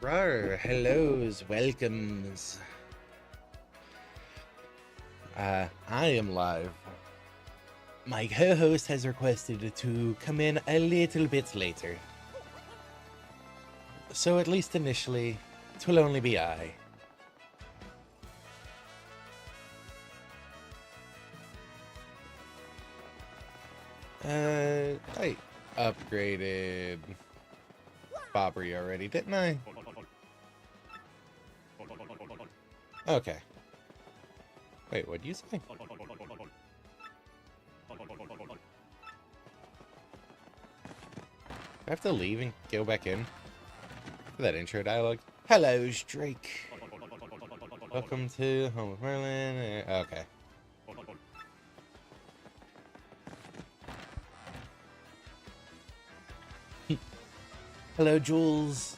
Rar, hellos, welcomes. I am live. My co-host has requested to come in a little bit later. So at least initially, it will only be I. I upgraded Bobbery already, didn't I? Okay. Wait, what'd you say? I have to leave and go back in for that intro dialogue. Hello, Drake. Welcome to Home of Merlin. Okay. Hello, Jules.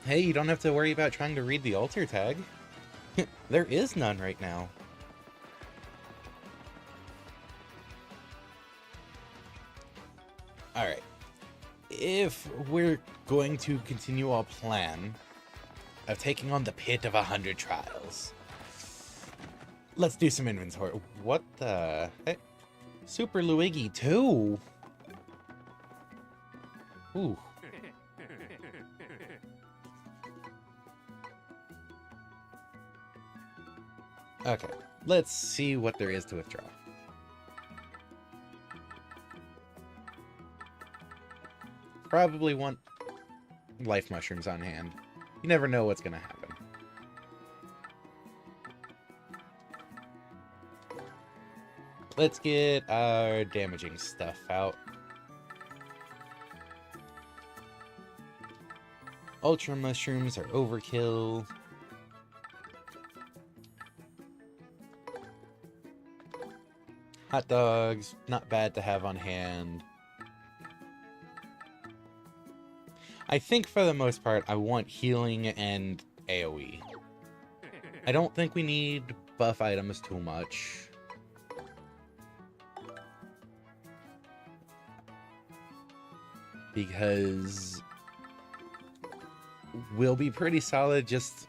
Hey, you don't have to worry about trying to read the altar tag. There is none right now. Alright. If we're going to continue our plan of taking on the Pit of 100 Trials, let's do some inventory. What the heck? Super Luigi 2? Ooh. Okay, let's see what there is to withdraw. Probably want life mushrooms on hand. You never know what's gonna happen. Let's get our damaging stuff out. Ultra mushrooms are overkill. Hot dogs, not bad to have on hand. I think for the most part, I want healing and AoE. I don't think we need buff items too much. Because we'll be pretty solid just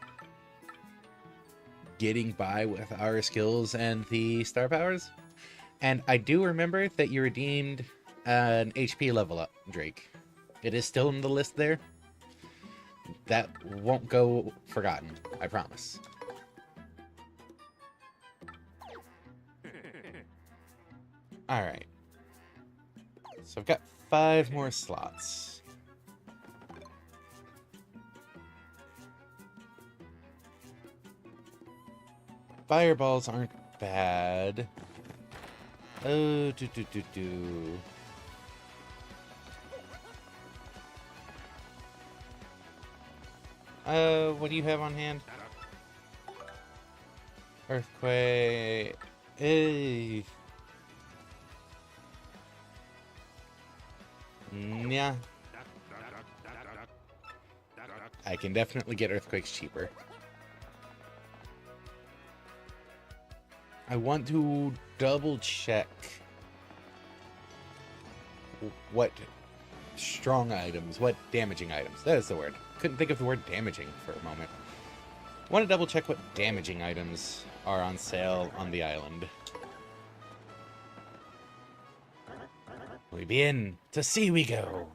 getting by with our skills and the star powers. And I do remember that you redeemed an HP level up, Drake. It is still in the list there. That won't go forgotten, I promise. Alright. So I've got 5 more slots. Fireballs aren't bad. Oh, what do you have on hand? Earthquake. Hey. Yeah. I can definitely get earthquakes cheaper. I want to double check what strong items, what damaging items. That is the word. Couldn't think of the word damaging for a moment. I want to double check what damaging items are on sale on the island. We begin. To sea we go.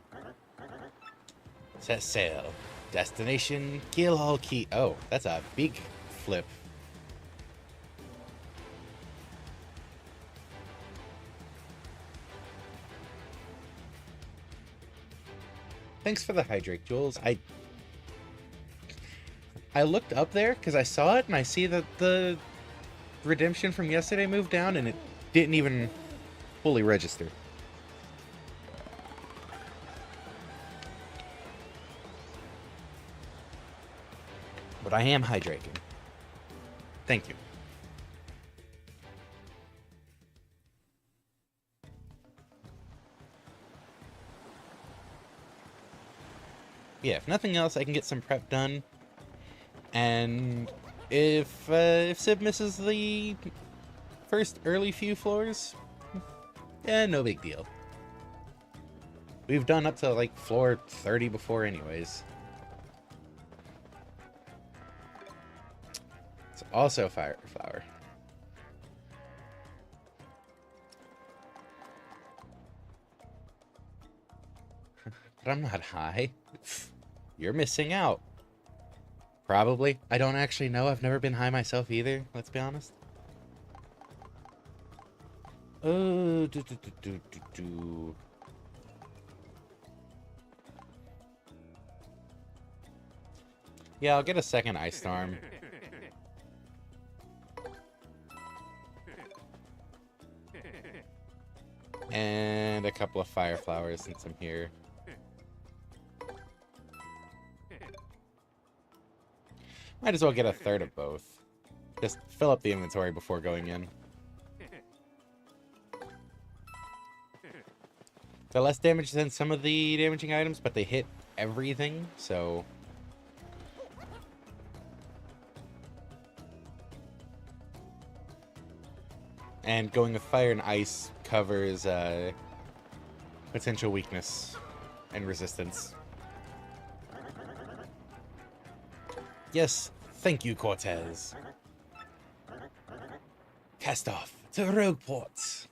Set sail. Destination Keelhaul Key. Oh, that's a big flip. Thanks for the hydrate, Jules. I looked up there because I saw it and I see that the redemption from yesterday moved down and it didn't even fully register. But I am hydrating. Thank you. Yeah, if nothing else, I can get some prep done. And if Sib misses the first early few floors, yeah, no big deal. We've done up to like floor 30 before anyways. Also fire flower. But I'm not high. You're missing out. Probably. I don't actually know. I've never been high myself either, let's be honest. Oh, do. Yeah, I'll get a second ice storm. And a couple of fire flowers since I'm here. Might as well get a third of both. Just fill up the inventory before going in. They're less damage than some of the damaging items, but they hit everything, so... And going with fire and ice covers potential weakness and resistance. Yes, thank you, Cortez. Cast off to Rogueport.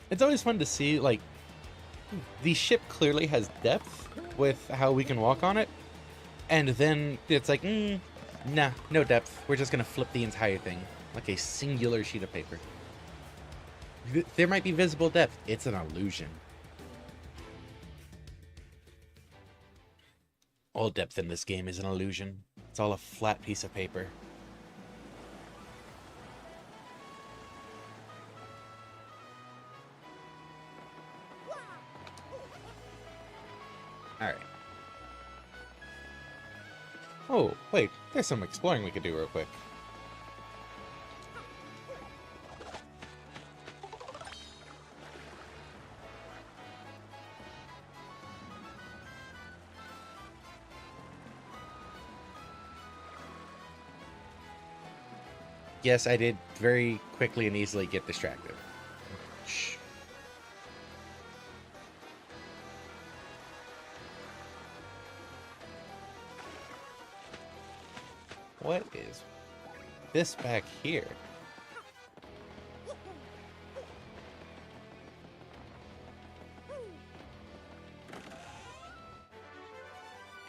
It's always fun to see, like, the ship clearly has depth with how we can walk on it, and then it's like, nah, no depth. We're just gonna flip the entire thing, like a singular sheet of paper. There might be visible depth. It's an illusion. All depth in this game is an illusion. It's all a flat piece of paper. Alright. Oh, wait. There's some exploring we could do real quick. Yes, I did very quickly and easily get distracted. Shh. What is this back here?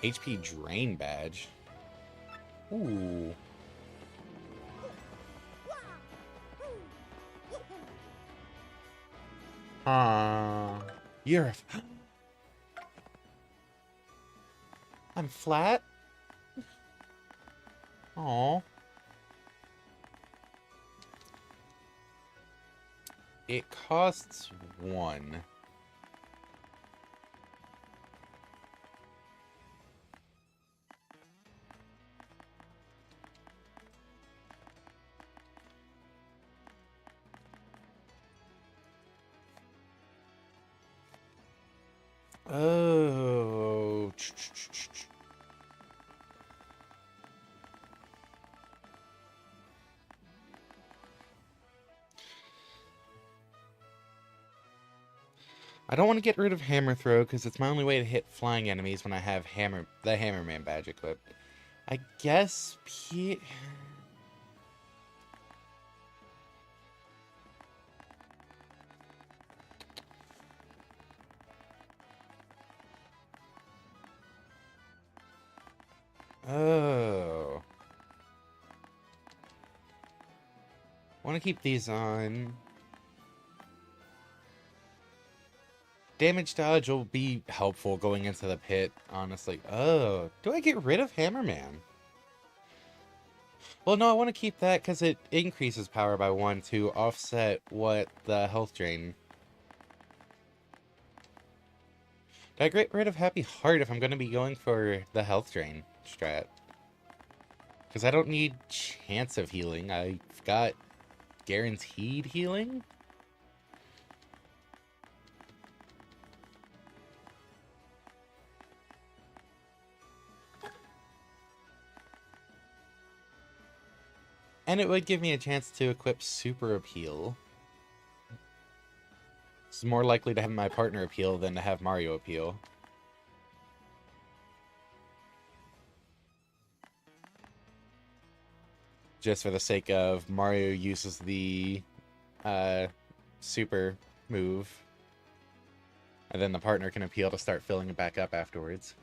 HP drain badge. Ooh. You're I'm flat? Aw. It costs 1. Oh. I don't want to get rid of Hammer Throw because it's my only way to hit flying enemies when I have the Hammerman badge equipped. I guess Oh. I want to keep these on. Damage dodge will be helpful going into the pit, honestly. Oh, do I get rid of Hammerman? Well, no, I want to keep that because it increases power by 1 to offset what the health drain. Do I get rid of Happy Heart if I'm going to be going for the health drain strat? Because I don't need chance of healing. I've got guaranteed healing. And it would give me a chance to equip Super Appeal. It's more likely to have my partner appeal than to have Mario appeal. Just for the sake of Mario uses the super move, and then the partner can appeal to start filling it back up afterwards.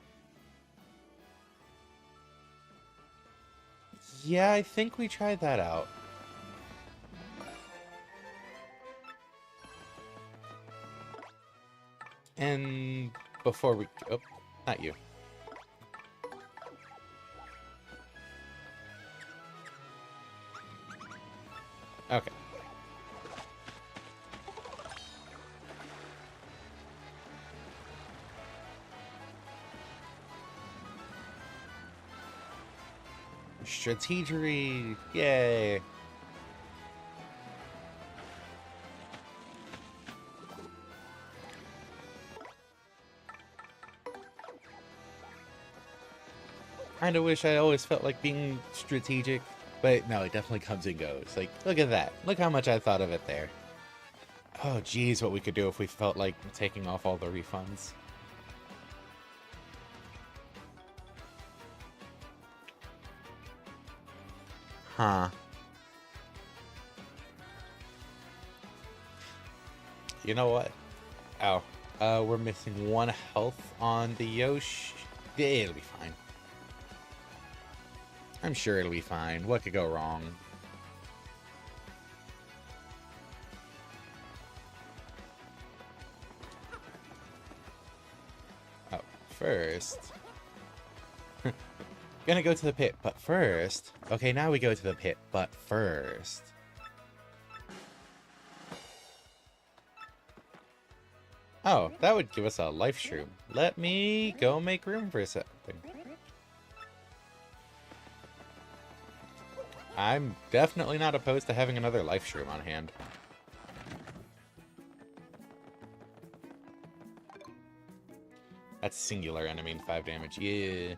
Yeah, I think we tried that out. And before we... Oh, not you. Okay. Strategery! Yay! Kinda wish I always felt like being strategic, but no, it definitely comes and goes. Like, look at that. Look how much I thought of it there. Oh, geez, what we could do if we felt like taking off all the refunds. Huh. You know what? Oh. We're missing 1 health on the Yoshi. Yeah, it'll be fine. I'm sure it'll be fine. What could go wrong? Oh, first... Gonna go to the pit, but first... Okay, now we go to the pit, but first... Oh, that would give us a life shroom. Let me go make room for something. I'm definitely not opposed to having another life shroom on hand. That's singular enemy and 5 damage. Yeah.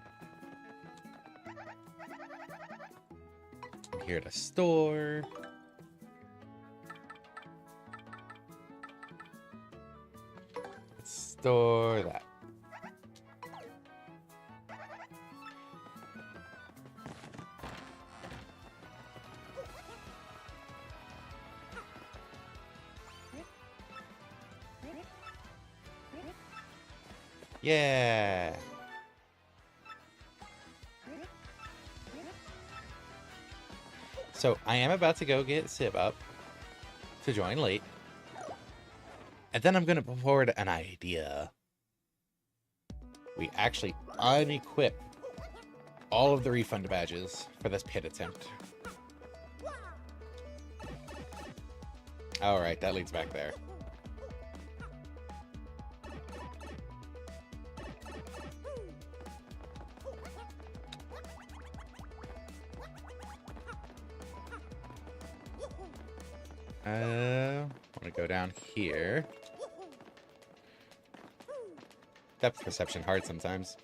I'm here to store. Let's store that. Yeah. So I am about to go get Sib up to join late. And then I'm going to put forward an idea. We actually unequip all of the refund badges for this pit attempt. Alright, that leads back there. I want to go down here. Depth perception hard sometimes.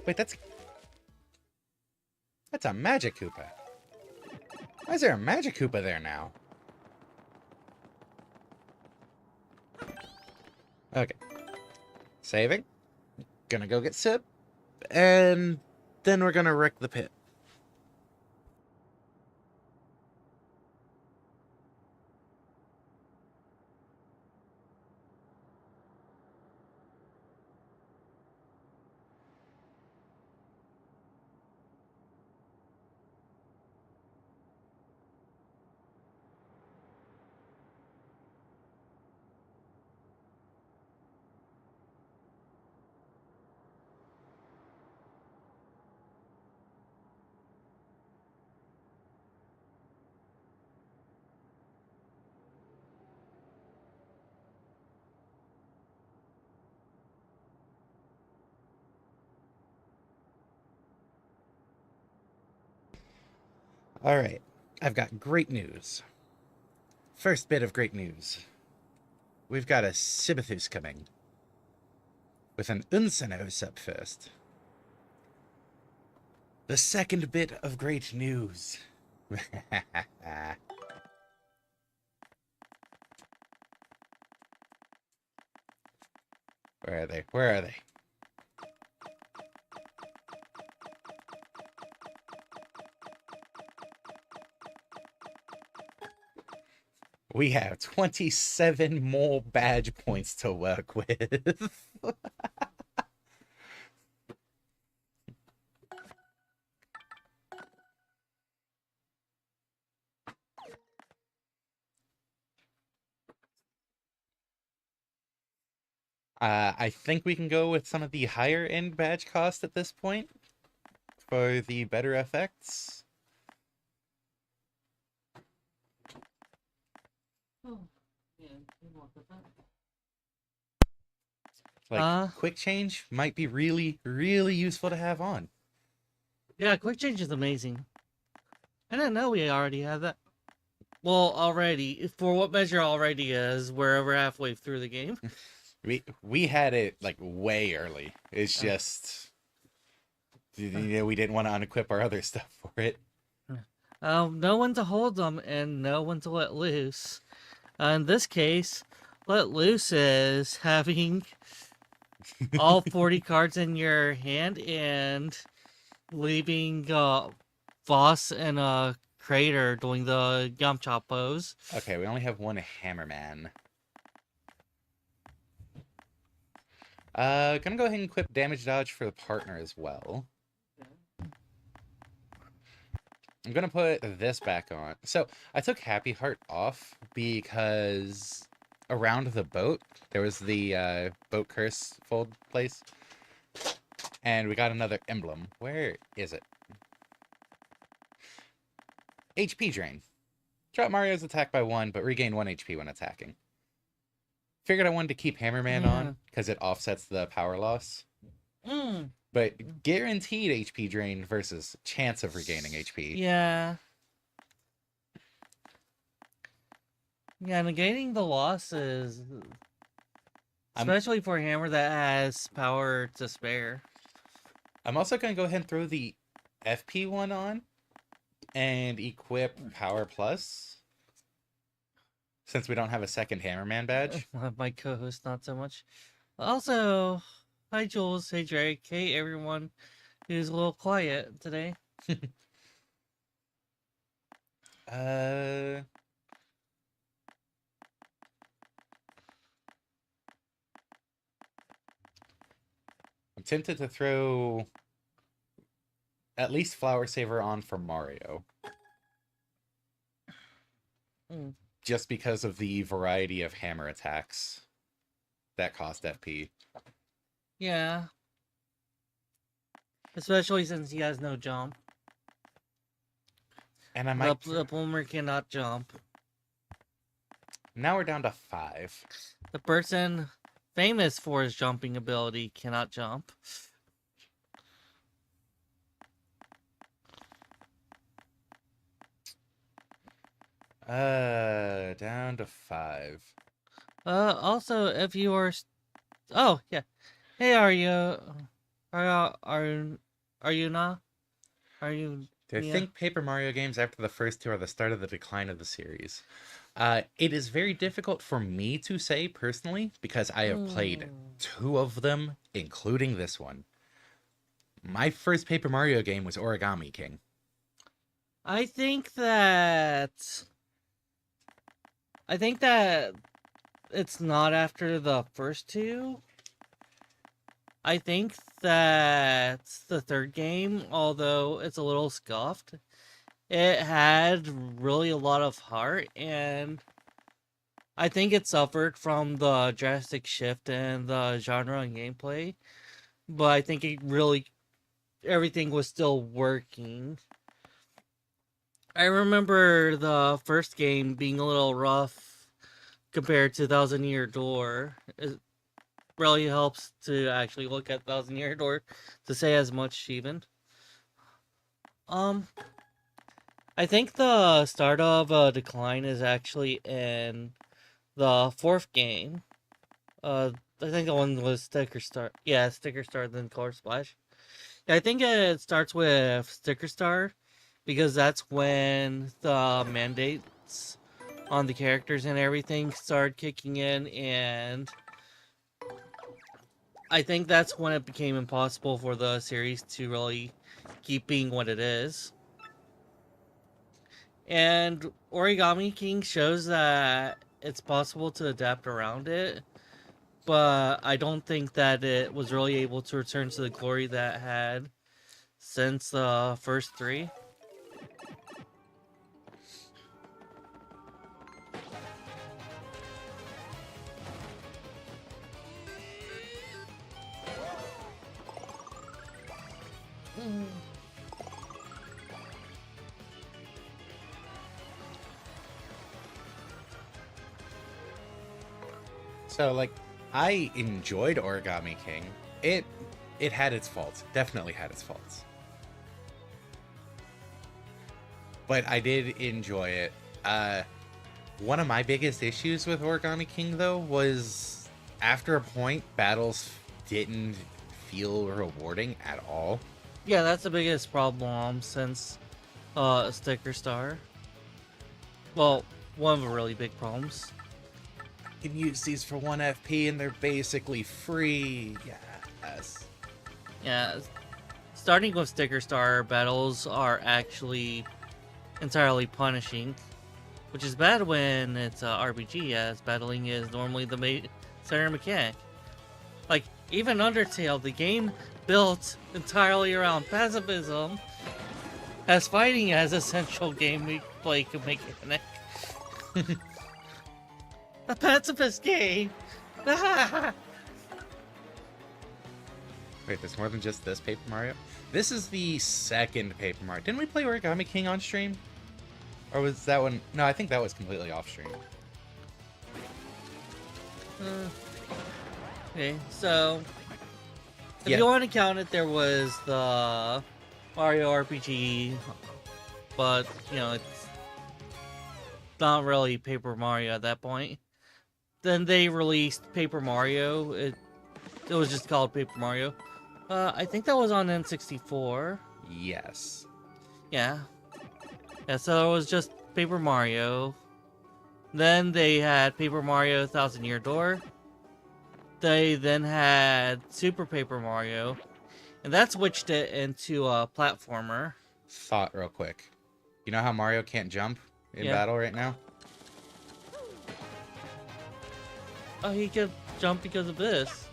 Wait, that's a Magic Koopa. Why is there a Magic Koopa there now? Okay. Saving. Gonna go get Sip. And then we're gonna wreck the pit. Alright. I've got great news. First bit of great news. We've got a Sibithus coming. With an Unsenos up first. The second bit of great news. Where are they? Where are they? We have 27 more badge points to work with. I think we can go with some of the higher end badge cost at this point for the better effects. Oh, yeah, you want that. Like, quick change might be really, really useful to have on. Yeah, quick change is amazing. I didn't know we already had that. Well, already, for what measure already is, we're over halfway through the game. We had it like way early. It's just we didn't want to unequip our other stuff for it. No one to hold them and no one to let loose. In this case, let loose is having all 40 cards in your hand and leaving Voss in a crater doing the Yamcha pose. Okay, we only have one Hammerman. Gonna go ahead and equip damage dodge for the partner as well. I'm gonna put this back on. So I took Happy Heart off because around the boat there was the boat curse fold place, and we got another emblem. Where is it? HP drain. Drop Mario's attack by 1, but regain 1 HP when attacking. Figured I wanted to keep Hammerman on because it offsets the power loss. But guaranteed HP drain versus chance of regaining HP. Yeah. Yeah, negating the losses, especially for a hammer that has power to spare. I'm also going to go ahead and throw the FP one on and equip Power Plus. Since we don't have a second Hammerman badge. My co-host, not so much. Also, hi Jules, hey Drake, hey everyone who's a little quiet today. I'm tempted to throw at least Flower Saver on for Mario. Just because of the variety of hammer attacks that cost FP. Yeah. Especially since he has no jump. And I might... The Bloomer cannot jump. Now we're down to 5. The person famous for his jumping ability cannot jump. Down to 5. Also, if you are... Oh, yeah. Hey, are you not? Are you... I think Paper Mario games after the first 2 are the start of the decline of the series. It is very difficult for me to say personally because I have played 2 of them, including this one. My first Paper Mario game was Origami King. I think that it's not after the first 2. I think that the third game, although it's a little scuffed, it had really a lot of heart, and I think it suffered from the drastic shift in the genre and gameplay, but I think everything was still working. I remember the first game being a little rough compared to Thousand Year Door. It really helps to actually look at Thousand Year Door to say as much even. I think the start of decline is actually in the fourth game. I think the one was Sticker Star. Yeah, Sticker Star, then Color Splash. Yeah, I think it starts with Sticker Star because that's when the mandates on the characters and everything started kicking in, and I think that's when it became impossible for the series to really keep being what it is. And Origami King shows that it's possible to adapt around it, but I don't think that it was really able to return to the glory that it had since the first three. Mm. So like, I enjoyed Origami King. It it had its faults, definitely had its faults, but I did enjoy it. One of my biggest issues with Origami King though was after a point, battles didn't feel rewarding at all. Yeah, that's the biggest problem since Sticker Star. Well, one of the really big problems. You can use these for 1 FP and they're basically free. Yes. Yeah, starting with Sticker Star, battles are actually entirely punishing, which is bad when it's a RPG, as battling is normally the center mechanic. Like, even Undertale, the game built entirely around pacifism, has fighting as essential gameplay mechanic. A pacifist game! Wait, there's more than just this Paper Mario? This is the second Paper Mario. Didn't we play Origami King on stream? Or was that one... No, I think that was completely off stream. Okay, so... If Yeah. you want to count it, there was the Mario RPG, but, you know, it's not really Paper Mario at that point. Then they released Paper Mario. It was just called Paper Mario. I think that was on N64. Yes. Yeah. Yeah, so it was just Paper Mario. Then they had Paper Mario Thousand Year Door. They then had Super Paper Mario. And that switched it into a platformer. Thought real quick. You know how Mario can't jump in Yeah. battle right now? Oh, he could jump because of this.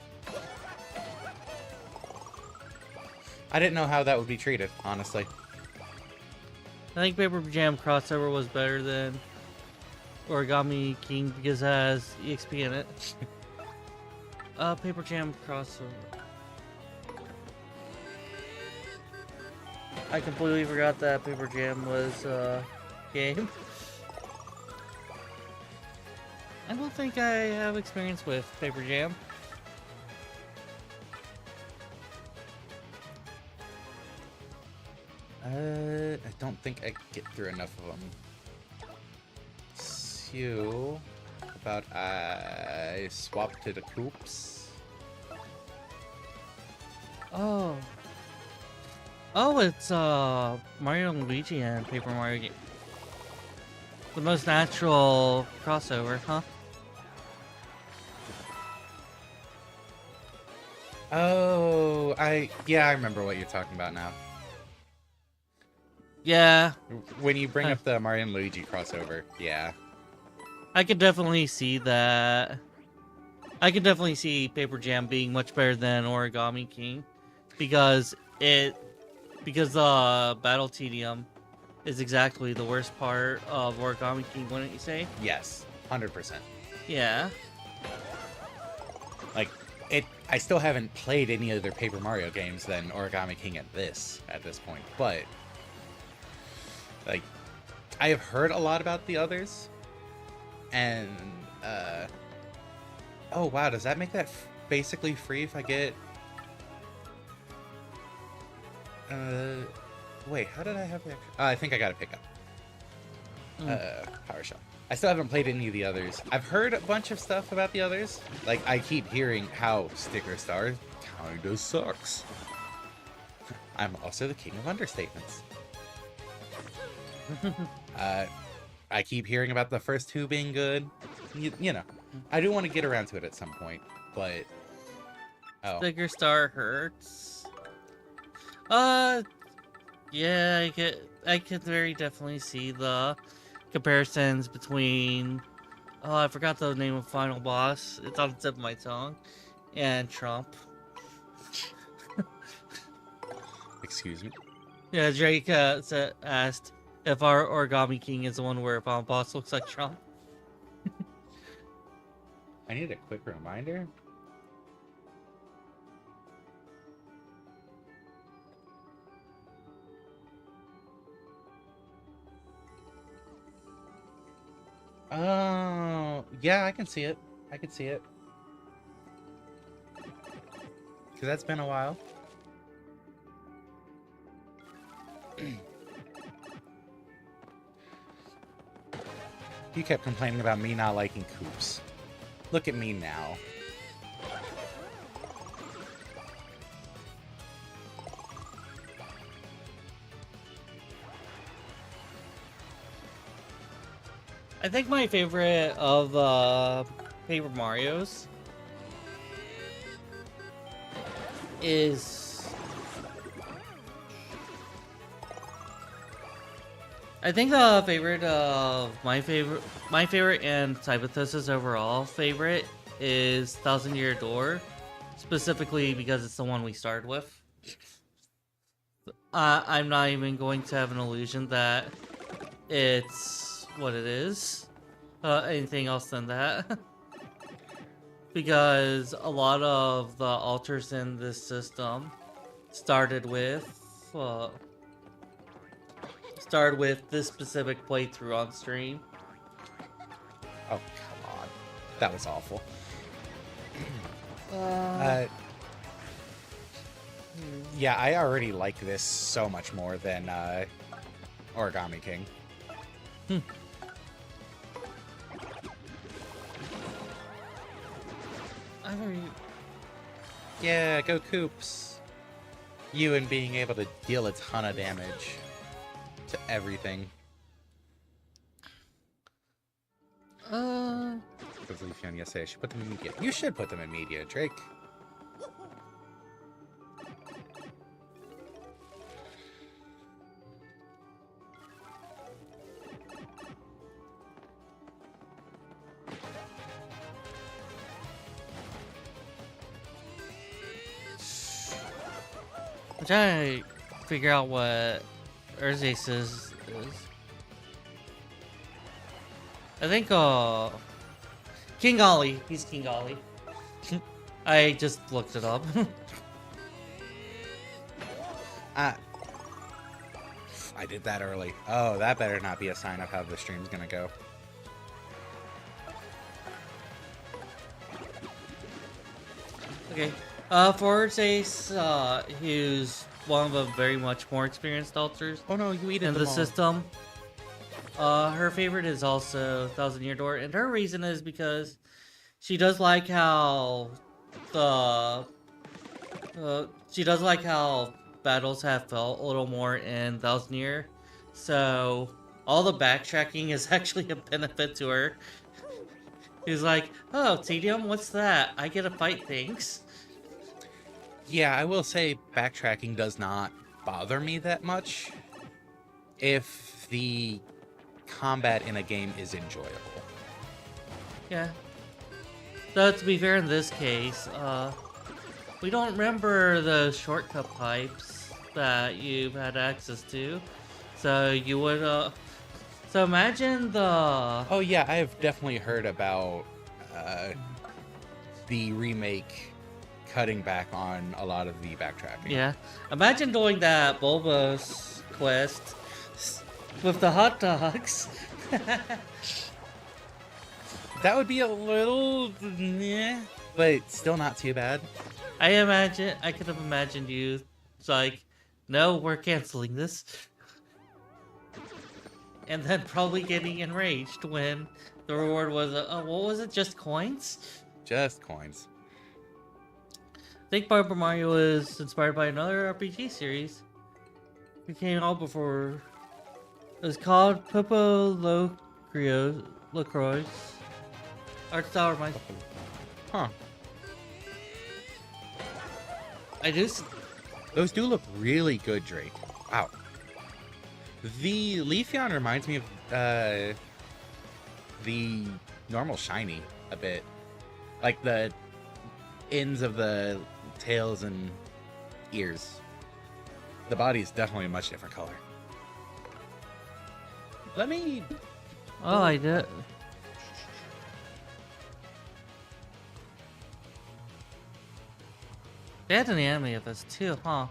I didn't know how that would be treated, honestly. I think Paper Jam Crossover was better than Origami King because it has EXP in it. Paper Jam Crossover. I completely forgot that Paper Jam was a game. I don't think I have experience with Paper Jam. I don't think I get through enough of them. So, how about I swap to the coops? Oh. Oh, it's Mario and Luigi and Paper Mario game. The most natural crossover, huh? Oh, yeah, I remember what you're talking about now. Yeah, When you bring up the Mario and Luigi crossover, yeah. I could definitely see that. I could definitely see Paper Jam being much better than Origami King because the battle tedium is exactly the worst part of Origami King, wouldn't you say? Yes, 100%. Yeah. Like, I still haven't played any other Paper Mario games than Origami King at this point, but like, I have heard a lot about the others, and oh wow, does that make that basically free if I get wait, how did I have the I think I gotta pick up. Power Shell. I still haven't played any of the others. I've heard a bunch of stuff about the others. Like, I keep hearing how Sticker Star kinda sucks. I'm also the king of understatements. I keep hearing about the first two being good. You know, I do want to get around to it at some point, but... Oh. Sticker Star hurts. Yeah, I could very definitely see the comparisons between... Oh, I forgot the name of Final Boss. It's on the tip of my tongue. And Trump. Excuse me? Yeah, Drake asked if our Origami King is the one where Final Boss looks like Trump. I need a quick reminder. Oh, yeah, I can see it. I can see it. Because that's been a while. You kept complaining about me not liking Koops. Look at me now. I think my favorite of Paper Marios is... I think the favorite of my favorite and Cyberthos's overall favorite is Thousand Year Door, specifically because it's the one we started with. I'm not even going to have an illusion that it's what it is. Anything else than that. Because a lot of the altars in this system started with this specific playthrough on stream. Oh, come on. That was awful. Yeah, I already like this so much more than Origami King. Yeah, go Koops. You and being able to deal a ton of damage to everything. Because Leafeon yesterday, I should put them in media. You should put them in media, Drake. I'm trying to figure out what Urzace is. I think, King Ollie. He's King Ollie. I just looked it up. I did that early. Oh, that better not be a sign of how the stream's gonna go. Okay. For Urzace, who's one of the very much more experienced alters Oh no, you eat in them the all. system. Her favorite is also Thousand Year Door, and her reason is because she does like how battles have felt a little more in Thousand Year, so all the backtracking is actually a benefit to her. He's like, oh, tedium, what's that? I get to fight things. Yeah, I will say backtracking does not bother me that much if the combat in a game is enjoyable. Yeah. Though, to be fair, in this case, we don't remember the shortcut pipes that you've had access to. So you would, so imagine the... Oh yeah, I have definitely heard about the remake cutting back on a lot of the backtracking. Yeah. Imagine doing that Bulbos quest with the hot dogs. That would be a little... meh, but still not too bad. I could have imagined you, it's like, no, we're canceling this. and then probably getting enraged when the reward was, what was it, just coins? Just coins. I think Paper Mario was inspired by another RPG series. It came out before. It was called Popo Lacroix. Art style reminds. Huh. Those do look really good, Drake. Wow. The Leafeon reminds me of the normal shiny a bit. Like the ends of the tails and ears. The body is definitely a much different color. Let me... Oh, I did. They had an anime of this too, huh?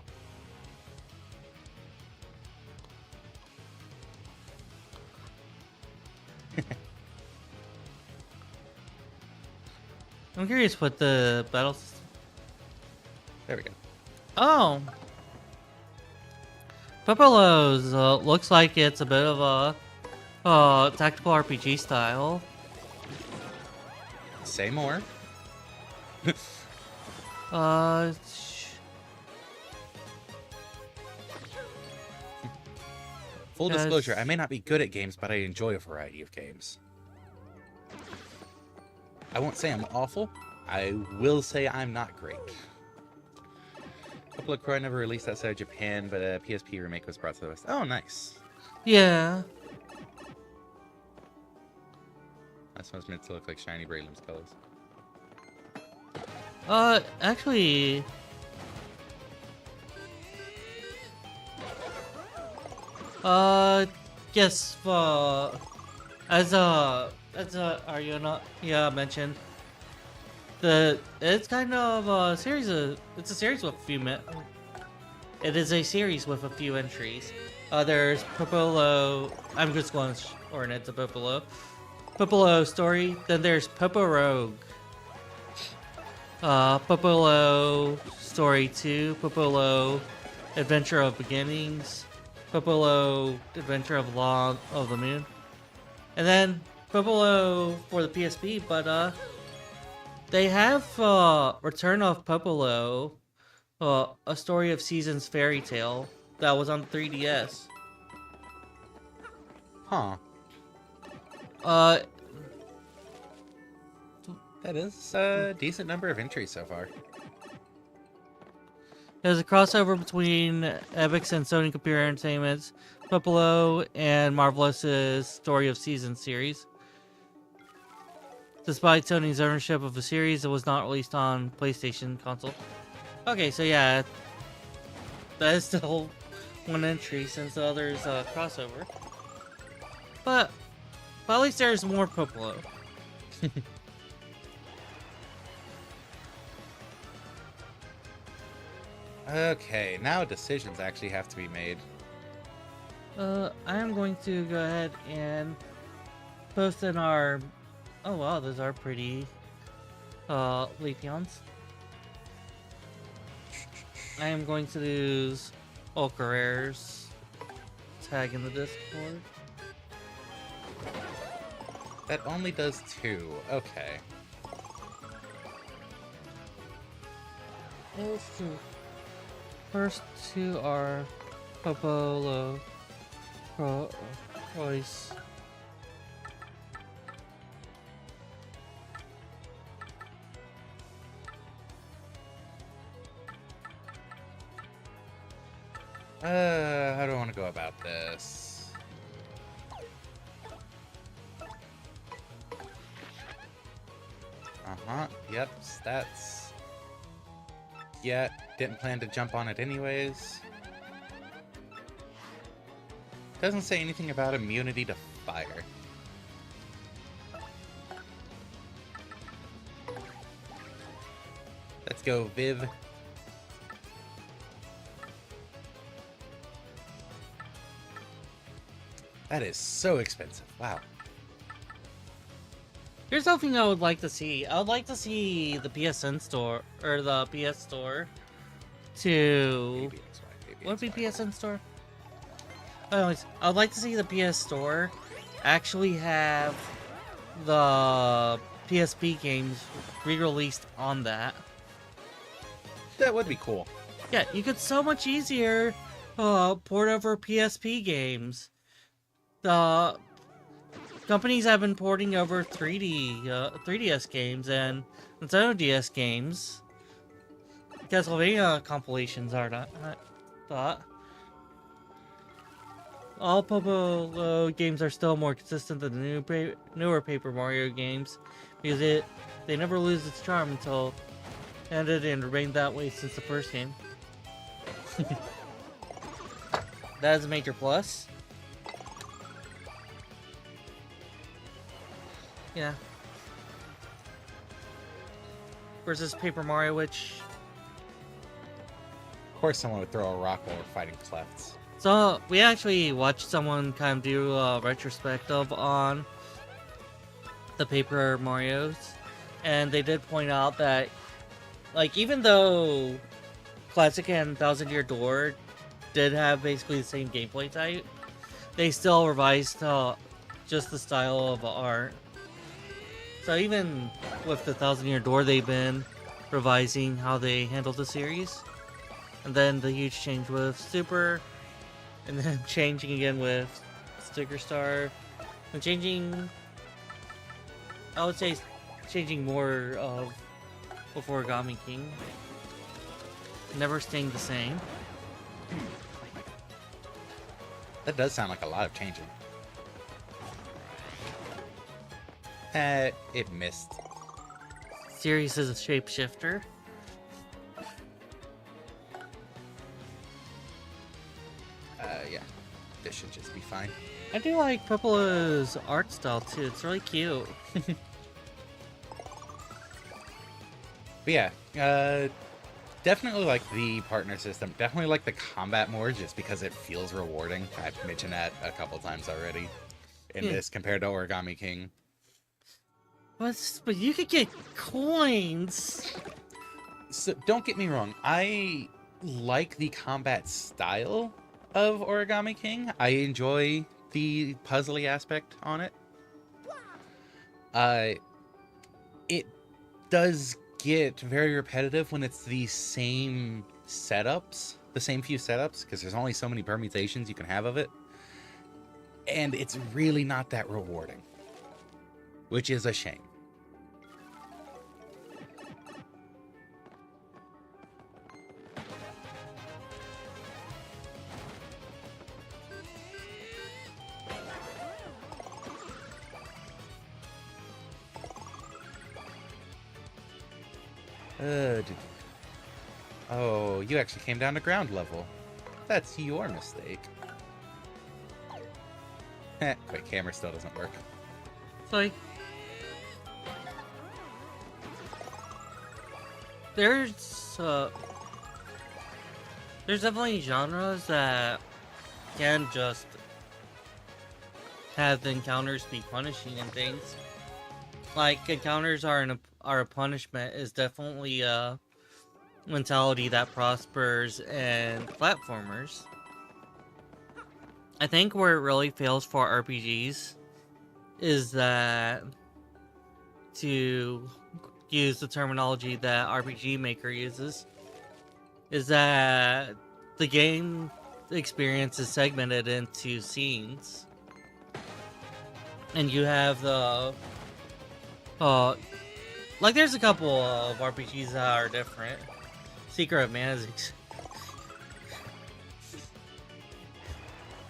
I'm curious what the battles. There we go. Oh, Popolos looks like it's a bit of a tactical RPG style. Say more. Uh, Full Guys- disclosure, I may not be good at games, but I enjoy a variety of games. I won't say I'm awful. I will say I'm not great. Couple of Crow never released outside of Japan, but a PSP remake was brought to the West. Oh, nice. yeah. This one's meant to look like shiny Breloom's colors. Actually, yes. As Ariana, mentioned, it's kind of a series of. It's a series with a few. It is a series with a few entries. There's Popolo. I'm just going to order it to Popolo. Popolo story. Then there's Popo Rogue. Popolo Story 2, Popolo Adventure of Beginnings, Popolo Adventure of Law of the Moon, and then Popolo for the PSP, but they have Return of Popolo, a Story of Seasons fairy tale that was on 3DS. Huh. That is a decent number of entries so far. There's a crossover between Epix and Sony Computer Entertainment's Popolo and Marvelous's Story of Seasons series. Despite Sony's ownership of the series, it was not released on PlayStation console. Okay, so yeah, that is still one entry since the other is a crossover. But at least there's more Popolo. Okay, now decisions actually have to be made. I am going to go ahead and post in our. Oh wow, those are pretty Leafeons. I am going to use Ultra Rare's tag in the Discord. That only does 2. Okay. First two are Popolo Royce. How do I want to go about this? Yep, stats. Yeah, didn't plan to jump on it anyways. Doesn't say anything about immunity to fire. Let's go, Viv. That is so expensive. Wow. Here's something I would like to see. I would like to see the PSN store or the PS store to. Baby XY, baby What would be XY. PSN store? Anyways, I'd like to see the PS Store actually have the PSP games re-released on that. That would be cool. Yeah, you could so much easier port over PSP games. The companies have been porting over 3DS games and Nintendo DS games. Castlevania compilations are not thought. All Popo games are still more consistent than the newer Paper Mario games because they never lose its charm until ended and remained that way since the first game. That is a major plus. Yeah. Versus Paper Mario, which... Of course someone would throw a rock while we're fighting clefts. So, we actually watched someone kind of do a retrospective on the Paper Marios, and they did point out that, like, even though Classic and Thousand Year Door did have basically the same gameplay type, they still revised just the style of art. So even with the Thousand Year Door, they've been revising how they handle the series. And then the huge change with Super, and then changing again with Sticker Star, and changing, I would say, changing more of Origami King. Never staying the same. That does sound like a lot of changing. It missed. Sirius is a shapeshifter. Yeah. This should just be fine. I do like Purple's art style too. It's really cute. But yeah, definitely like the partner system. Definitely like the combat more just because it feels rewarding. I've mentioned that a couple times already in this compared to Origami King. But you could get coins. So don't get me wrong, I like the combat style of Origami King. I enjoy the puzzly aspect on it. It does get very repetitive when it's the same setups, the same few setups, because there's only so many permutations you can have of it. And it's really not that rewarding, which is a shame. Oh, you actually came down to ground level. That's your mistake. Wait, camera still doesn't work. It's like there's definitely genres that can just have the encounters be punishing and things. Like encounters are a punishment is definitely a mentality that prospers in platformers. I think where it really fails for RPGs is that, to use the terminology that RPG Maker uses, is that the game experience is segmented into scenes. And you have the like there's a couple of RPGs that are different. Secret of Mana is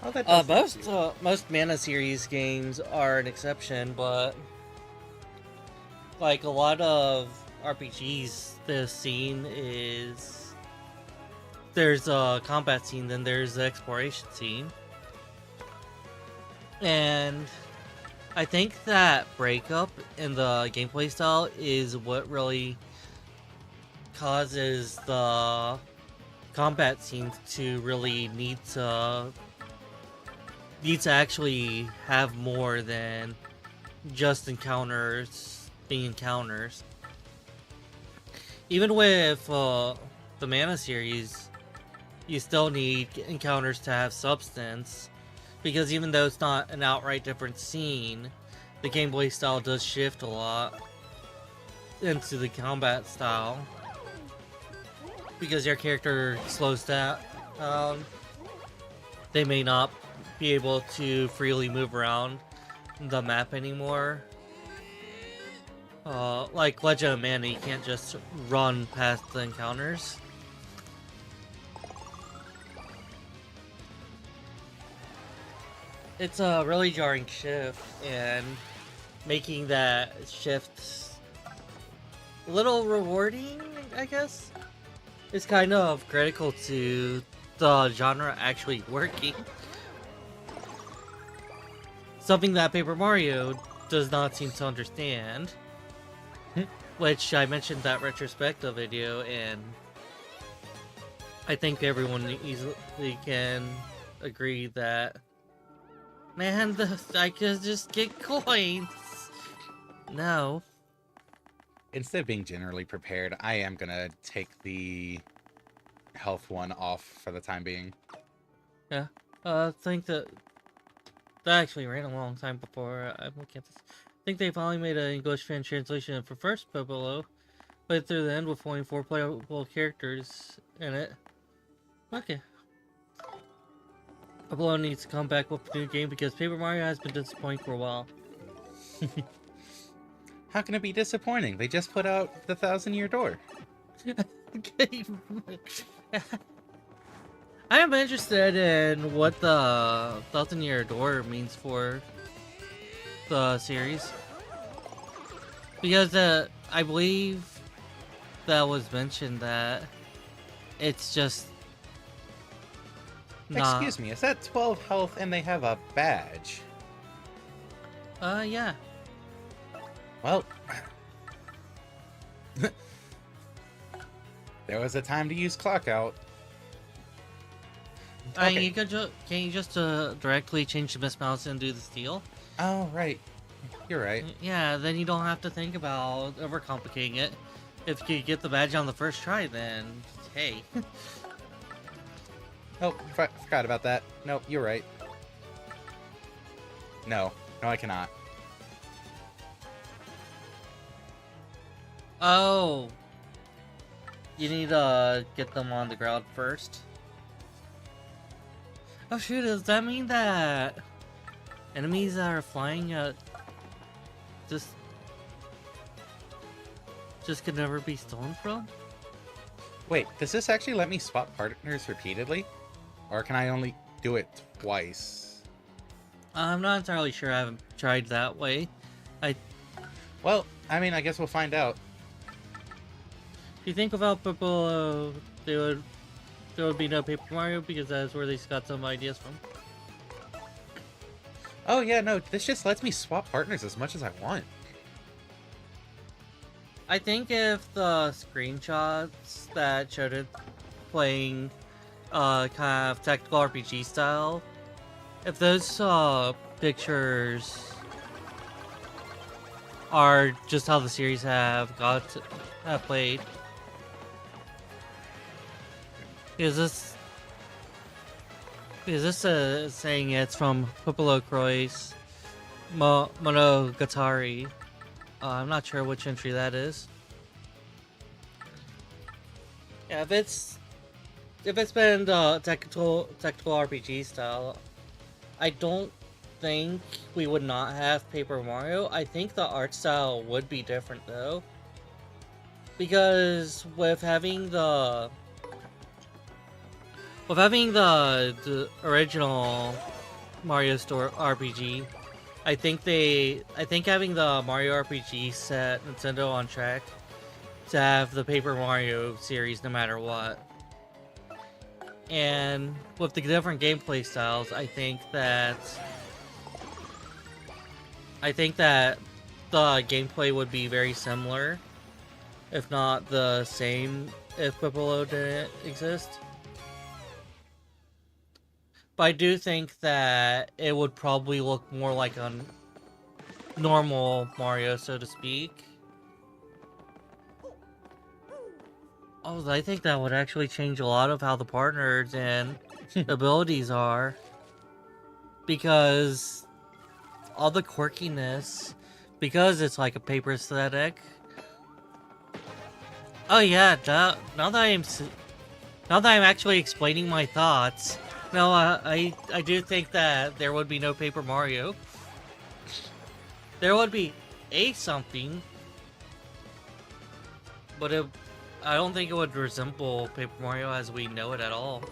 Oh, that does most Mana series games are an exception, but like a lot of RPGs, the scene is there's a combat scene, then there's the exploration scene, and I think that breakup in the gameplay style is what really causes the combat scenes to really need to actually have more than just encounters being encounters. Even with the Mana series, you still need encounters to have substance, Because even though it's not an outright different scene, the gameplay style does shift a lot into the combat style. Because your character slows down, they may not be able to freely move around the map anymore. Like Legend of Mana, you can't just run past the encounters. It's a really jarring shift, and making that shift a little rewarding, I guess, is kind of critical to the genre actually working. Something that Paper Mario does not seem to understand. Which I mentioned that retrospective video, and I think everyone easily can agree that, man, I could just get coins. No. Instead of being generally prepared, I am gonna take the health one off for the time being. Yeah. I think that actually ran a long time before I'm looking at this. I think they finally made an English fan translation for first Popolo, played through the end with only 4 playable characters in it. Okay. Popolo needs to come back with a new game because Paper Mario has been disappointing for a while. How can it be disappointing? They just put out the 1,000-Year Door. I am interested in what the 1,000-Year Door means for the series. Because I believe that was mentioned that it's just not... Excuse me, is that 12 health and they have a badge? Yeah. Well, there was a time to use clock out. Okay. You could can't you just directly change the mismouse and do the steal? Oh, right. You're right. Yeah, then you don't have to think about overcomplicating it. If you get the badge on the first try, then hey. Oh, forgot about that. No, you're right. No, I cannot. Oh. You need to get them on the ground first. Oh shoot, does that mean that enemies that are flying just could never be stolen from? Wait, does this actually let me swap partners repeatedly? Or can I only do it twice? I'm not entirely sure. I haven't tried that way. Well, I mean, I guess we'll find out. Do you think without people, there would be no Paper Mario, because that's where they got some ideas from? Oh yeah, no, this just lets me swap partners as much as I want. I think if the screenshots that showed it playing kind of tactical RPG style, if those pictures are just how the series have played, is this saying it's from Popolo Croix Monogatari? I'm not sure which entry that is. Yeah, if it's been tactical RPG style, I don't think we would not have Paper Mario. I think the art style would be different though, because with having the original Mario Store RPG, I think having the Mario RPG set Nintendo on track to have the Paper Mario series no matter what. And with the different gameplay styles, I think that the gameplay would be very similar, if not the same, if Popolo didn't exist. But I do think that it would probably look more like a normal Mario, so to speak. Oh, I think that would actually change a lot of how the partners and abilities are. because all the quirkiness, because it's like a paper aesthetic. Oh yeah, now that I'm actually explaining my thoughts, no, I do think that there would be no Paper Mario. There would be a something, but I don't think it would resemble Paper Mario as we know it at all.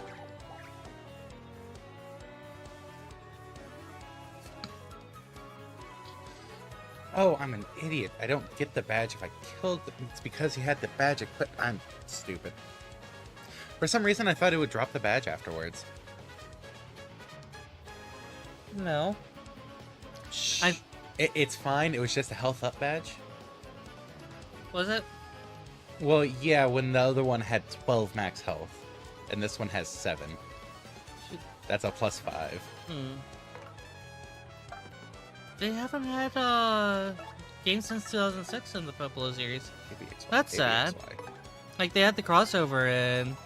Oh, I'm an idiot. I don't get the badge if I killed them. It's because he had the badge equipped. I'm stupid. For some reason, I thought it would drop the badge afterwards. No. Shh. It's fine. It was just a health up badge. Was it? Well, yeah, when the other one had 12 max health, and this one has 7. That's a +5. They haven't had games since 2006 in the Pueblo series. That's sad. Like, they had the crossover in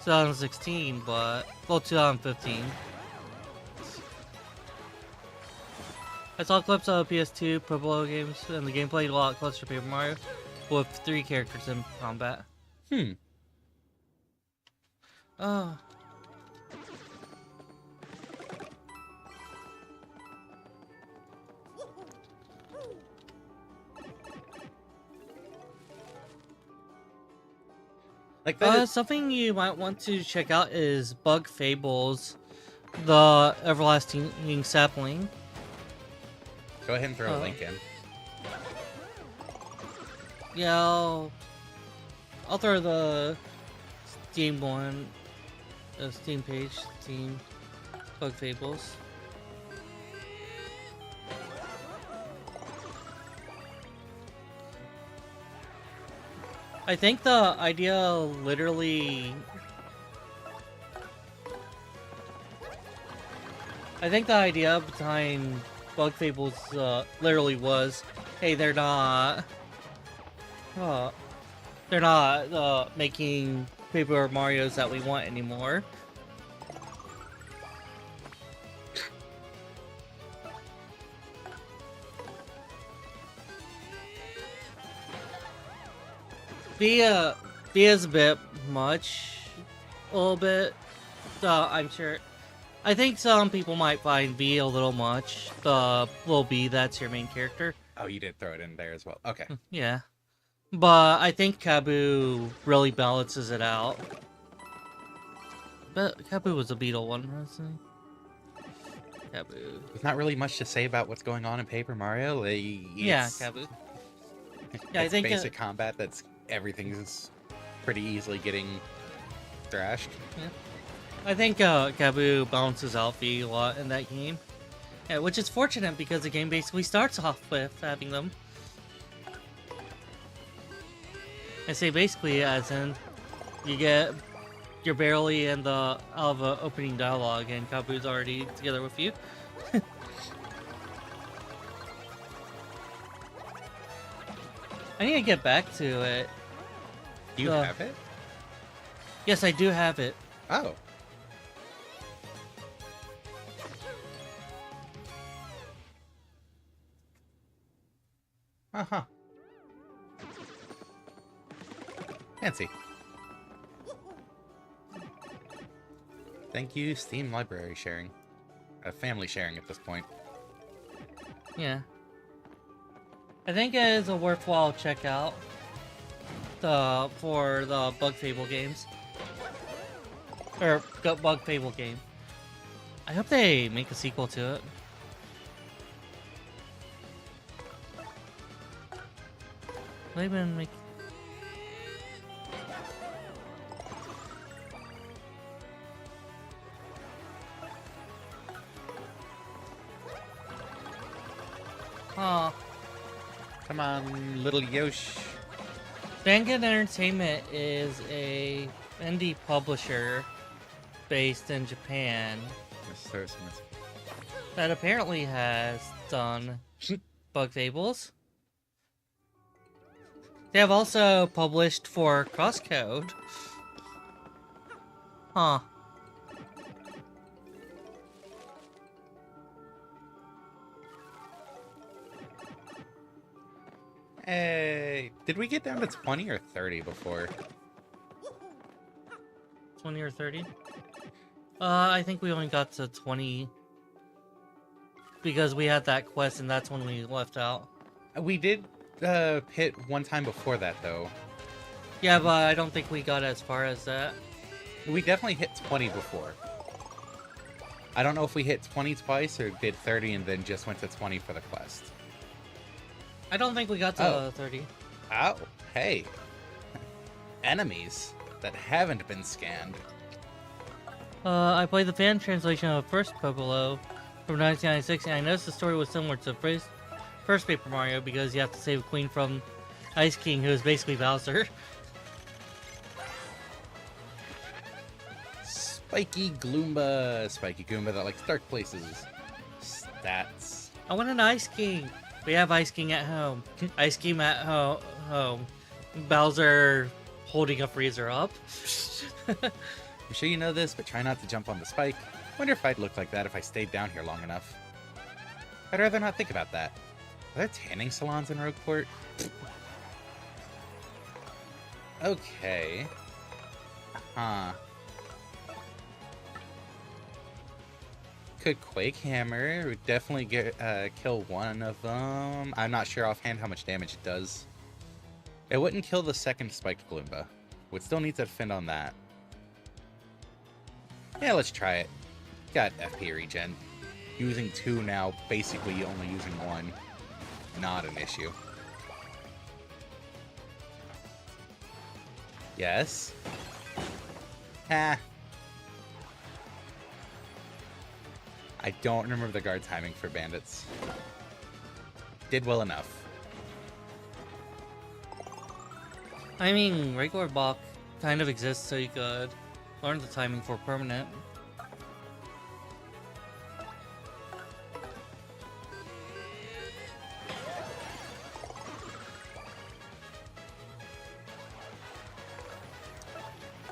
2016, but... well, 2015. I saw clips of PS2 Pueblo games, and the gameplay a lot closer to Paper Mario, with 3 characters in combat. Oh. Like that something you might want to check out is Bug Fables, the Everlasting Sapling. Go ahead and throw a link in. Yeah, I'll throw the Steam one, Steam page, Steam Bug Fables. I think the idea literally... I think the idea behind Bug Fables literally was, hey, they're not making Paper Marios that we want anymore. V is a bit much, a little bit. I'm sure. I think some people might find V a little much. The little B that's your main character. Oh, you did throw it in there as well. Okay. Yeah, but I think Kaboo really balances it out. But Kaboo was a beetle one, wasn't he? Kaboo. There's not really much to say about what's going on in Paper Mario. Yeah, Kaboo. Yeah, I think basic combat. That's everything's pretty easily getting thrashed. Yeah. I think Kaboo balances out V a lot in that game. Yeah, which is fortunate because the game basically starts off with having them. I say basically as in you're barely in the opening dialogue and Kaboo's already together with you. I need to get back to it. Do you have it? Yes, I do have it. Oh. Uh-huh. Fancy. Thank you, Steam library sharing. Family sharing at this point. Yeah. I think it is a worthwhile checkout for the Bug Fable games. Or Bug Fable game. I hope they make a sequel to it. They've been making... Aw. Come on, little Yosh. Vanguard Entertainment is a indie publisher based in Japan that apparently has done Bug Fables. They have also published for Crosscode. Huh. Hey, did we get down to 20 or 30 before? 20 or 30? I think we only got to 20 because we had that quest and that's when we left out. We did hit one time before that, though. Yeah, but I don't think we got as far as that. We definitely hit 20 before. I don't know if we hit 20 twice or did 30 and then just went to 20 for the quest. I don't think we got to 30. Oh, hey. Enemies that haven't been scanned. I played the fan translation of First Popolo from 1996, and I noticed the story was similar to first Paper Mario because you have to save a queen from Ice King, who is basically Bowser. Spiky Gloomba. Spiky Goomba that likes dark places. Stats. I want an Ice King. We have Ice King at home. Ice King at home. Bowser holding a freezer up. I'm sure you know this, but try not to jump on the spike. Wonder if I'd look like that if I stayed down here long enough. I'd rather not think about that. Are there tanning salons in Rogueport? Okay. Huh. Could Quake Hammer would definitely get kill one of them. I'm not sure offhand how much damage it does. It wouldn't kill the second spiked Gloomba. Would still need to defend on that. Yeah, let's try it. Got FP regen. Using 2 now, basically only using 1. Not an issue. Yes. Ah. I don't remember the guard timing for bandits. Did well enough. I mean, regular block kind of exists so you could learn the timing for permanent.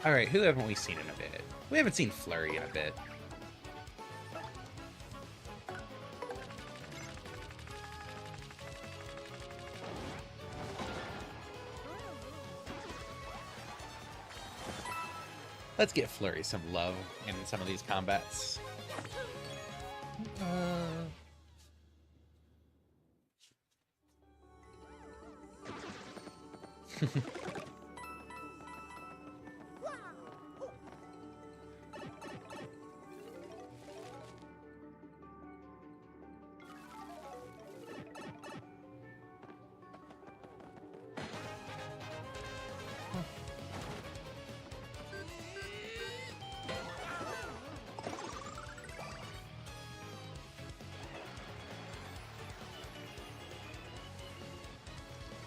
Alright, who haven't we seen in a bit? We haven't seen Flurry in a bit. Let's get Flurry some love in some of these combats.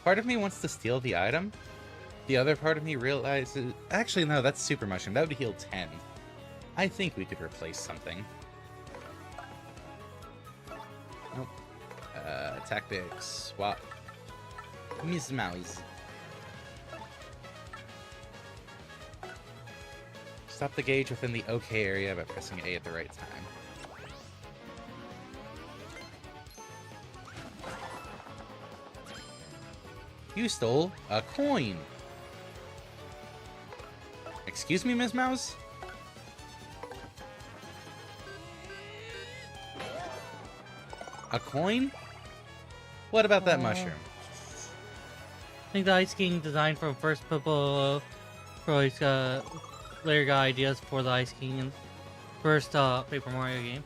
Part of me wants to steal the item. The other part of me realizes... Actually, no, that's Super Mushroom. That would heal 10. I think we could replace something. Nope. Tactics. Swap. Miss Mouse. Stop the gauge within the OK area by pressing A at the right time. You stole a coin. Excuse me, Miss Mouse? A coin? What about that mushroom? I think the Ice King designed from First Popolo probably later got ideas for the Ice King in first Paper Mario game.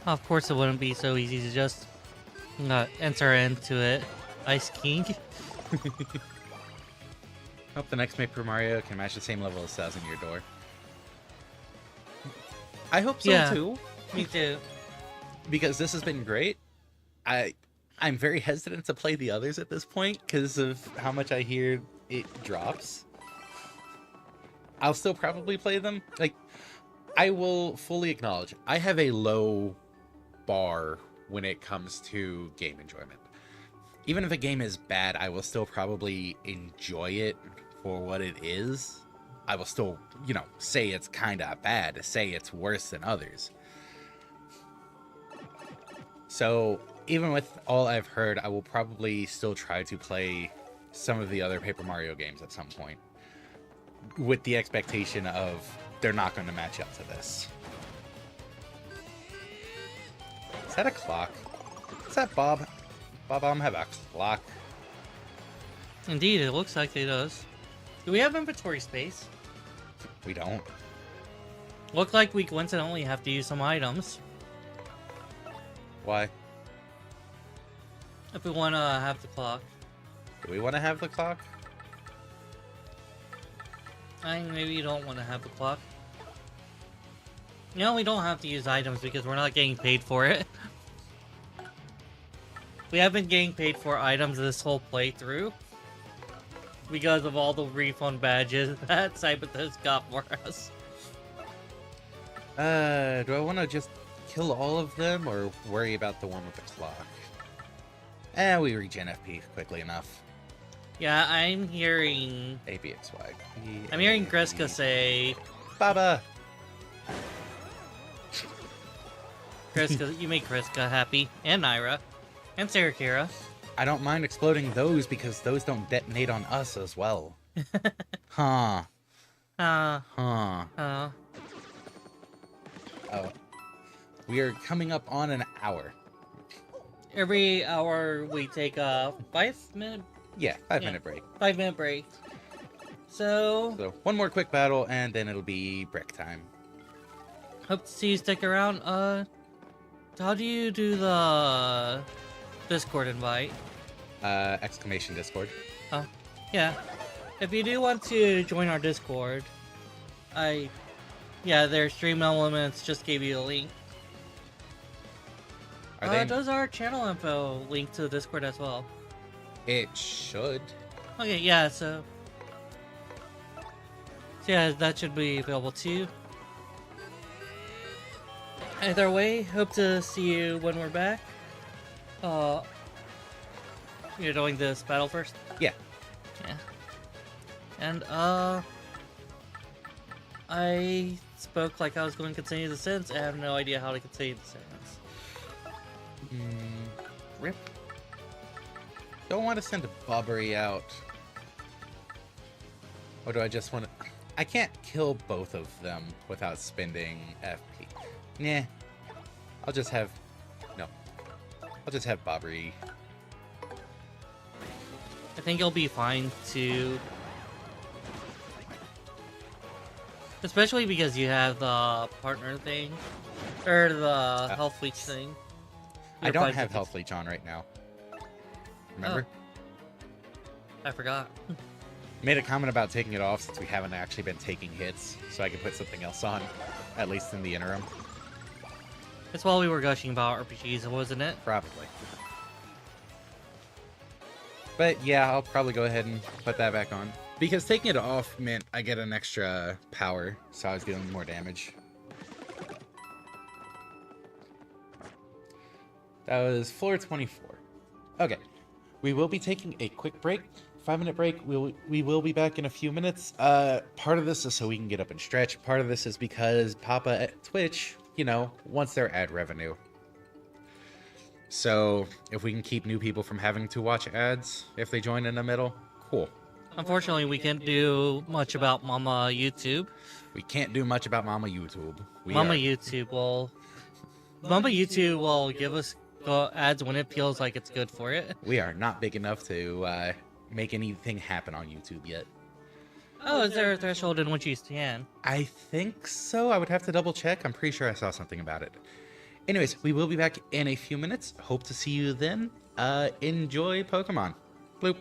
Of course, it wouldn't be so easy to just enter into it. Ice King. Hope the next Paper Mario can match the same level as Thousand Year Door. I hope so too. Me too. Because this has been great. I'm very hesitant to play the others at this point because of how much I hear it drops. I'll still probably play them. Like, I will fully acknowledge I have a low bar when it comes to game enjoyment. Even if a game is bad, I will still probably enjoy it for what it is. I will still, say it's kind of bad, say it's worse than others. So, even with all I've heard, I will probably still try to play some of the other Paper Mario games at some point, with the expectation of they're not going to match up to this. Is that a clock? Is that Bob? Bob, have a clock. Indeed, it looks like it does. Do we have inventory space? We don't. Look like we coincidentally have to use some items Why? if we want to have the clock. Do we want to have the clock? I think maybe you don't want to have the clock. No, we don't have to use items because we're not getting paid for it. We have been getting paid for items this whole playthrough because of all the refund badges that Cyberthus got for us. Do I want to just kill all of them or worry about the one with the clock? We regen FP quickly enough. Yeah, I'm hearing... ABXY. I'm hearing Kreska say... Baba! Kreska, you make Kreska happy. And Naira. And Sarakira. I don't mind exploding those because those don't detonate on us as well. Huh. Huh. Oh. We are coming up on an hour. Every hour we take a 5-minute... Yeah, 5-minute break. 5-minute break. So, one more quick battle and then it'll be break time. hope to see you stick around. How do you do the Discord invite? Exclamation Discord. Oh, yeah. If you do want to join our Discord, their Stream Elements just gave you a link. Does our channel info link to the Discord as well? It should. Okay, yeah, so yeah, that should be available too. Either way, hope to see you when we're back. You're doing this battle first? Yeah. Yeah. And, I spoke like I was going to continue the sentence. I have no idea how to continue the sentence. Rip. Don't want to send a Bobbery out. Or do I just want to... I can't kill both of them without spending FP. Nah. I'll just have Bobbery. I think you'll be fine too. Especially because you have the partner thing. Or the health leech thing. I don't have health leech on right now. Remember? Oh. I forgot. Made a comment about taking it off since we haven't actually been taking hits, so I can put something else on, at least in the interim. It's while we were gushing about RPGs, wasn't it? Probably. But yeah, I'll probably go ahead and put that back on. Because taking it off meant I get an extra power, so I was dealing more damage. That was floor 24. Okay. We will be taking a quick break. 5-minute break. We will be back in a few minutes. Part of this is so we can get up and stretch. Part of this is because Papa at Twitch, wants their ad revenue. So if we can keep new people from having to watch ads if they join in the middle, cool. Unfortunately, we can't do much about Mama YouTube. We can't do much about Mama YouTube. Mama YouTube will give us ads when it feels like it's good for it. We are not big enough to make anything happen on YouTube yet. Oh, is there a threshold in which you stand? I think so. I would have to double check. I'm pretty sure I saw something about it. Anyways, we will be back in a few minutes. Hope to see you then. Enjoy Pokemon. Bloop.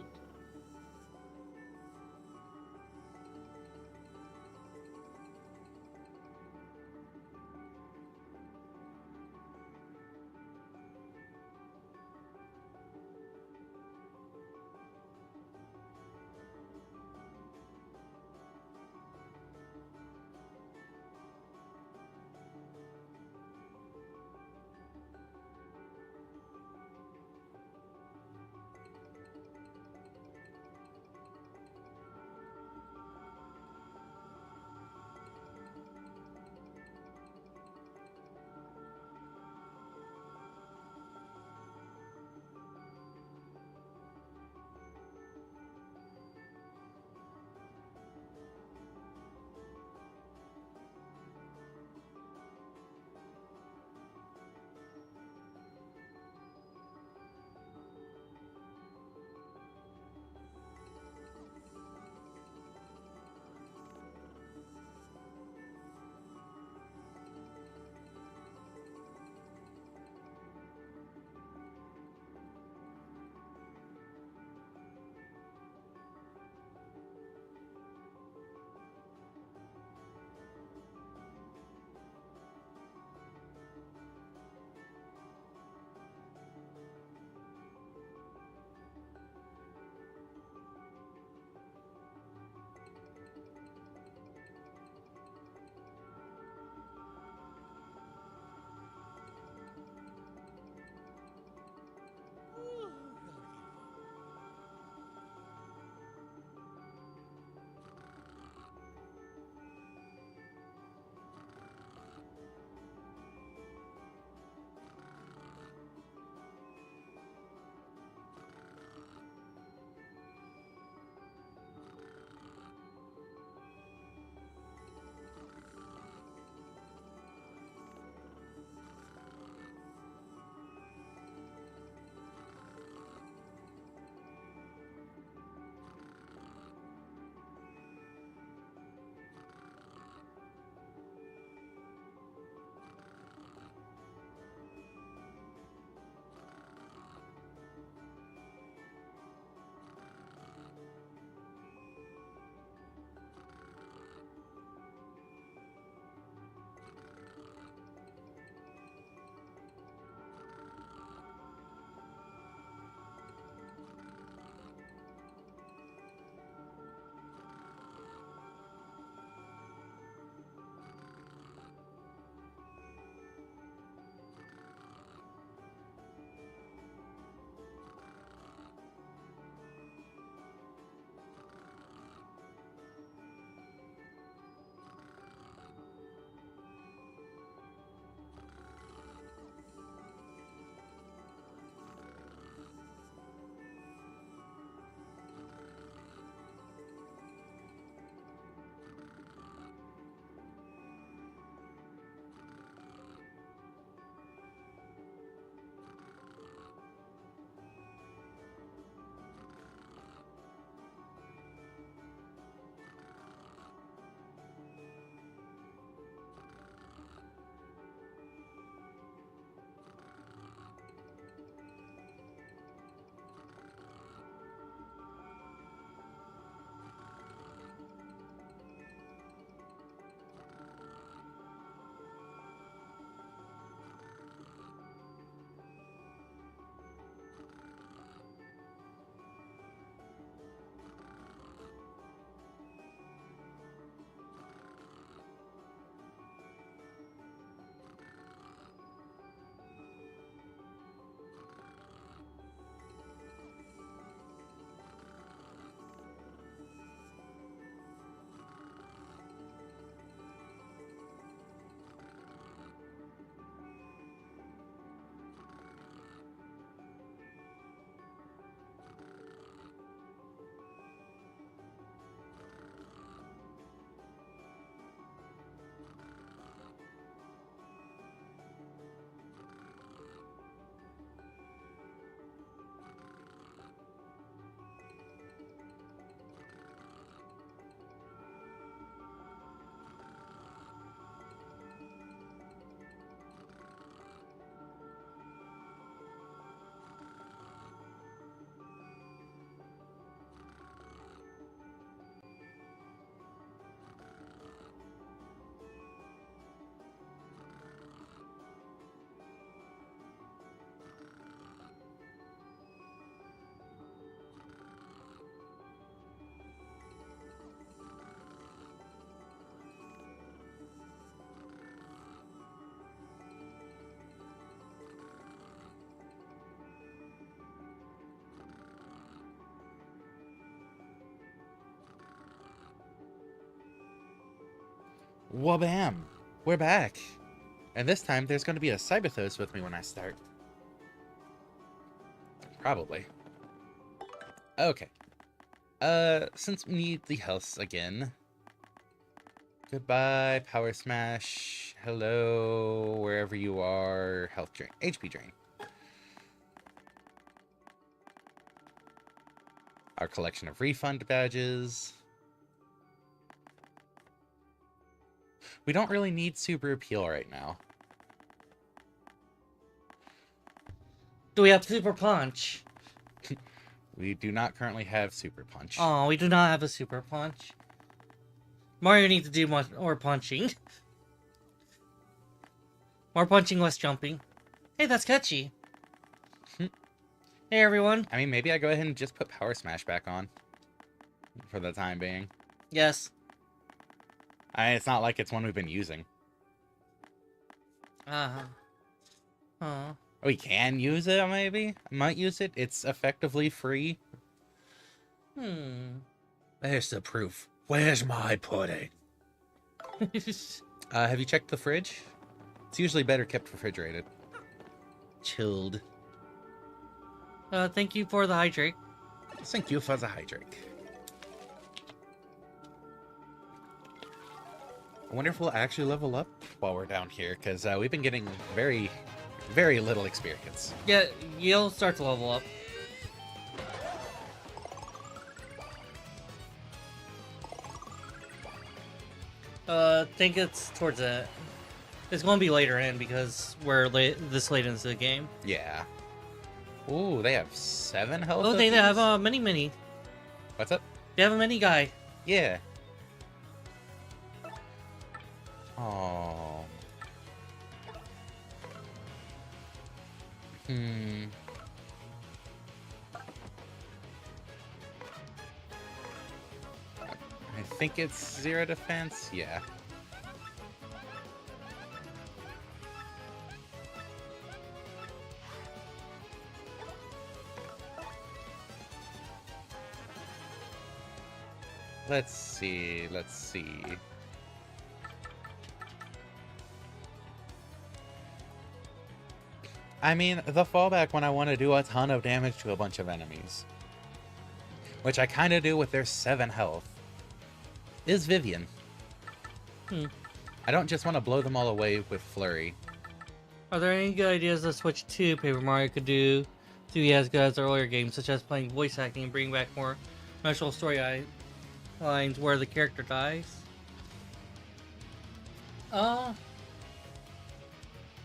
Wabam! We're back! And this time, there's going to be a Cyberthos with me when I start. Probably. Okay. Since we need the health again. Goodbye, Power Smash. Hello, wherever you are. Health drain. HP drain. Our collection of refund badges. We don't really need Super Appeal right now. Do we have Super Punch? We do not currently have Super Punch. Oh, we do not have a Super Punch. Mario needs to do more punching. More punching, less jumping. Hey, that's catchy. Hey, everyone. I mean, maybe I go ahead and just put Power Smash back on. For the time being. Yes. It's not like it's one we've been using. Uh-huh. Oh. We can use it, maybe? I might use it. It's effectively free. There's the proof. Where's my pudding? Have you checked the fridge? It's usually better kept refrigerated. Chilled. Thank you for the hydrate. Thank you for the hydrate. I wonder if we'll actually level up while we're down here, because we've been getting very, very little experience. Yeah, you'll start to level up. I think it's towards the... It's going to be later in because we're this late into the game. Yeah. Ooh, they have 7 health. Oh, they have a mini. What's up? They have a mini guy. Yeah. Oh. I think it's 0 defense. Yeah. Let's see. I mean, the fallback when I want to do a ton of damage to a bunch of enemies, which I kind of do with their 7 health, is Vivian. I don't just want to blow them all away with Flurry. Are there any good ideas to switch to Paper Mario could do to be as good as earlier games, such as playing voice acting and bringing back more emotional story lines where the character dies?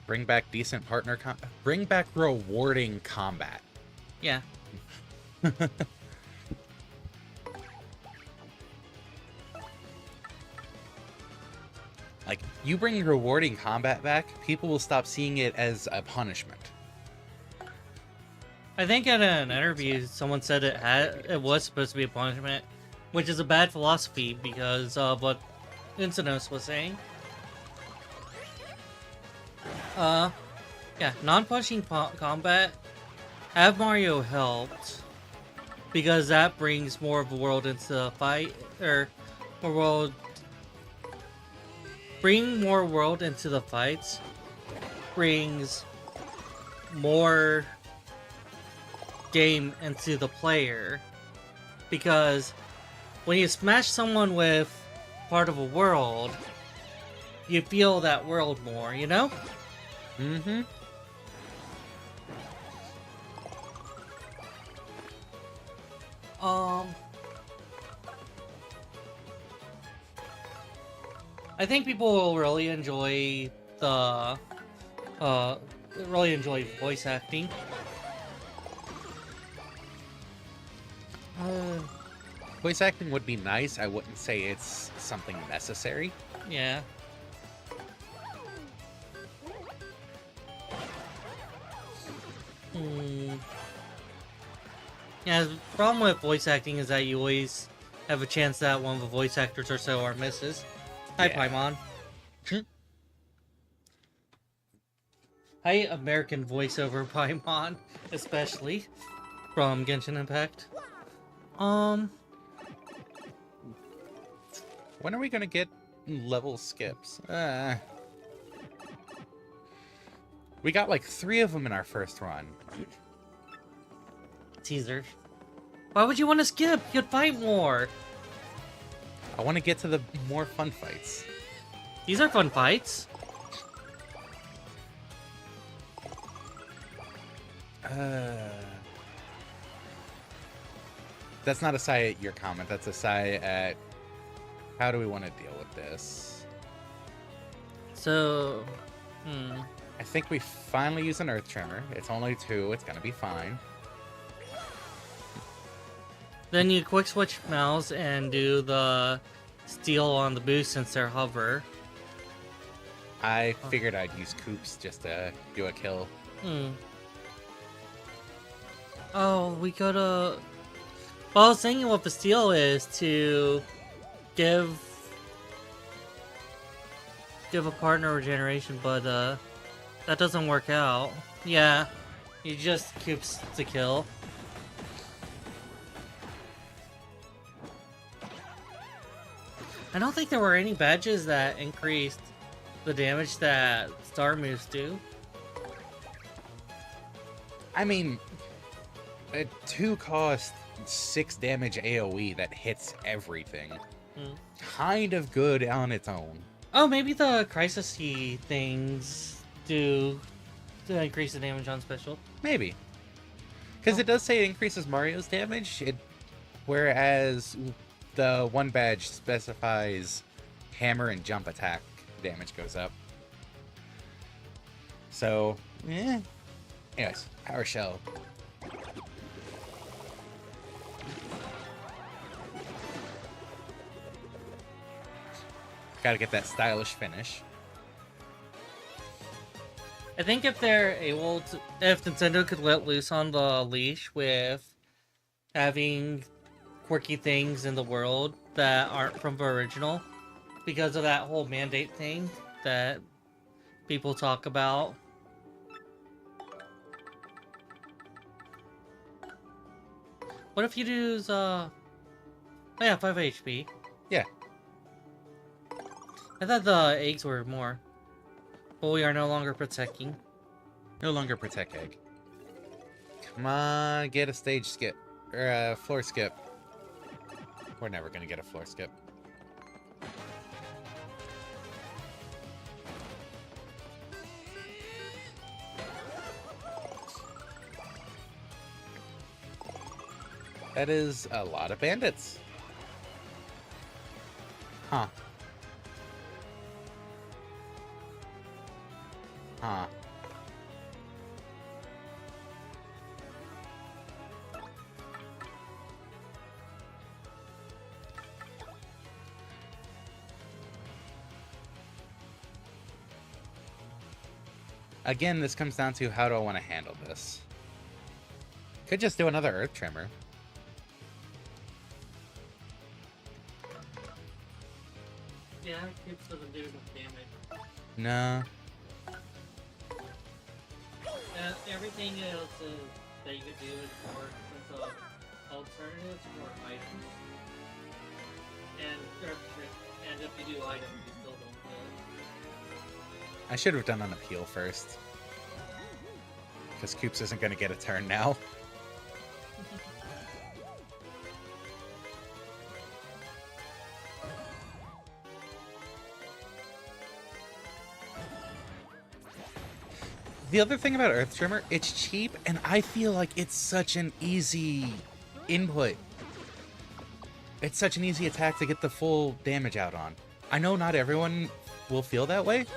Bring back decent partner bring back rewarding combat. Yeah. Like, you bring rewarding combat back, people will stop seeing it as a punishment. I think at an interview, someone said it was supposed to be a punishment, which is a bad philosophy because of what Insinos was saying. Yeah, non-punching combat. Have Mario helped because that brings more of the world into the fight, or bring more world into the fights brings more game into the player, because when you smash someone with part of a world, you feel that world more, you know? Mm-hmm. I think people will really enjoy the voice acting. Voice acting would be nice. I wouldn't say it's something necessary. Yeah. Yeah, the problem with voice acting is that you always have a chance that one of the voice actors or so are misses. Hi, Yeah. Paimon. Hi, American voiceover Paimon, especially from Genshin Impact. When are we gonna get level skips. We got like 3 of them in our first run. Teaser. Why would you want to skip? You'd fight more. I want to get to the more fun fights. These are fun fights. That's not a sigh at your comment. That's a sigh at how do we want to deal with this. So, I think we finally use an Earth Tremor. It's only 2. It's gonna be fine. Then you quick switch mouse and do the steal on the boost since they're hover. I figured I'd use Koops just to do a kill. Oh, we could Well, I was thinking what the steal is to give a partner regeneration, but that doesn't work out. Yeah, you just Koops to kill. I don't think there were any badges that increased the damage that star moves do. I mean, a 2 cost 6 damage AoE that hits everything. Kind of good on its own. Oh, maybe the crisis things do to increase the damage on special. Maybe. Because it does say it increases Mario's damage, whereas the one badge specifies hammer and jump attack damage goes up. So, anyways, Power Shell. Gotta get that stylish finish. I think if they're able to, if Nintendo could let loose on the leash with having quirky things in the world that aren't from the original, because of that whole mandate thing that people talk about. What if you use, oh yeah, 5 HP. Yeah. I thought the eggs were more. But we are no longer protecting. No longer protect egg. Come on, get a stage skip. Or a floor skip. We're never gonna get a floor skip. That is a lot of bandits. Huh. Huh. Again, this comes down to how do I want to handle this. Could just do another Earth Tremor. Yeah, it doesn't do enough damage. No. Everything else that you could do is more with alternatives or items. And if you do items, you still don't kill. I should have done an appeal first. Because Koops isn't going to get a turn now. The other thing about Earth Tremor, it's cheap, and I feel like it's such an easy input. It's such an easy attack to get the full damage out on. I know not everyone will feel that way.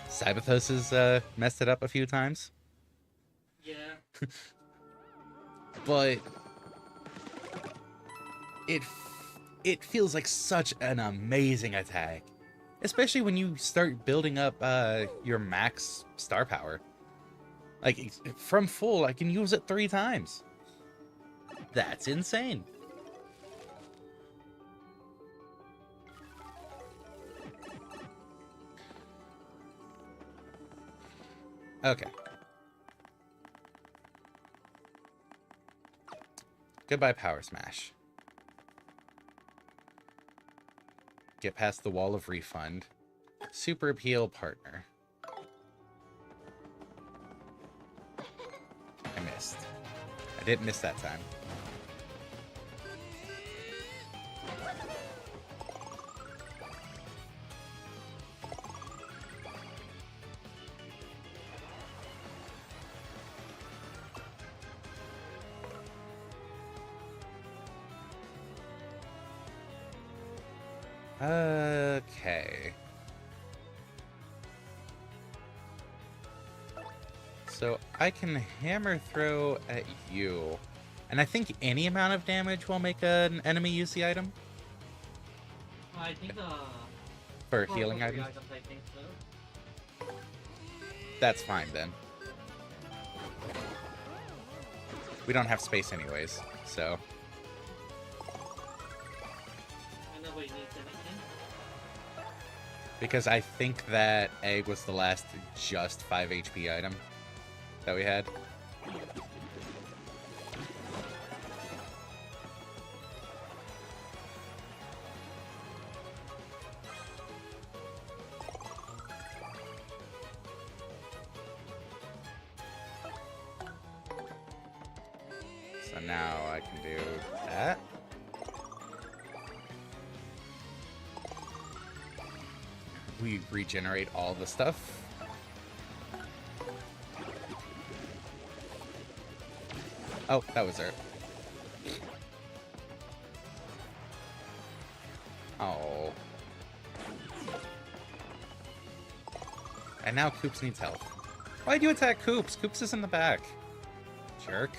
Cyberthos has messed it up a few times. Yeah. But it feels like such an amazing attack. Especially when you start building up your max star power. Like, from full, I can use it 3 times. That's insane. Okay. Goodbye, Power Smash. get past the wall of refund. Super appeal partner. I missed. I didn't miss that time. Okay. So I can hammer throw at you. And I think any amount of damage will make an enemy use the item I think for healing items. I think so. That's fine then. We don't have space anyways, so. Nobody needs anything. Because I think that egg was the last just 5 HP item that we had. So now I can do that. We regenerate all the stuff. Oh, that was her. Oh. And now Koops needs help. Why'd you attack Koops? Koops is in the back. Jerk.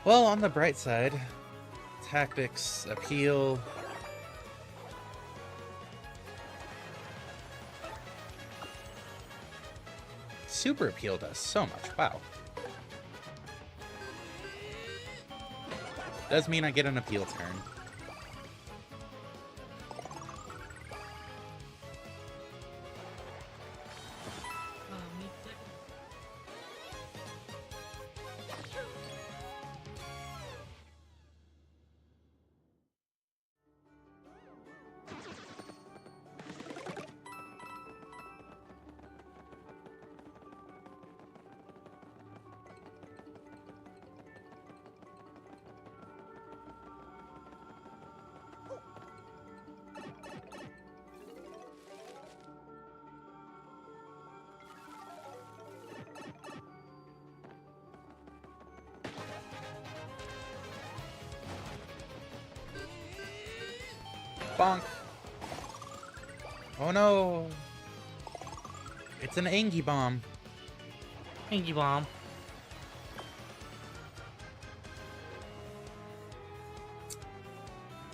Well, on the bright side, tactics, appeal. Super appeal does so much. Wow. Does mean I get an appeal turn. Bonk. Oh no. It's an Angie bomb. Angie bomb.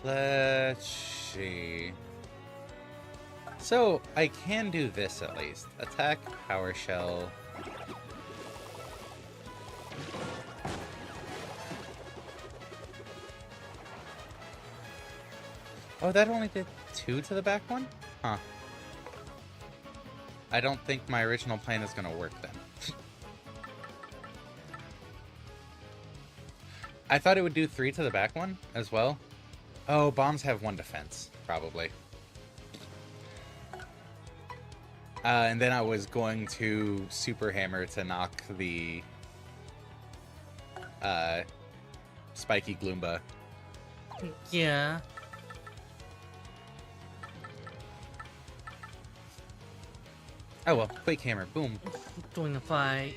Let's see. So, I can do this at least. Attack, Power Shell. Oh, that only did 2 to the back one? Huh. I don't think my original plan is gonna work then. I thought it would do 3 to the back one as well. Oh, bombs have 1 defense, probably. And then I was going to Super Hammer to knock the Spiky Gloomba. Yeah. Oh well, Quake Hammer, boom. Doing the fight.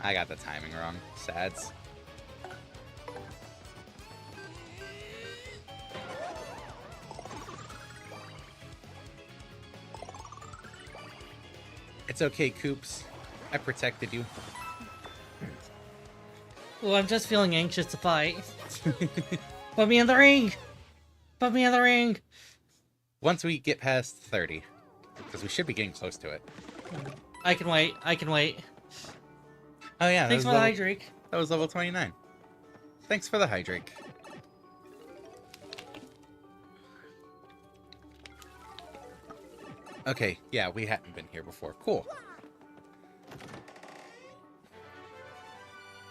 I got the timing wrong. Sads. It's okay, Koops. I protected you. Well, I'm just feeling anxious to fight. Put me in the ring! Put me in the ring! Once we get past 30. Because we should be getting close to it. I can wait. I can wait. Oh yeah, Thanks for the Hydrake. that was level 29. Thanks for the Hydrake. Okay, yeah, we hadn't been here before. Cool.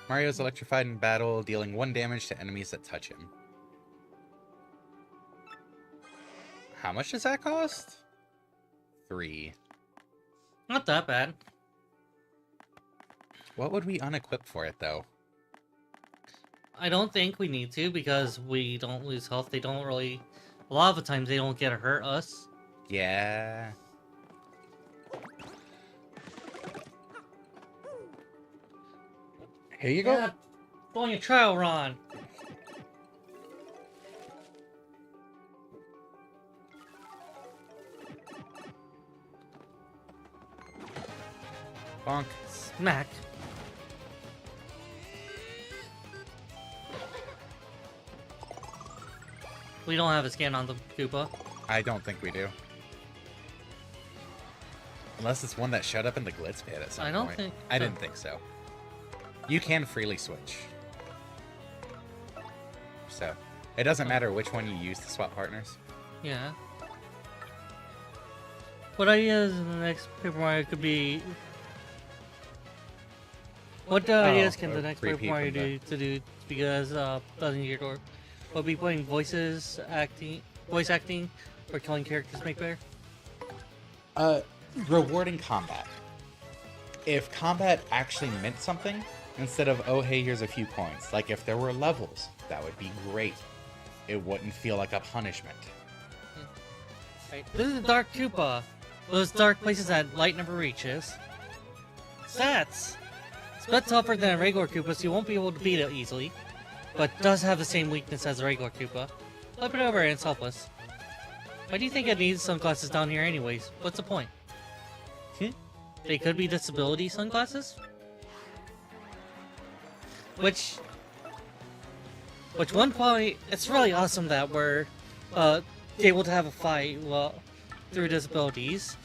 Mario's electrified in battle, dealing 1 damage to enemies that touch him. How much does that cost? 3. Not that bad. What would we unequip for it, though? I don't think we need to because we don't lose health. They don't really... A lot of the times they don't get to hurt us. Yeah. Here you go. Yeah, doing a trial run. Bonk. Smack. We don't have a scan on the Koopa. I don't think we do. Unless it's one that showed up in the glitz pit at some I don't point. think I so. didn't think so. You can freely switch. So, it doesn't matter which one you use to swap partners. Yeah. What ideas in the next Paper Mario could be? What ideas can the next Paper repeat Mario from the- do to do? Because doesn't your door. Will be putting voice acting, or killing characters make better. Rewarding combat. If combat actually meant something, instead of, oh, hey, here's a few points. Like, if there were levels, that would be great. It wouldn't feel like a punishment. Right. This is a Dark Koopa. Those dark places that light never reaches. Stats! It's a bit tougher than a regular Koopa, so you won't be able to beat it easily. But does have the same weakness as a regular Koopa. Flip it over and it's helpless. Why do you think it needs sunglasses down here anyways? What's the point? They could be disability sunglasses? Which one point, it's really awesome that we're able to have a fight, well, through disabilities.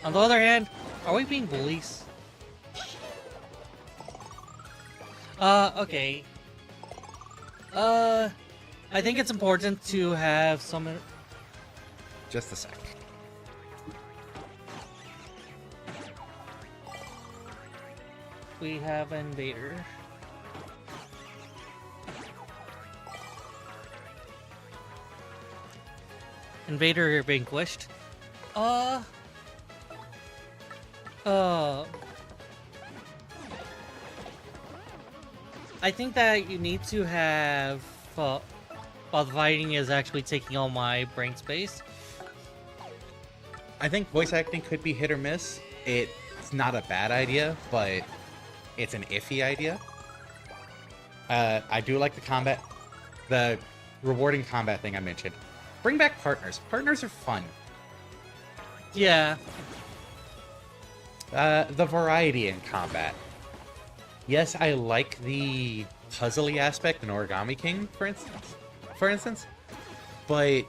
On the other hand, are we being bullies? Okay. I think it's important to have some... Just a sec. We have Invader. Invader vanquished. I think that you need to have, while the fighting is actually taking all my brain space. I think voice acting could be hit or miss. It's not a bad idea, but it's an iffy idea. I do like the rewarding combat thing I mentioned. Bring back partners. Partners are fun. Yeah. The variety in combat. Yes, I like the puzzly aspect in Origami King, for instance, but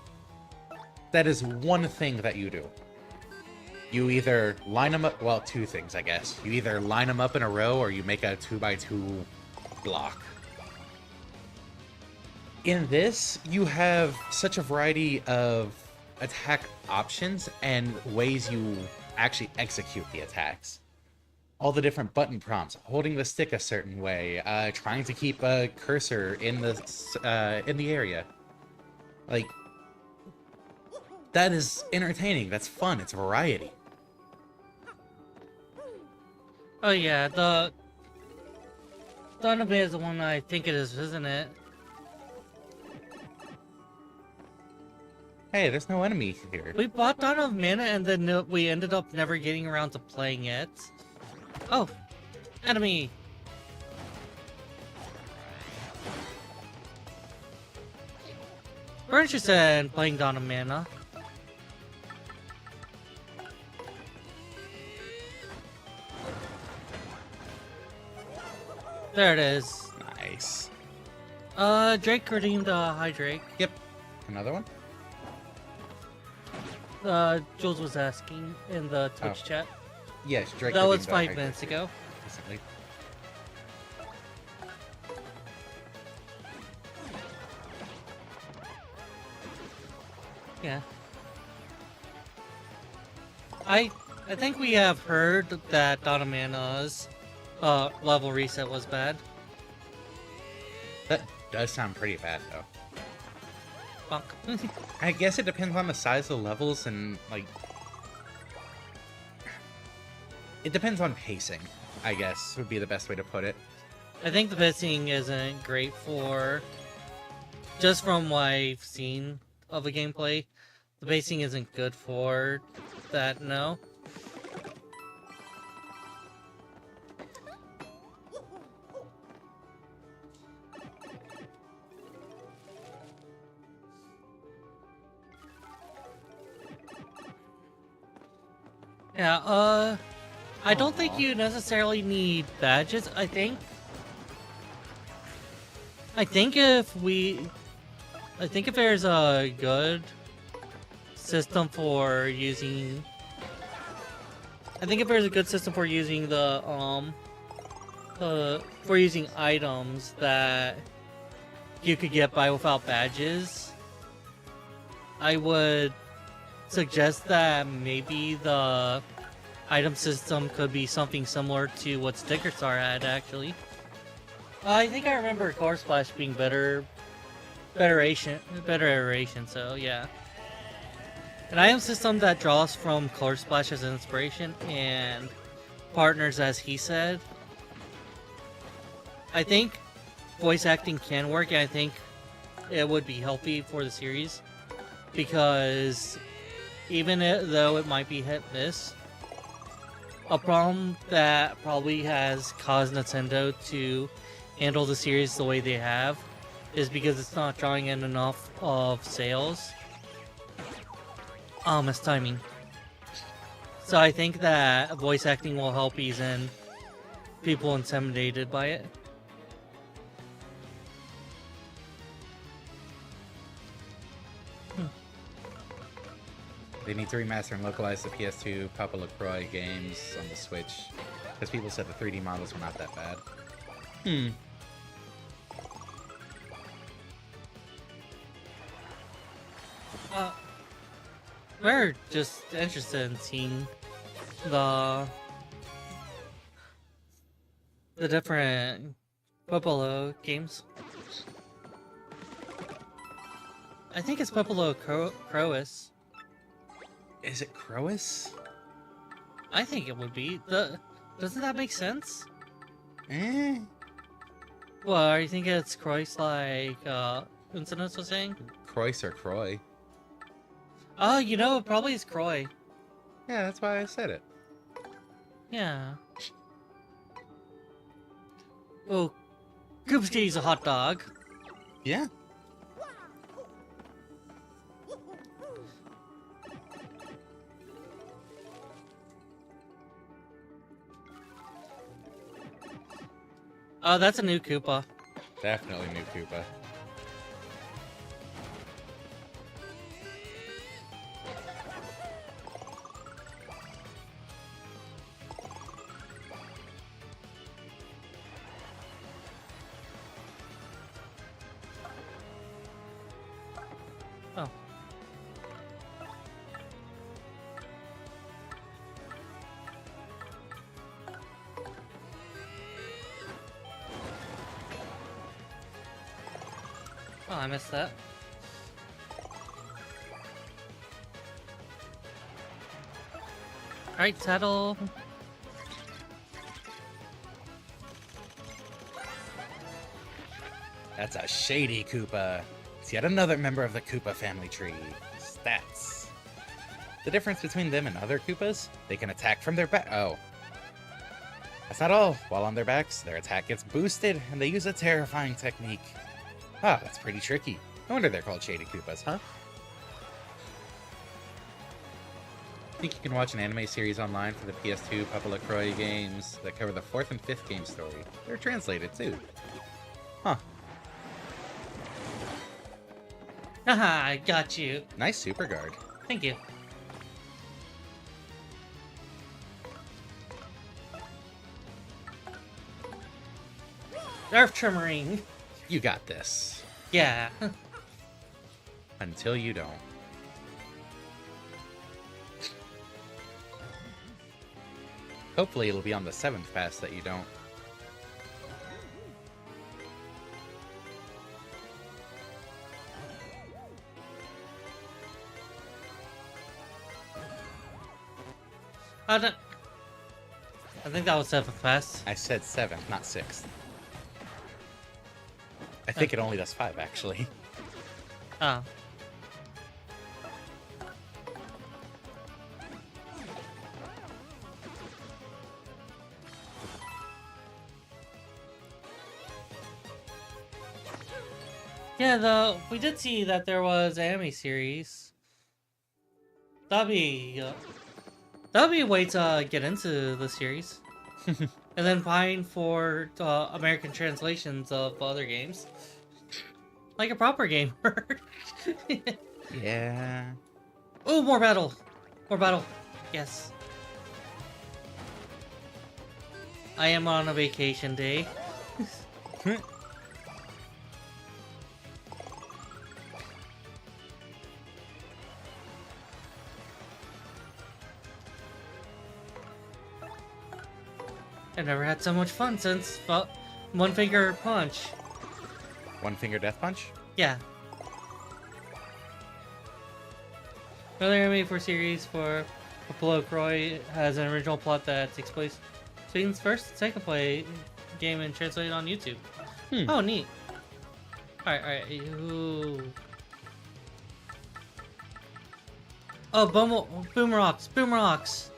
that is one thing that you do. You either line them up, well, two things, I guess. You either line them up in a row or you make a 2x2 block. In this, you have such a variety of attack options and ways you actually execute the attacks. All the different button prompts, holding the stick a certain way, trying to keep a cursor in the area. Like, that is entertaining. That's fun. It's variety. Oh yeah, the anime is the one I think it is, isn't it? Hey, there's no enemy here. We bought Dawn of Mana and then we ended up never getting around to playing it. Oh, enemy! We're interested in playing Dawn of Mana. There it is. Nice. Drake redeemed Hi Drake. Yep. Another one? Jules was asking in the Twitch chat. Yes, Drake. That was redeemed 5 the minutes ago. recently. Yeah. I I think we have heard that Donamana's level reset was bad. That does sound pretty bad, though. Bonk. I guess it depends on the size of the levels and, like... It depends on pacing, I guess, would be the best way to put it. I think the pacing isn't great for... Just from what I've seen of the gameplay, the pacing isn't good for that, no. Yeah, I don't think you necessarily need badges. I think if there's a good system for using, for using items that you could get by without badges, I would suggest that maybe the item system could be something similar to what Sticker Star had, actually. I think I remember Core Splash being better iteration, so yeah. An item system that draws from Core Splash as an inspiration and partners, as he said. I think voice acting can work, and I think it would be healthy for the series, because even though it might be hit-miss, a problem that probably has caused Nintendo to handle the series the way they have is because it's not drawing in enough of sales. It's timing. So I think that voice acting will help ease in people intimidated by it. They need to remaster and localize the PS2 Papa LaCroix games on the Switch, because people said the 3D models were not that bad. We're just interested in seeing the different Popolo games. I think it's Popolo Crois. Is it Crois? I think it would be. Doesn't that make sense? Eh? Well, you think it's Croix like Incidents was saying? Croix or Croy? Oh, you know, it probably is Croy. Yeah, that's why I said it. Yeah. Oh, Goopski's a hot dog. Yeah. Oh, that's a new Koopa. Definitely new Koopa. Oh. Oh, I missed that. Alright, settle. That's a shady Koopa. It's yet another member of the Koopa family tree. Stats. The difference between them and other Koopas, they can attack from their back. Oh. That's not all. While on their backs, their attack gets boosted, and they use a terrifying technique. Ah, that's pretty tricky. No wonder they're called Shady Koopas, huh? I think you can watch an anime series online for the PS2 Papa LaCroix games that cover the 4th and 5th game story. They're translated, too. Huh. Haha, I got you. Nice super guard. Thank you. Earth Trimmering. You got this. Yeah. Until you don't. Hopefully it'll be on the 7th pass that you don't. I don't. I think that was 7th pass. I said 7th, not 6th. I think it only does 5, actually. Oh. Yeah, though we did see that there was an anime series. That'd be a way to get into the series, and then find for American translations of other games, like a proper gamer. Yeah. Oh, more battle, more battle. Yes. I am on a vacation day. I've never had so much fun since One Finger Punch. One Finger Death Punch? Yeah. Another anime for series for Apollo Croy has an original plot that takes place between its first and second play game and translated on YouTube. Oh, neat. Alright. Ooh. Oh, Boomerox. Boomerox.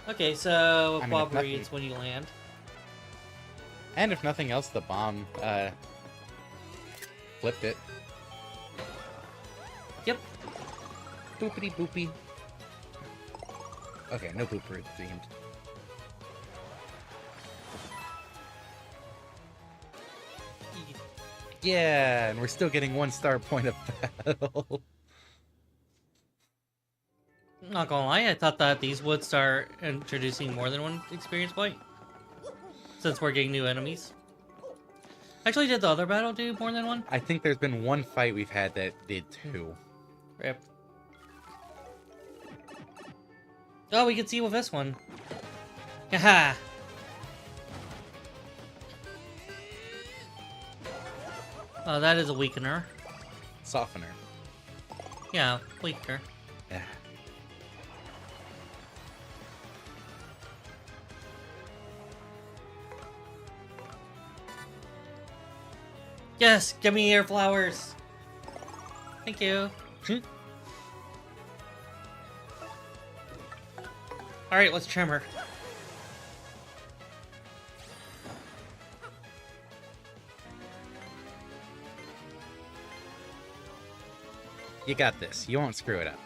Okay, so I mean, Bob if nothing- reads when you land. And if nothing else, the bomb flipped it. Yep. Boopity boopy. Okay, no booper themed. Yeah, and we're still getting 1 star point of battle. Not gonna lie, I thought that these would start introducing more than one experience point, since we're getting new enemies. Actually, did the other battle do more than one? I think there's been 1 fight we've had that did 2. Rip. Oh, we can see with this one. Haha! Oh, that is a weakener. Softener. Yeah, weaker. Yeah. Yes, give me air flowers. Thank you. All right, let's trim her. You got this. You won't screw it up.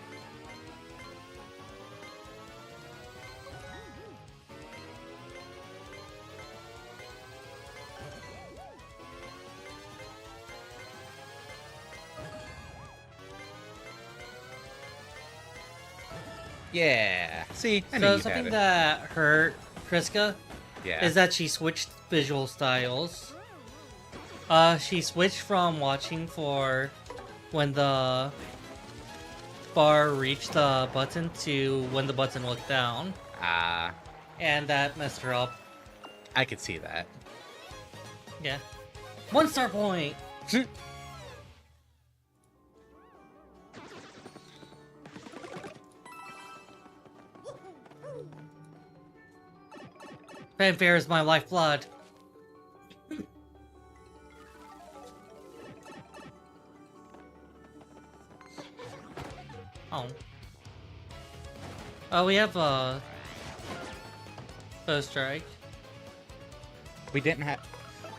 Yeah. See, I knew So you'd have something it. that hurt Kriska Yeah. is that she switched visual styles. She switched from watching for when the bar reached the button to when the button looked down, Ah, and that messed her up. I could see that. Yeah. 1 star point! Fanfare is my lifeblood. Oh. Oh, we have First Strike. We didn't have...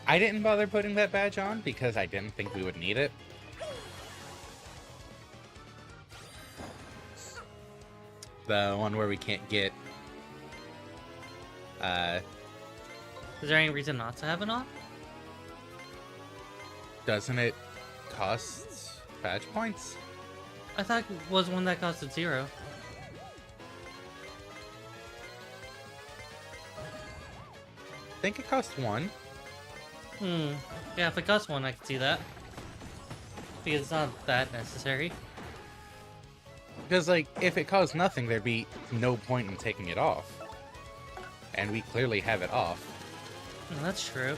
I didn't bother putting that badge on because I didn't think we would need it. The one where we can't get... Is there any reason not to have it on? Doesn't it cost badge points? I thought it was one that costed 0. I think it costs 1. Yeah, if it costs 1, I can see that. because it's not that necessary. Because, like, if it caused nothing, there'd be no point in taking it off. And we clearly have it off. That's true.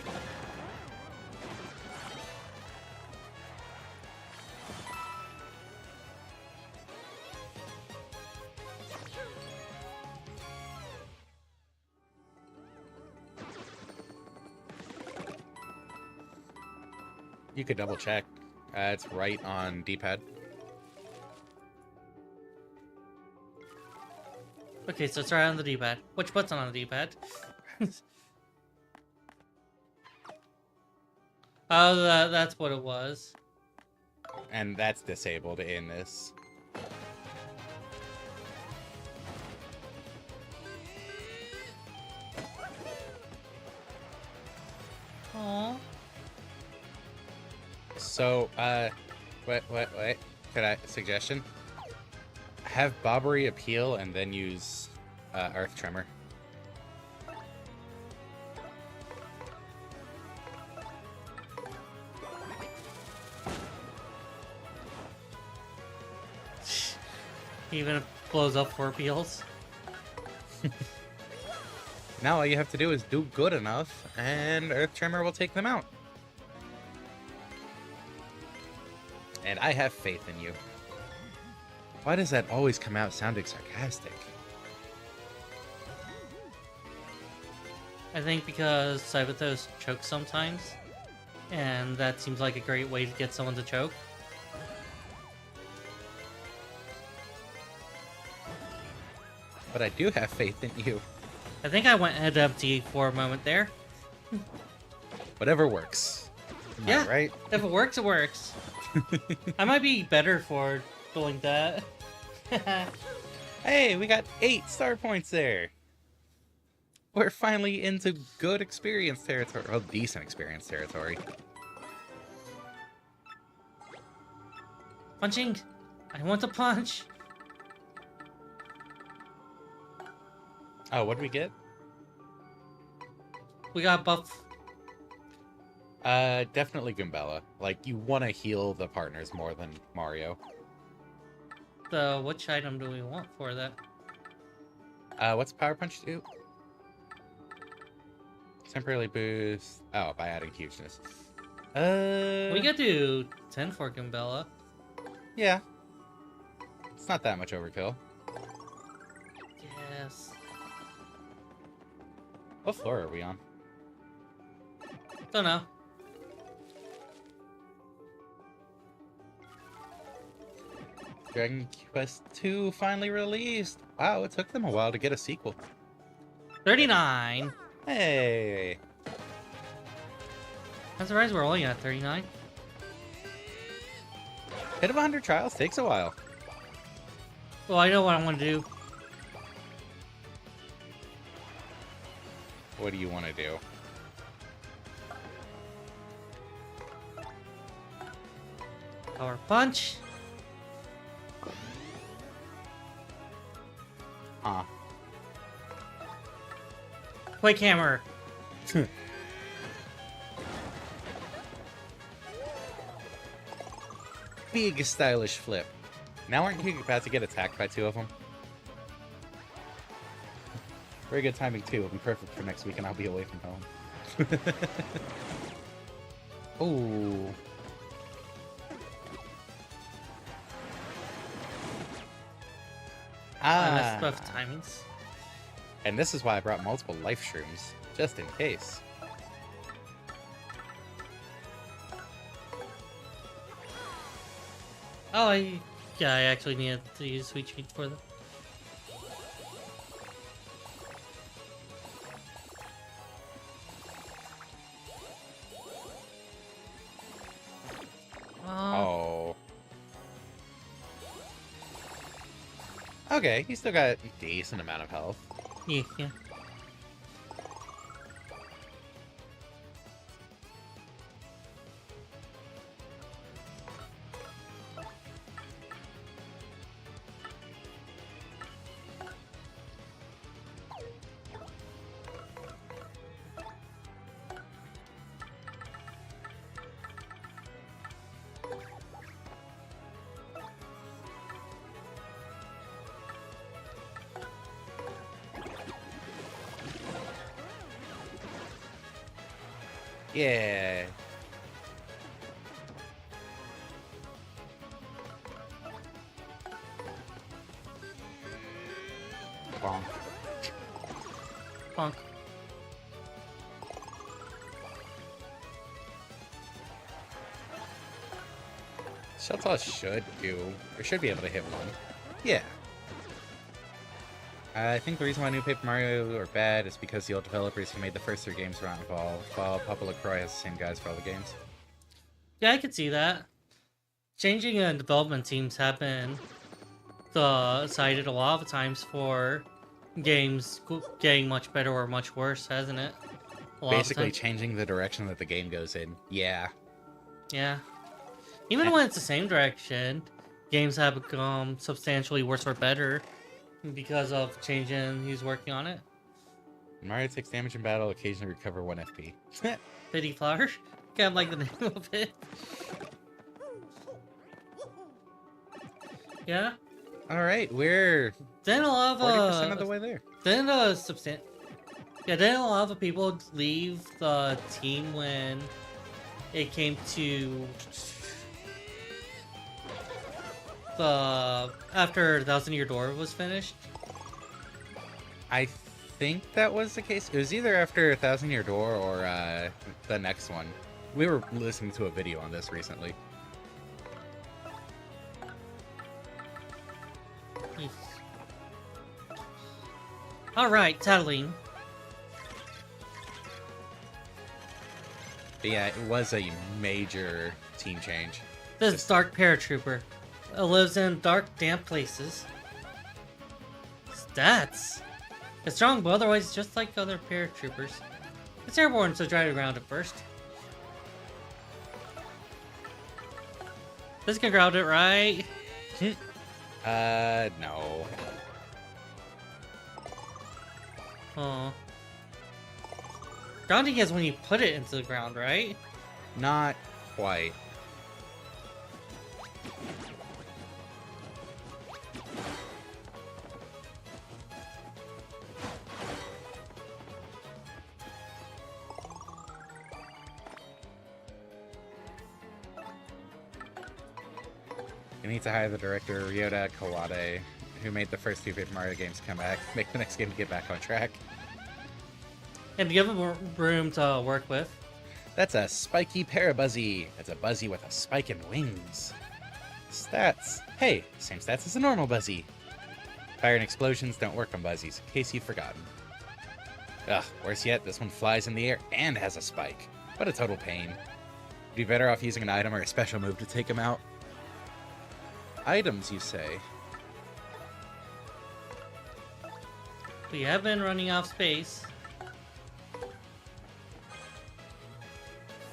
You could double check. It's right on D-pad. Okay, so it's right on the D-pad. Which button on the D-pad? Oh, that's what it was. And that's disabled in this. Aww. So, wait. Could I, suggestion? Have Bobbery appeal and then use, Earth Tremor. Even if it blows up 4 peels. Now all you have to do is do good enough, and Earth Tremor will take them out. And I have faith in you. Why does that always come out sounding sarcastic? I think because Cyberthos chokes sometimes, and that seems like a great way to get someone to choke. But I do have faith in you. I think I went head empty for a moment there. Whatever works. Am Yeah. I right? If it works, it works. I might be better for doing that. Hey, we got 8 star points there. We're finally into good experience territory. Well, decent experience territory. Punching! I want to punch! Oh, what did we get? We got buff. Definitely Goombella. Like, you want to heal the partners more than Mario. Which item do we want for that? What's Power Punch do? Temporarily boost. Oh, by adding hugeness. We could do 10 for Goombella. Yeah. It's not that much overkill. Yes. What floor are we on? Don't know. Dragon Quest II finally released. Wow, it took them a while to get a sequel. 39! Hey. I'm surprised we're only at 39. Hit of 100 trials takes a while. Well, I know what I want to do. What do you want to do? Power punch. Huh. Quick hammer. Big stylish flip. Now aren't you about to get attacked by 2 of them? Very good timing too. It'll be perfect for next week and I'll be away from home. Ooh. I missed both timings. And this is why I brought multiple life shrooms, just in case. Oh, I actually needed to use Sweet Treat for them. Oh. Okay, he's still got a decent amount of health. Yeah. Yeah. Bonk. Punk. Shell Toss should do, or should be able to hit one. Yeah. I think the reason why New Paper Mario are bad is because the old developers who made the first 3 games were not involved, while Papa LaCroix has the same guys for all the games. Yeah, I could see that. Changing development teams have been cited a lot of times for games getting much better or much worse, hasn't it? A lot of Basically times. changing the direction that the game goes in. Yeah. Yeah. Even when it's the same direction, games have become substantially worse or better because of changing who's working on it. Mario takes damage in battle, occasionally recover 1 FP. Pity Flower? Kind of like the name of it. Yeah. Alright, we're Then a lot 40% of of the way there. then then a lot of people leave the team when it came to the after Thousand Year Door was finished. I think that was the case. It was either after 1,000 Year Door or the next one. We were listening to a video on this recently. All right, Tatooine. But yeah, it was a major team change. This is Dark Paratrooper. It lives in dark, damp places. Stats. It's strong, but otherwise just like other paratroopers. It's airborne, so drive around at first. This can ground it, right? No. Oh. Grounding is when you put it into the ground, right? Not quite. You need to hire the director, Ryota Kawade, who made the first 2 Paper Mario games come back, make the next game get back on track. And give him room to work with. That's a spiky Parabuzzy. That's a Buzzy with a spike and wings. Stats. Hey, same stats as a normal Buzzy. Fire and explosions don't work on Buzzies, in case you've forgotten. Ugh, worse yet, this one flies in the air and has a spike. What a total pain. Would be better off using an item or a special move to take him out. Items, you say? We have been running out of space.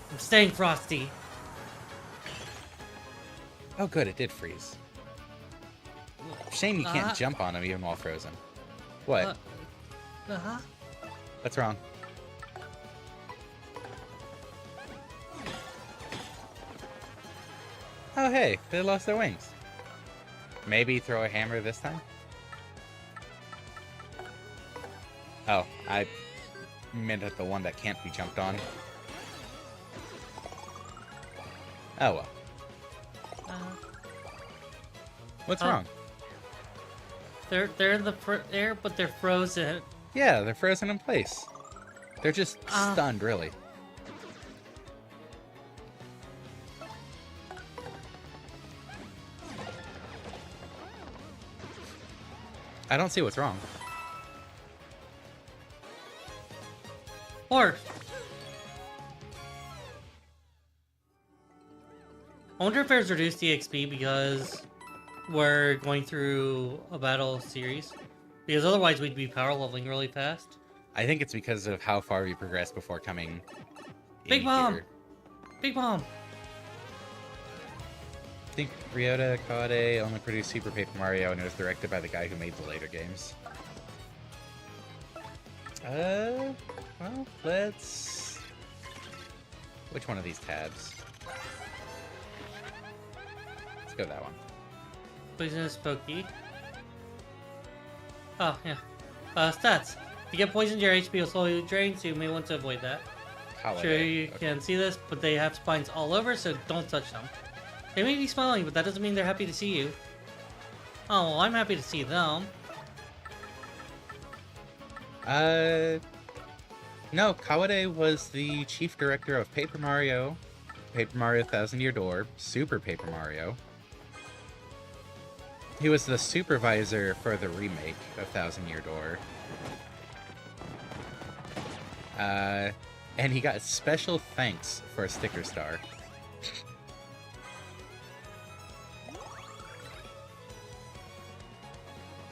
I'm staying frosty. Oh good, it did freeze. Shame you can't jump on him even while frozen. What? Uh-huh. What's wrong? Oh hey, they lost their wings. Maybe throw a hammer this time? Oh, I meant at the one that can't be jumped on. Oh well. What's wrong? They're in the air, but they're frozen. Yeah, they're frozen in place. They're just stunned, really. I don't see what's wrong. Or I wonder if there's reduced EXP because we're going through a battle series. Because otherwise we'd be power leveling really fast. I think it's because of how far we progressed before coming Big in Bomb! here. Big Bomb! I think Ryota Kawade only produced Super Paper Mario and it was directed by the guy who made the later games. Well, let's... Which one of these tabs? Let's go that one. Poisonous Pokey. Oh, yeah. Stats. If you get poisoned, your HP will slowly drain, so you may want to avoid that. Holiday. Sure, you Okay. can see this, but they have spines all over, so don't touch them. They may be smiling, but that doesn't mean they're happy to see you. Oh, well, I'm happy to see them. No, Kawade was the chief director of Paper Mario Thousand Year Door, Super Paper Mario. He was the supervisor for the remake of Thousand Year Door. And he got special thanks for a sticker star.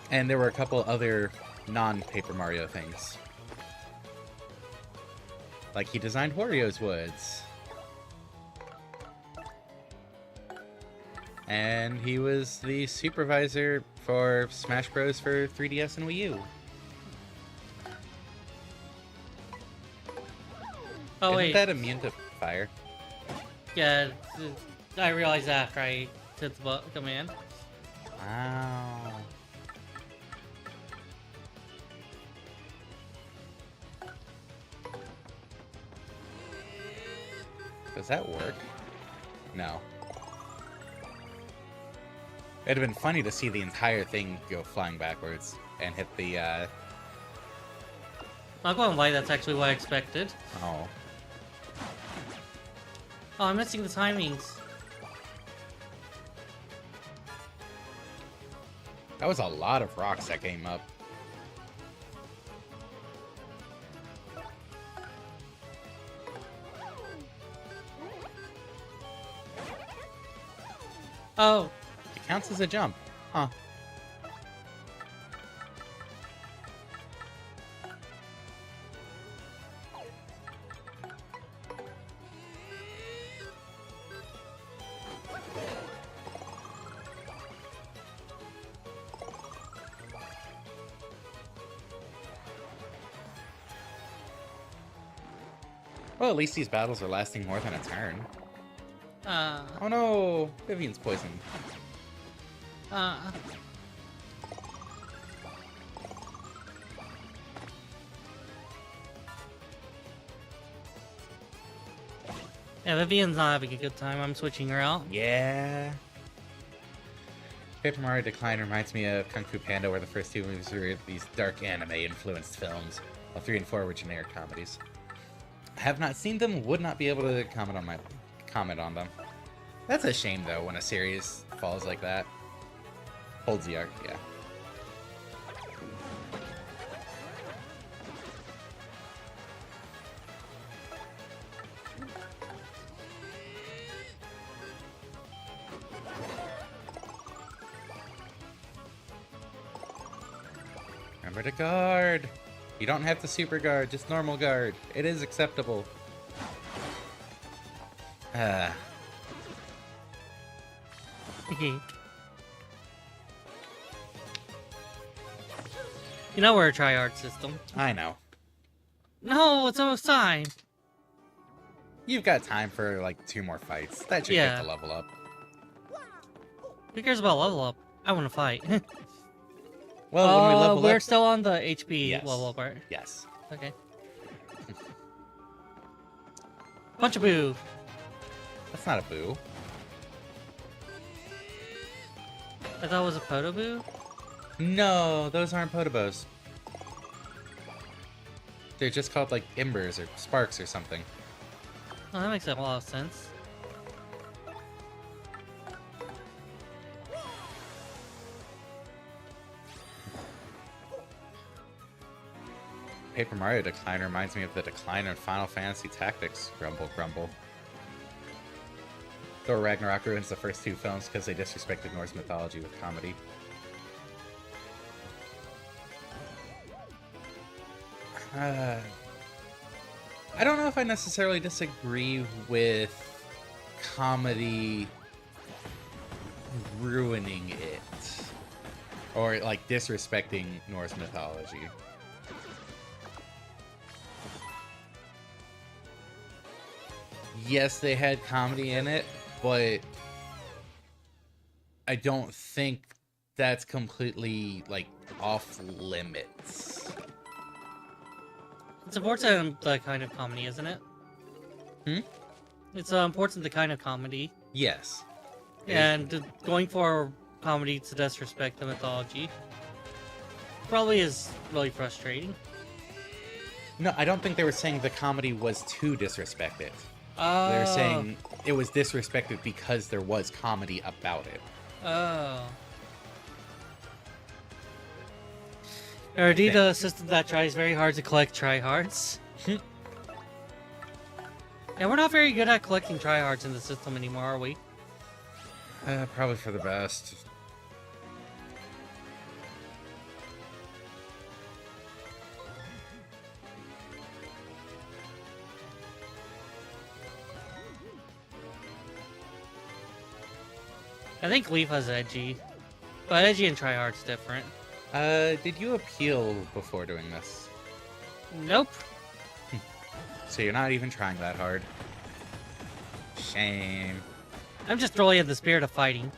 And there were a couple other non-Paper Mario things. Like he designed Wario's Woods. And he was the supervisor for Smash Bros. For 3DS and Wii U. Oh, Isn't wait. that immune to fire? Yeah, I realized that after I hit the command. Wow. Does that work? No. It'd have been funny to see the entire thing go flying backwards and hit the, Not gonna lie, that's actually what I expected. oh. Oh, I'm missing the timings. That was a lot of rocks that came up. Oh, It counts as a jump. Huh. Well, at least these battles are lasting more than a turn. Oh no! Vivian's poisoned. Yeah, Vivian's not having a good time. I'm switching her out. Yeah. Paper Mario Decline reminds me of Kung Fu Panda, where the first two movies were these dark anime-influenced films, while 3 and 4 were generic comedies. I have not seen them, would not be able to comment on them. That's a shame, though, when a series falls like that. Holds the arc, yeah. Remember to guard! You don't have to super guard, just normal guard. It is acceptable. You know we're a tryhard system. I know. No, it's almost time. You've got time for like 2 more fights. That should Yeah. get the level up. Who cares about level up? I want to fight. Well, when we level we're up, still on the HP Yes. level up, right? yes. Okay. Punch a boo. That's not a boo. I thought it was a Podoboo. No, those aren't Potobos. They're just called like embers or sparks or something. Oh, that makes a lot of sense. Paper Mario Decline reminds me of the decline in Final Fantasy Tactics. Grumble, grumble. Thor Ragnarok ruins the first 2 films because they disrespected Norse mythology with comedy. I don't know if I necessarily disagree with comedy ruining it. Or, like, disrespecting Norse mythology. Yes, they had comedy in it, but I don't think that's completely, like, off limits. It supports the kind of comedy, isn't it? Hmm? It's important the kind of comedy, Yes. and going for comedy to disrespect the mythology probably is really frustrating. No, I don't think they were saying the comedy was to disrespect it. They were Oh, saying it was disrespected because there was comedy about it. oh. Ardita, a system that tries very hard to collect tryhards. And we're not very good at collecting tryhards in the system anymore, are we? Probably for the best. I think Leaf has edgy, but edgy and tryhard's different. Did you appeal before doing this? Nope. So you're not even trying that hard. Shame. I'm just really in the spirit of fighting.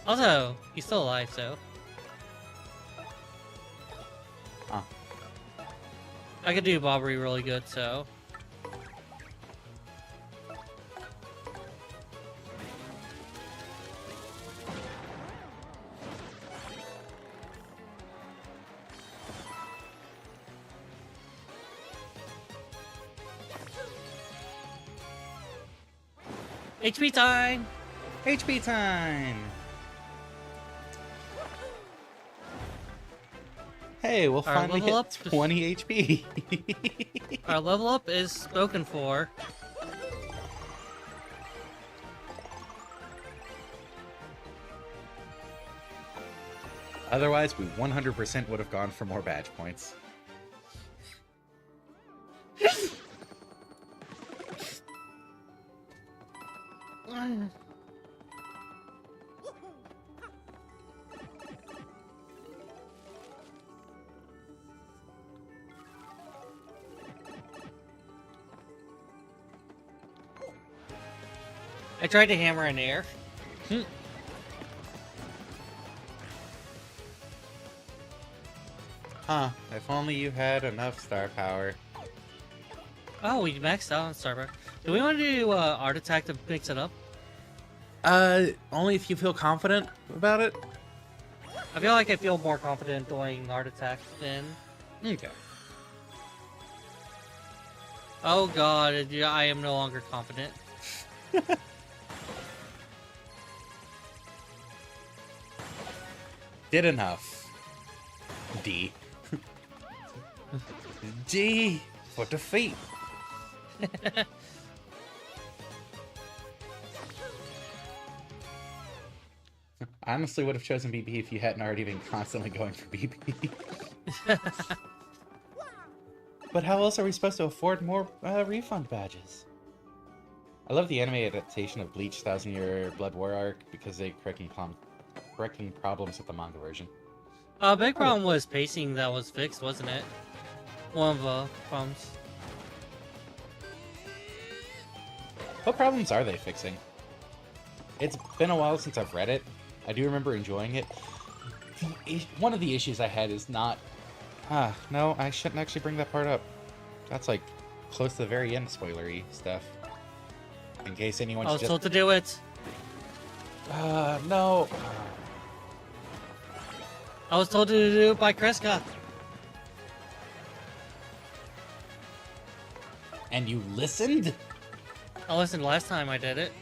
Also, he's still alive, so. Huh. I could do Bobbery really good, so. HP time! HP time! Hey, we'll Our finally level hit up- 20 HP. Our level up is spoken for. Otherwise, we 100% would have gone for more badge points. I tried to hammer in air. Huh, if only you had enough star power. Oh, we maxed out on Starbuck. Do we want to do Art Attack to mix it up? Only if you feel confident about it. I feel like I feel more confident doing Art Attack than. Okay. Oh god, I am no longer confident. Did enough. D. D for defeat. I honestly would have chosen BB if you hadn't already been constantly going for BB. But how else are we supposed to afford more refund badges? I love the anime adaptation of Bleach 1000-Year Blood War arc because they correcting problems with the manga version. Big problem was pacing that was fixed, wasn't it? One of the problems. What problems are they fixing? It's been a while since I've read it. I do remember enjoying it. One of the issues I had is not... no, I shouldn't actually bring that part up. That's like close to the very end spoilery stuff. In case anyone's I was just... told to do it. No. I was told to do it by Kreska. And you listened? I listened last time I did it.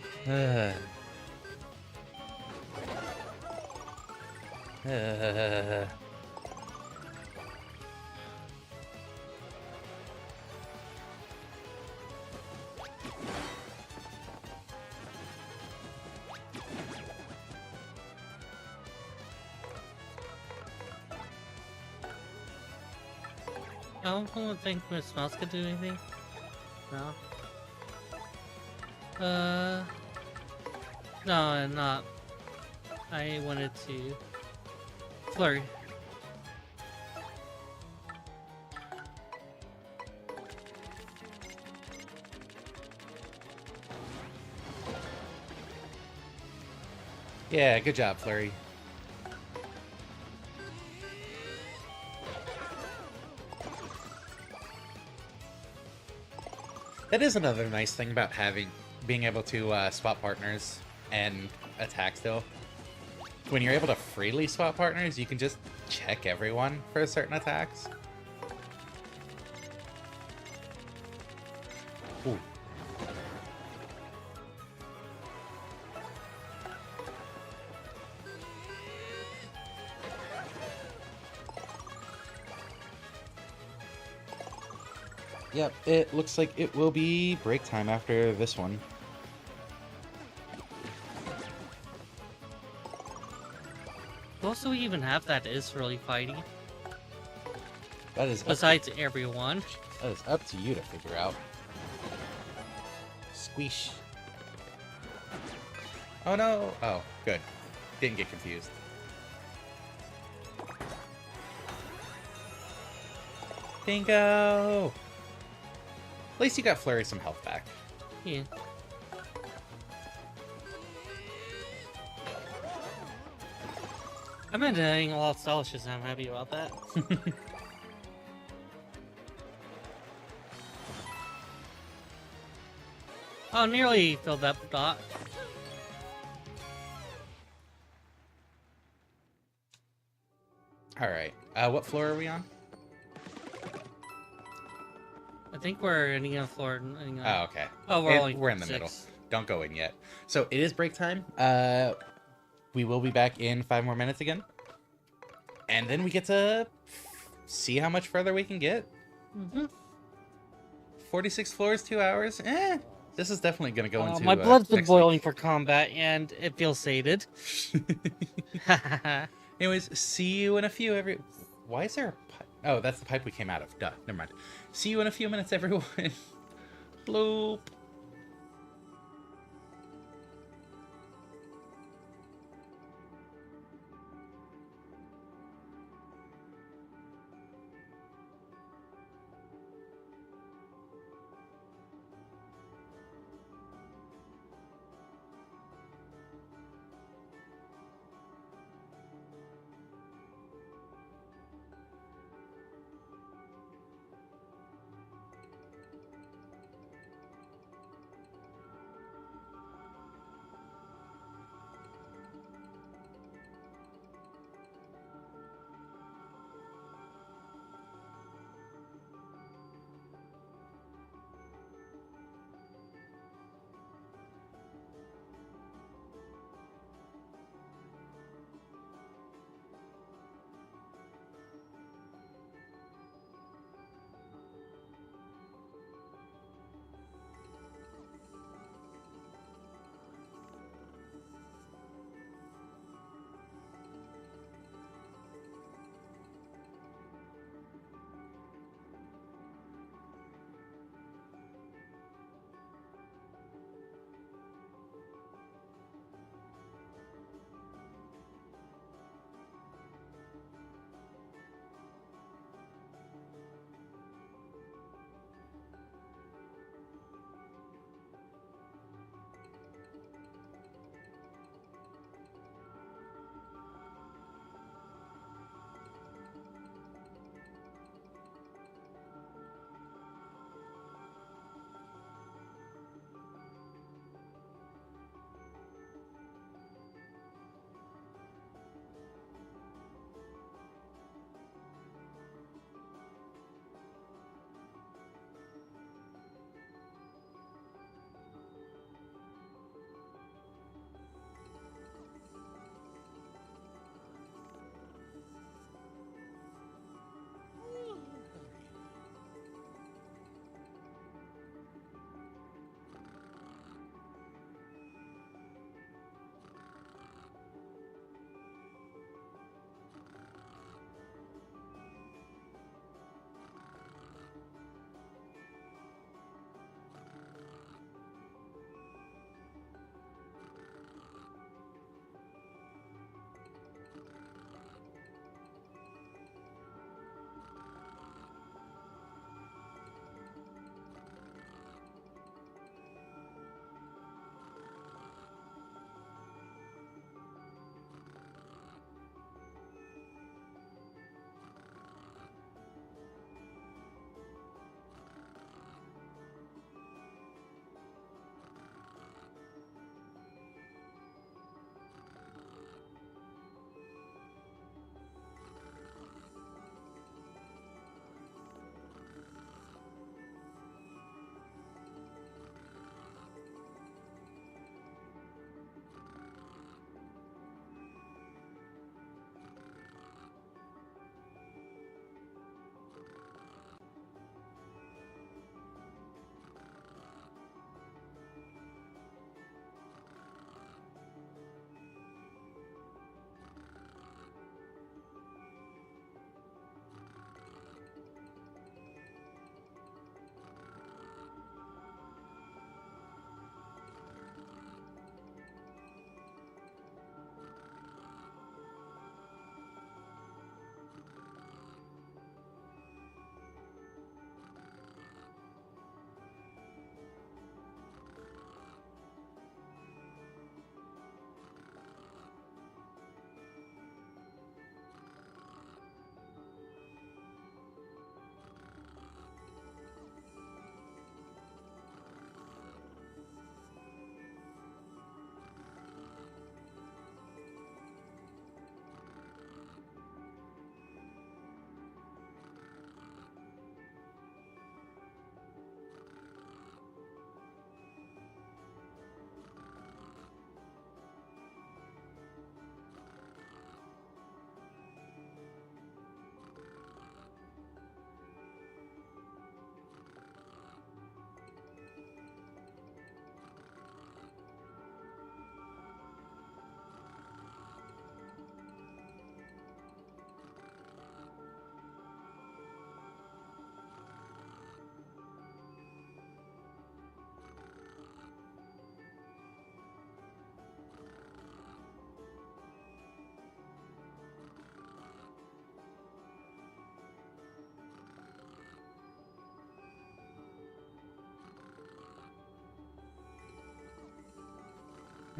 I don't think Miss Mouse could do anything. No. No, I'm not. I wanted to flurry. Yeah, good job, Flurry. That is another nice thing about being able to swap partners and attack still. When you're able to freely swap partners, you can just check everyone for certain attacks. Ooh. Yep, it looks like it will be break time after this one. Who else do we even have that is really fighting? That is Besides everyone. that is up to you to figure out. Squeesh. Oh no! Oh, good. Didn't get confused. Bingo! At least you got Flurry some health back. Yeah. I've been doing a lot of stylishes and I'm happy about that. Oh, nearly filled that dot. Alright. What floor are we on? I think we're ending on the floor. Oh, okay. Oh, we're in the 6. middle. Don't go in yet. So it is break time. We will be back in 5 more minutes again. And then we get to see how much further we can get. 46 floors, 2 hours. This is definitely going to go into my blood's been next boiling for combat, and it feels sated. Anyways, see you in a few. Why is there a pipe? Oh, that's the pipe we came out of. Duh, never mind. See you in a few minutes, everyone. Bloop.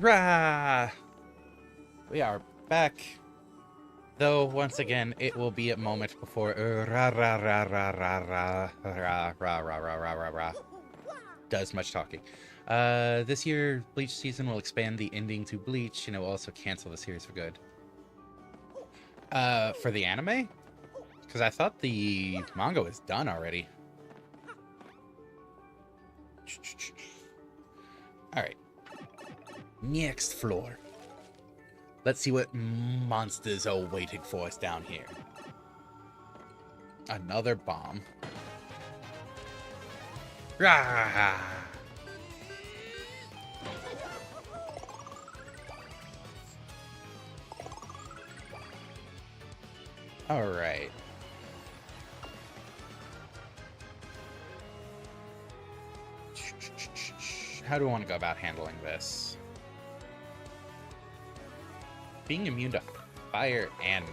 Rah! We are back. Though, once again, it will be a moment before does much talking. This year, Bleach season will expand the ending to Bleach, and it will also cancel the series for good. For the anime? Because I thought the manga was done already. Alright. Next floor. Let's see what monsters are waiting for us down here. Another bomb. Rah! Alright. How do I want to go about handling this? Being immune to fire and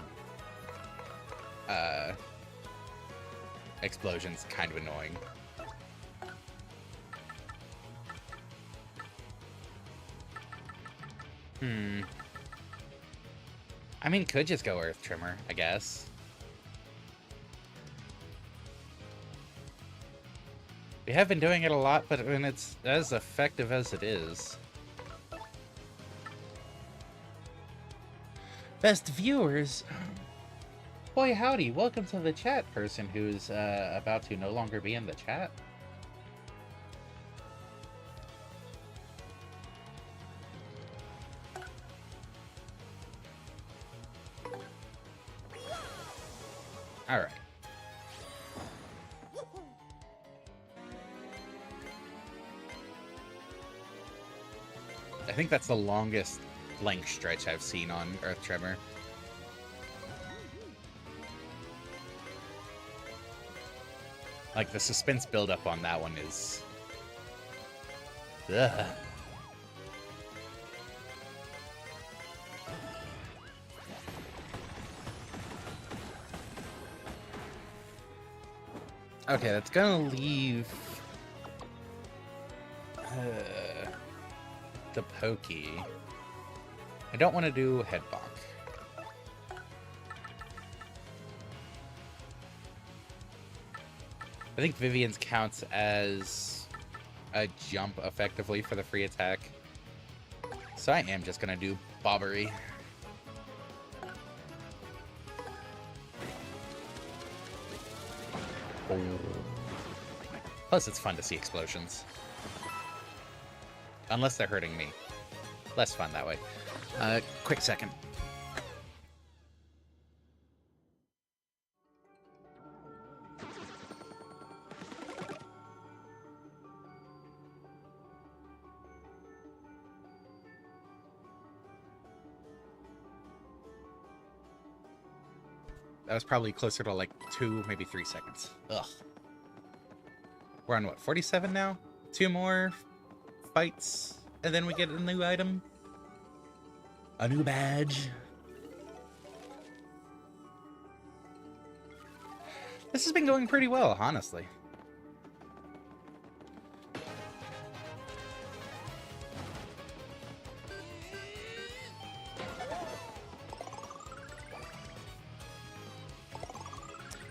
explosions kind of annoying. I mean, could just go Earth Tremor, I guess. We have been doing it a lot, but when it's as effective as it is. Best viewers. Boy, howdy. Welcome to the chat, person who's about to no longer be in the chat. All right. I think that's the longest length stretch I've seen on Earth Tremor. Like, the suspense buildup on that one is... Ugh. Okay, that's gonna leave... the Pokey. I don't want to do Head Bonk. I think Vivian's counts as a jump effectively for the free attack. So I am just gonna do Bobbery. Oh. Plus it's fun to see explosions. Unless they're hurting me. Less fun that way. Quick second. That was probably closer to like 2, maybe 3 seconds. Ugh. We're on what, 47 now? 2 more fights, and then we get a new item. A new badge. This has been going pretty well, honestly.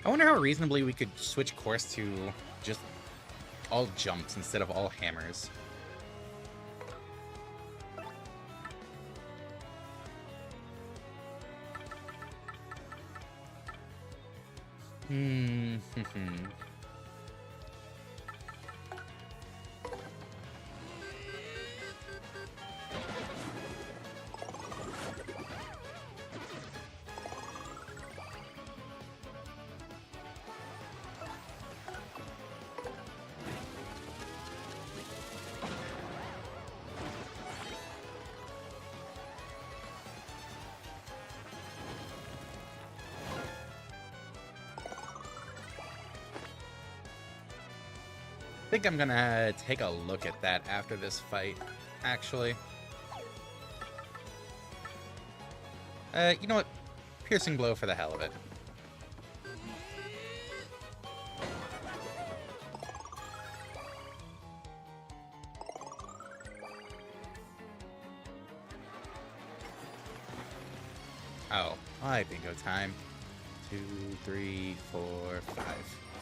I wonder how reasonably we could switch course to just all jumps instead of all hammers. I think I'm gonna take a look at that after this fight, actually. You know what? Piercing Blow for the hell of it. Oh, I bingo time. 2, 3, 4, 5.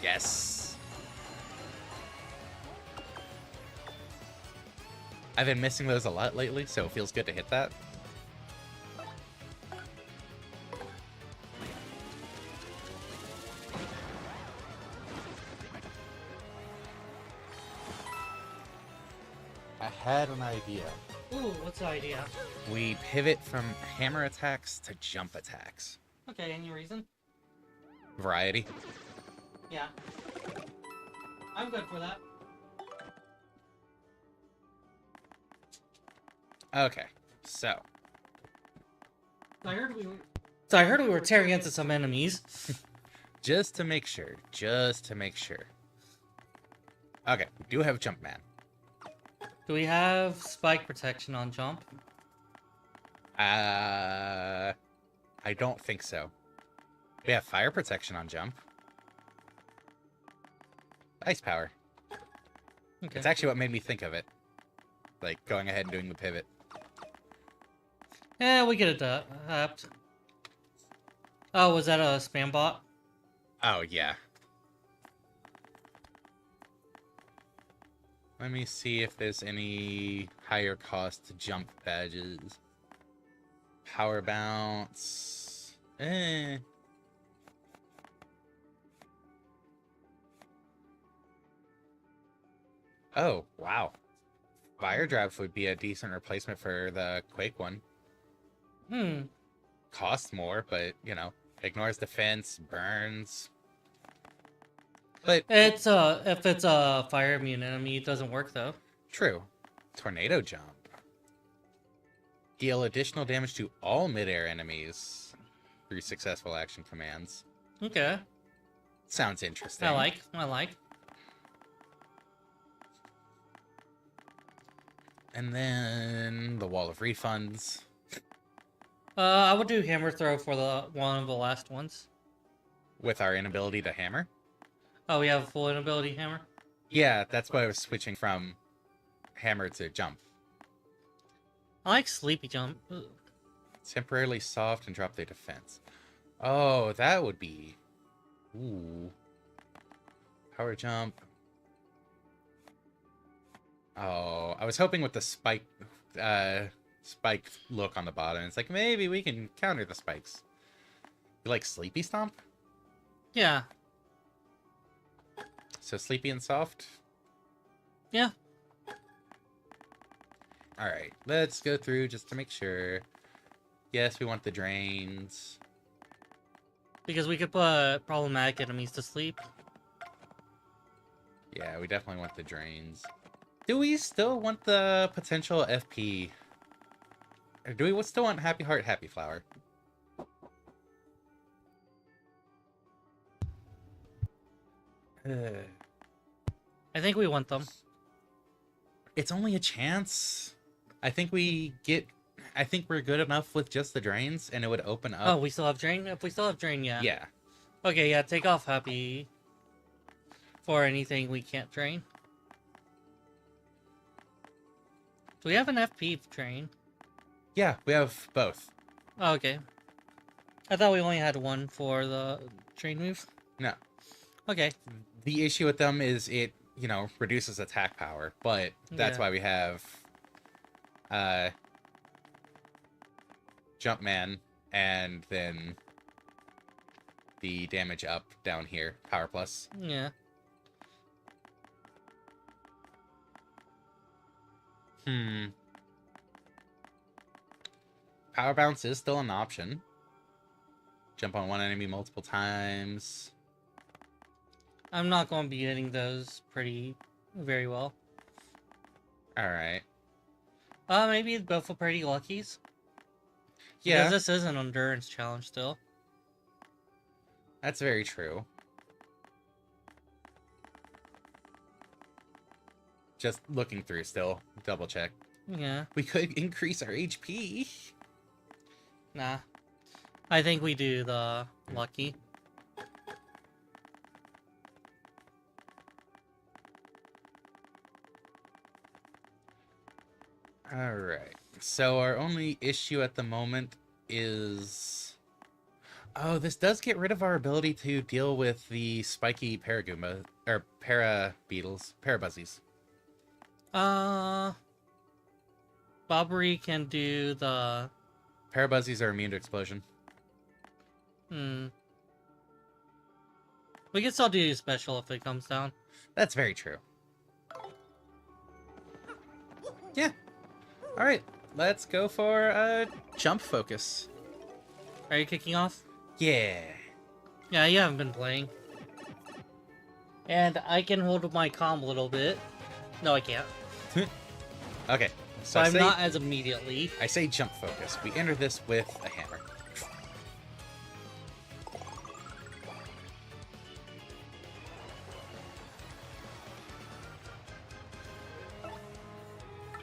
Yes! I've been missing those a lot lately, so it feels good to hit that. I had an idea. Ooh, what's the idea? We pivot from hammer attacks to jump attacks. Okay, any reason? Variety. Yeah. I'm good for that. Okay, so I heard we were tearing into some enemies. just to make sure. Okay, we do have Jumpman. Do we have spike protection on jump? I don't think so. We have fire protection on jump. Ice power. Okay. It's actually what made me think of it. Like, going ahead and doing the pivot. Yeah, we get it tapped. Oh, was that a spam bot? Oh, yeah. Let me see if there's any higher cost jump badges. Power bounce. Oh, wow. Fire drive would be a decent replacement for the Quake one. Costs more, but, you know, ignores defense, burns. But It's if it's a fire immune enemy, it doesn't work though. true. Tornado jump. Deal additional damage to all midair enemies through successful action commands. Okay. Sounds interesting. I like. And then the wall of refunds. I would do hammer throw for the one of the last ones. With our inability to hammer. Oh, we have a full inability hammer? Yeah, that's why I was switching from hammer to jump. I like sleepy jump. Ugh. Temporarily soft and drop their defense. Oh, that would be... Ooh. Power jump. Oh, I was hoping with the spike look on the bottom. It's like, maybe we can counter the spikes. You like Sleepy Stomp? Yeah. So sleepy and soft? Yeah. Alright, let's go through just to make sure. Yes, we want the drains. Because we could put problematic enemies to sleep. Yeah, we definitely want the drains. Do we still want the potential FP? Or do we still want Happy Heart, Happy Flower? I think we want them. It's only a chance. I think we're good enough with just the drains, and it would open Oh, up. we still have drain? If we still have drain, yeah. Yeah. Okay, yeah, take off happy for anything we can't drain. Do we have an FP drain? Yeah, we have both. Oh, okay. I thought we only had one for the drain move. No. Okay. The issue with them is it, you know, reduces attack power, but that's Yeah. why we have Jumpman and then the damage up down here, Power Plus. Yeah. Power Bounce is still an option. Jump on one enemy multiple times. I'm not going to be hitting those very well. Alright. Maybe go for pretty luckies. Yeah, Because this is an endurance challenge still. that's very true. Just looking through still. Double check. Yeah. We could increase our HP. Nah. I think we do the lucky. Alright. So our only issue at the moment is Oh, this does get rid of our ability to deal with the spiky Paragoomba, or Para Beetles, Parabuzzies. Uh, Bobbery can do the. Parabuzzies are immune to explosion. Hmm. We can still do special if it comes down. That's very true. Yeah. All right, let's go for a jump focus. Are you kicking off? Yeah. Yeah, you haven't been playing. And I can hold my comm a little bit. No, I can't. Okay. So I'm not as immediately. I say jump focus. We enter this with a hammer.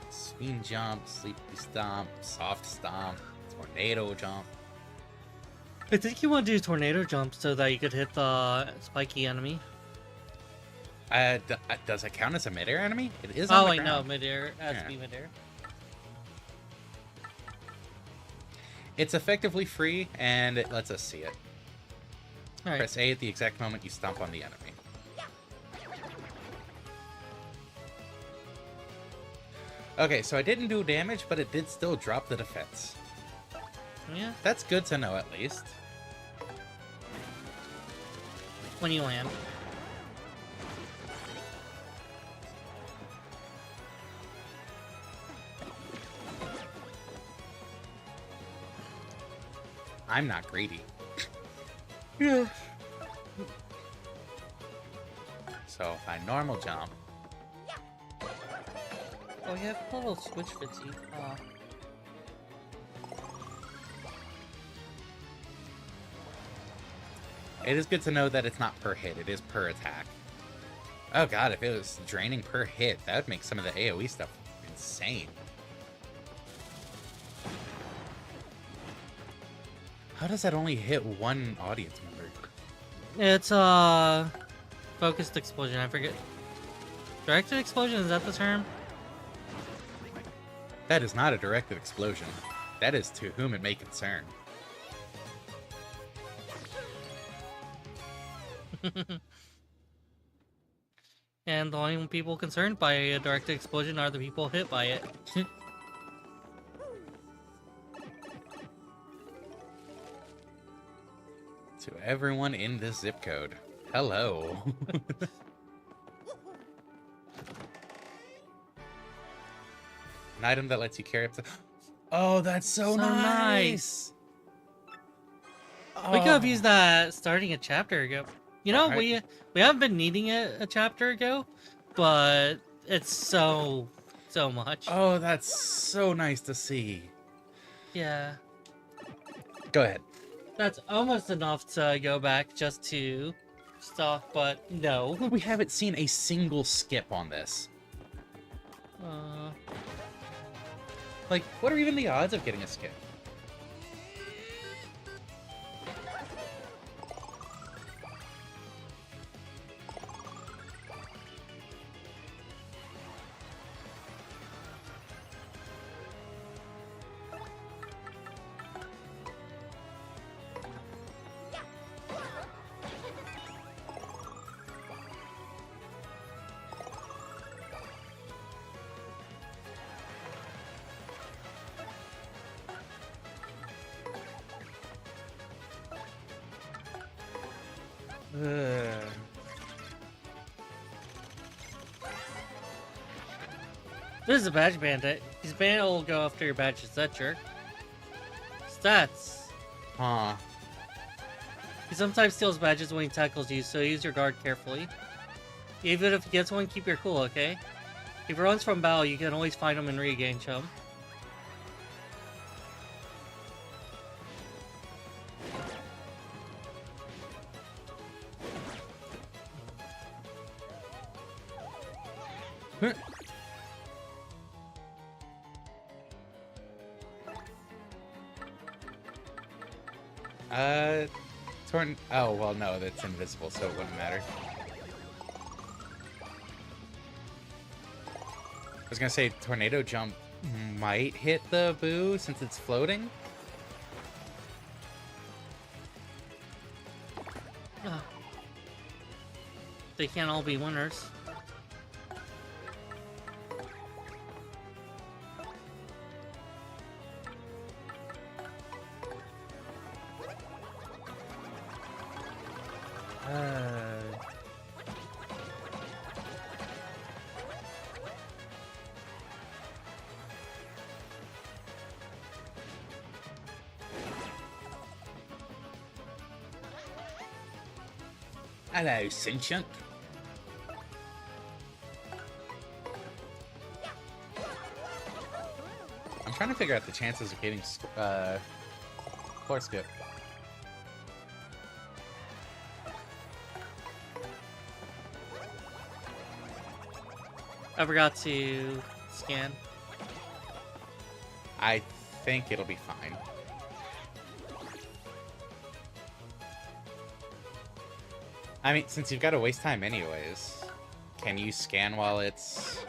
Swing jump, sleepy stomp, soft stomp, tornado jump. I think you want to do tornado jump so that you could hit the spiky enemy. Does it count as a midair enemy? It is. Oh, on the wait, no, ground. midair. It has Yeah. to be midair. It's effectively free, and it lets us see it. Alright. Press A at the exact moment you stomp on the enemy. Okay, so I didn't do damage, but it did still drop the defense. Yeah, That's good to know, at least. when you land. I'm not greedy. Yeah. So if I normal jump, Oh, you have a little switch fitzy. it is good to know that it's not per hit, it is per attack. Oh god, if it was draining per hit, that would make some of the AoE stuff insane. How does that only hit one audience member? It's, focused explosion, I forget. Directed explosion, is that the term? That is not a directed explosion. That is to whom it may concern. And the only people concerned by a directed explosion are the people hit by it. To everyone in this zip code, hello. An item that lets you carry up to... Oh, that's so, So nice! We could have Oh. used that starting a chapter ago. You know, Alright. we haven't been needing it a chapter ago, but it's so much. Oh, that's so nice to see. Yeah. Go ahead. That's almost enough to go back just to stuff, but no. We haven't seen a single skip on this. Uh, Like, what are even the odds of getting a skip? this is a badge bandit. His bandit will go after your badges, that jerk. Stats. Huh. He sometimes steals badges when he tackles you, so use your guard carefully. Even if he gets one, keep your cool, okay? If he runs from battle, you can always find him and regain chum. Oh, well, no, that's invisible, so it wouldn't matter. I was gonna say, tornado jump might hit the boo since it's floating. Ugh. They can't all be winners. Hello, Sentient. I'm trying to figure out the chances of getting floor skip. I forgot to scan. I think it'll be fine. I mean, since you've got to waste time anyways, can you scan while it's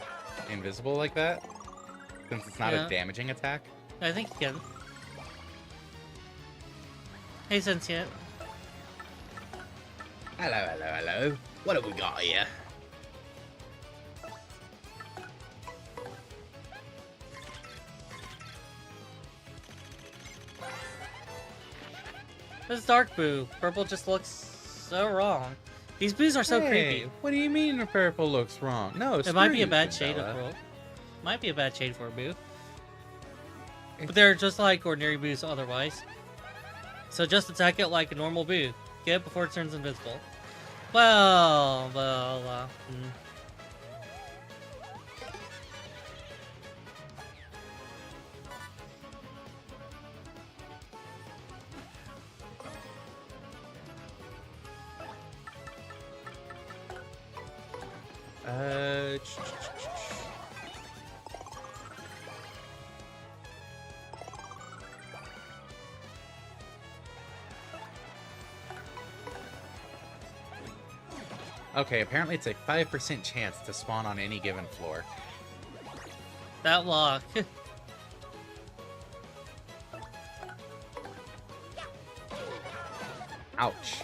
invisible like that? Since it's not Yeah. a damaging attack? I think you can. Hey, Sentient. Hello, hello, hello. What have we got here? This is Dark Boo. Purple just looks so wrong. These boos are so Hey, creepy. what do you mean the purple looks wrong? No, It might screw be a you, bad shade of Cinderella. purple. Might be a bad shade for a boo. But they're just like ordinary boos otherwise. So just attack it like a normal boo. Get it before it turns invisible. Well, Uh, Okay, apparently it's a 5% chance to spawn on any given floor. that lock. Ouch.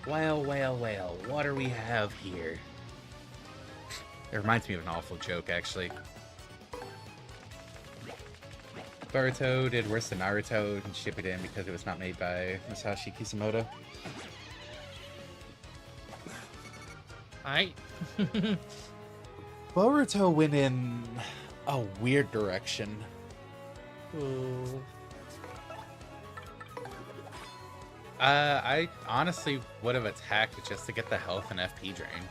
Well, well, well, what do we have here? It reminds me of an awful joke, actually. Boruto did worse than Naruto and ship it in because it was not made by Masashi Kishimoto. Alright. Boruto went in a weird direction. Ooh. I honestly would have attacked just to get the health and FP drain.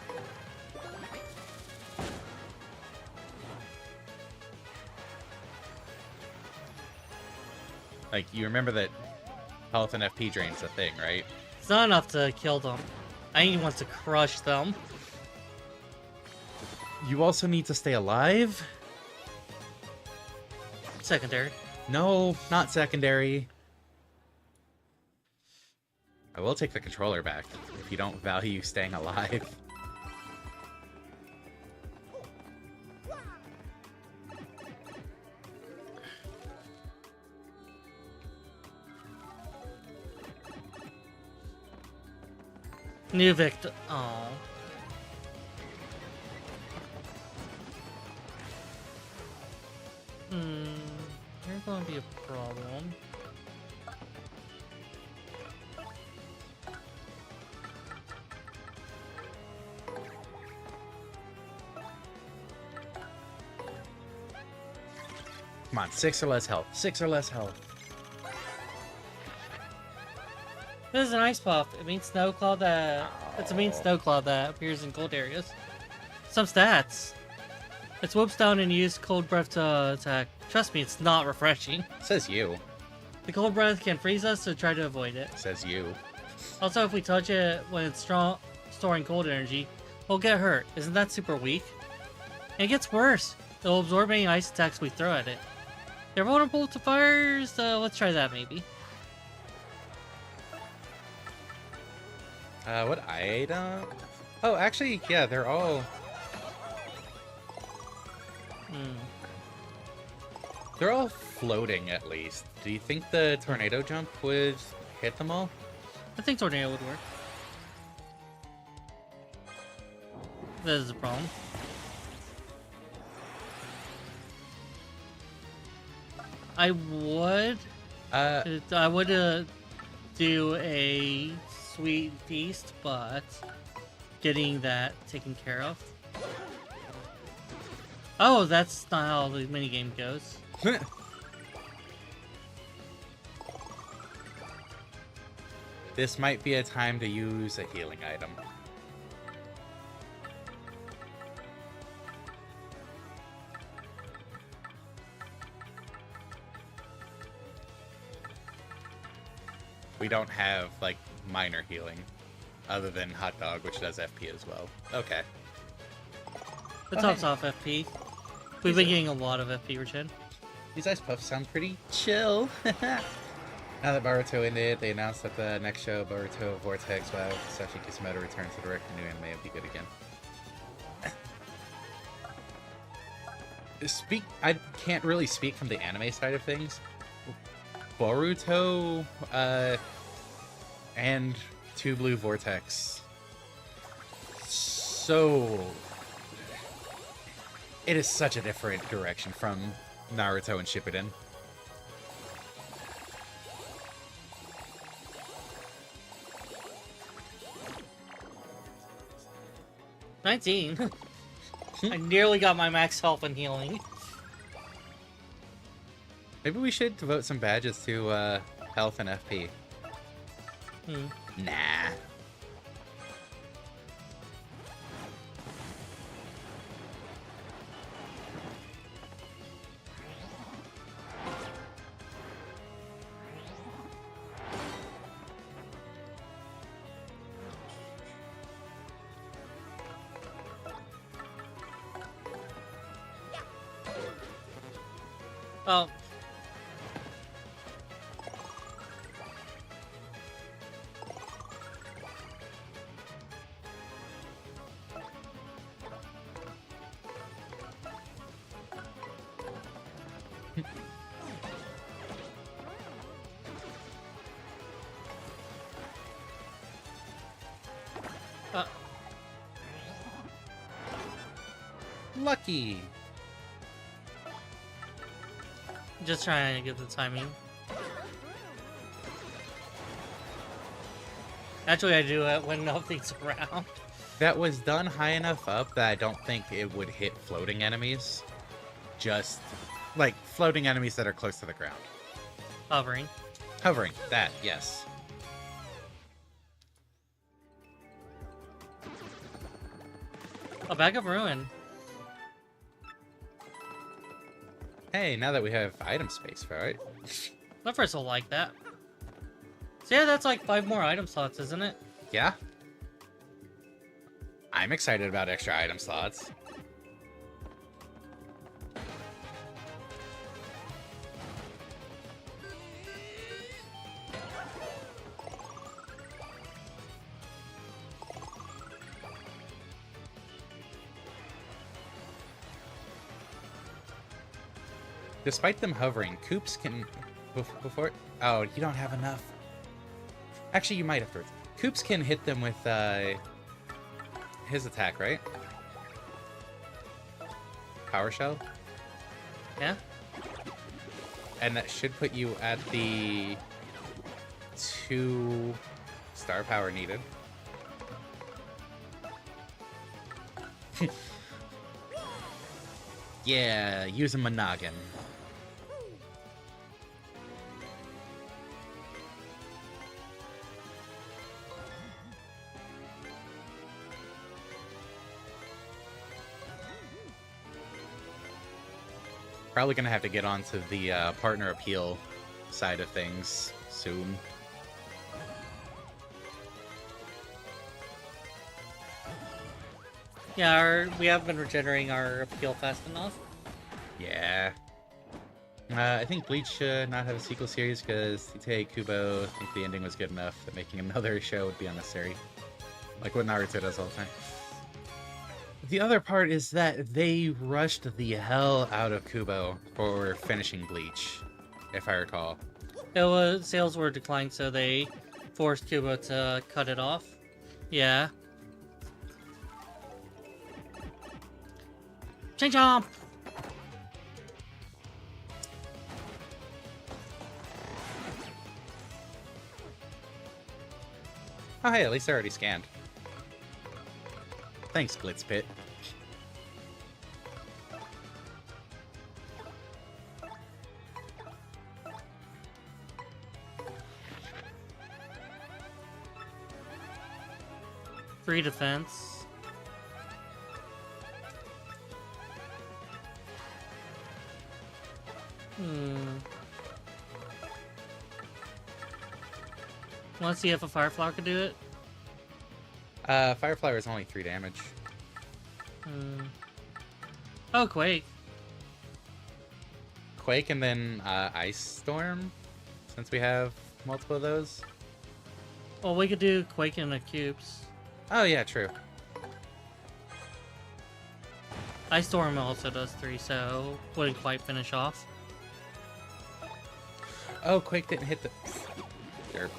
Like, you remember that health and FP drain's a thing, right? It's not enough to kill them. I need wants to crush them. You also need to stay alive? Secondary. No, not secondary. I will take the controller back if you don't value staying alive. New victim. Oh. Here's gonna be a problem. Come on, 6 or less health. 6 or less health. This is an ice puff. It means snow cloud that. It's a mean Oh. snow cloud that appears in cold areas. Some stats. It swoops down and uses cold breath to attack. Trust me, it's not refreshing. Says you. The cold breath can freeze us, so try to avoid it. Says you. Also, if we touch it when it's storing cold energy, we'll get hurt. Isn't that super weak? And it gets worse. It'll absorb any ice attacks we throw at it. They're vulnerable to fire, so let's try that maybe. What item? Oh, actually, yeah, they're all... Hmm. They're all floating at least. Do you think the tornado jump would hit them all? I think tornado would work. That is a problem. I would do a sweet feast, but getting that taken care of. Oh, that's not how the minigame goes. This might be a time to use a healing item. We don't have, like, minor healing, other than Hot Dog, which does FP as well. Okay. It tops off FP. We've been getting a lot of FP regen. These ice puffs sound pretty chill. Now that Boruto ended, they announced that the next show, Boruto Vortex, wow, Sashi Kisumoto returns to direct the new anime will be good again. I can't really speak from the anime side of things. Boruto, and Two Blue Vortex. So... it is such a different direction from Naruto and Shippuden. $19. I nearly got my max health and healing. Maybe we should devote some badges to health and FP. Nah. Oh. Lucky. Just trying to get the timing. Actually, I do it when nothing's around. That was done high enough up that I don't think it would hit floating enemies. Just, like, floating enemies that are close to the ground. Hovering. Hovering, that, yes. A bag of ruin. Hey, now that we have item space, right? Lovers will like that. So yeah, that's like 5 more item slots, isn't it? Yeah. I'm excited about extra item slots. Despite them hovering, Koops can... Before... Oh, you don't have enough. Actually, you might afterwards. Koops can hit them with his attack, right? Power Shell? Yeah? And that should put you at the 2 star power needed. Yeah, use a Monogon. Probably gonna have to get onto the partner appeal side of things soon. Yeah, we have been regenerating our appeal fast enough. Yeah. I think Bleach should not have a sequel series because Tite Kubo, I think the ending was good enough that making another show would be unnecessary. Like what Naruto does all the time. The other part is that they rushed the hell out of Kubo for finishing Bleach, if I recall. Sales were declined, so they forced Kubo to cut it off. Yeah. Chain jump! Oh hey, at least I already scanned. Thanks, Glitzpit. Free defense. Want to see if a Fireflower could do it? Fireflower is only 3 damage. Oh, Quake. Quake and then Ice Storm, since we have multiple of those. Well, we could do Quake in the cubes. Oh yeah, true. Ice Storm also does 3, so wouldn't quite finish off. Oh, Quake didn't hit the... Derp.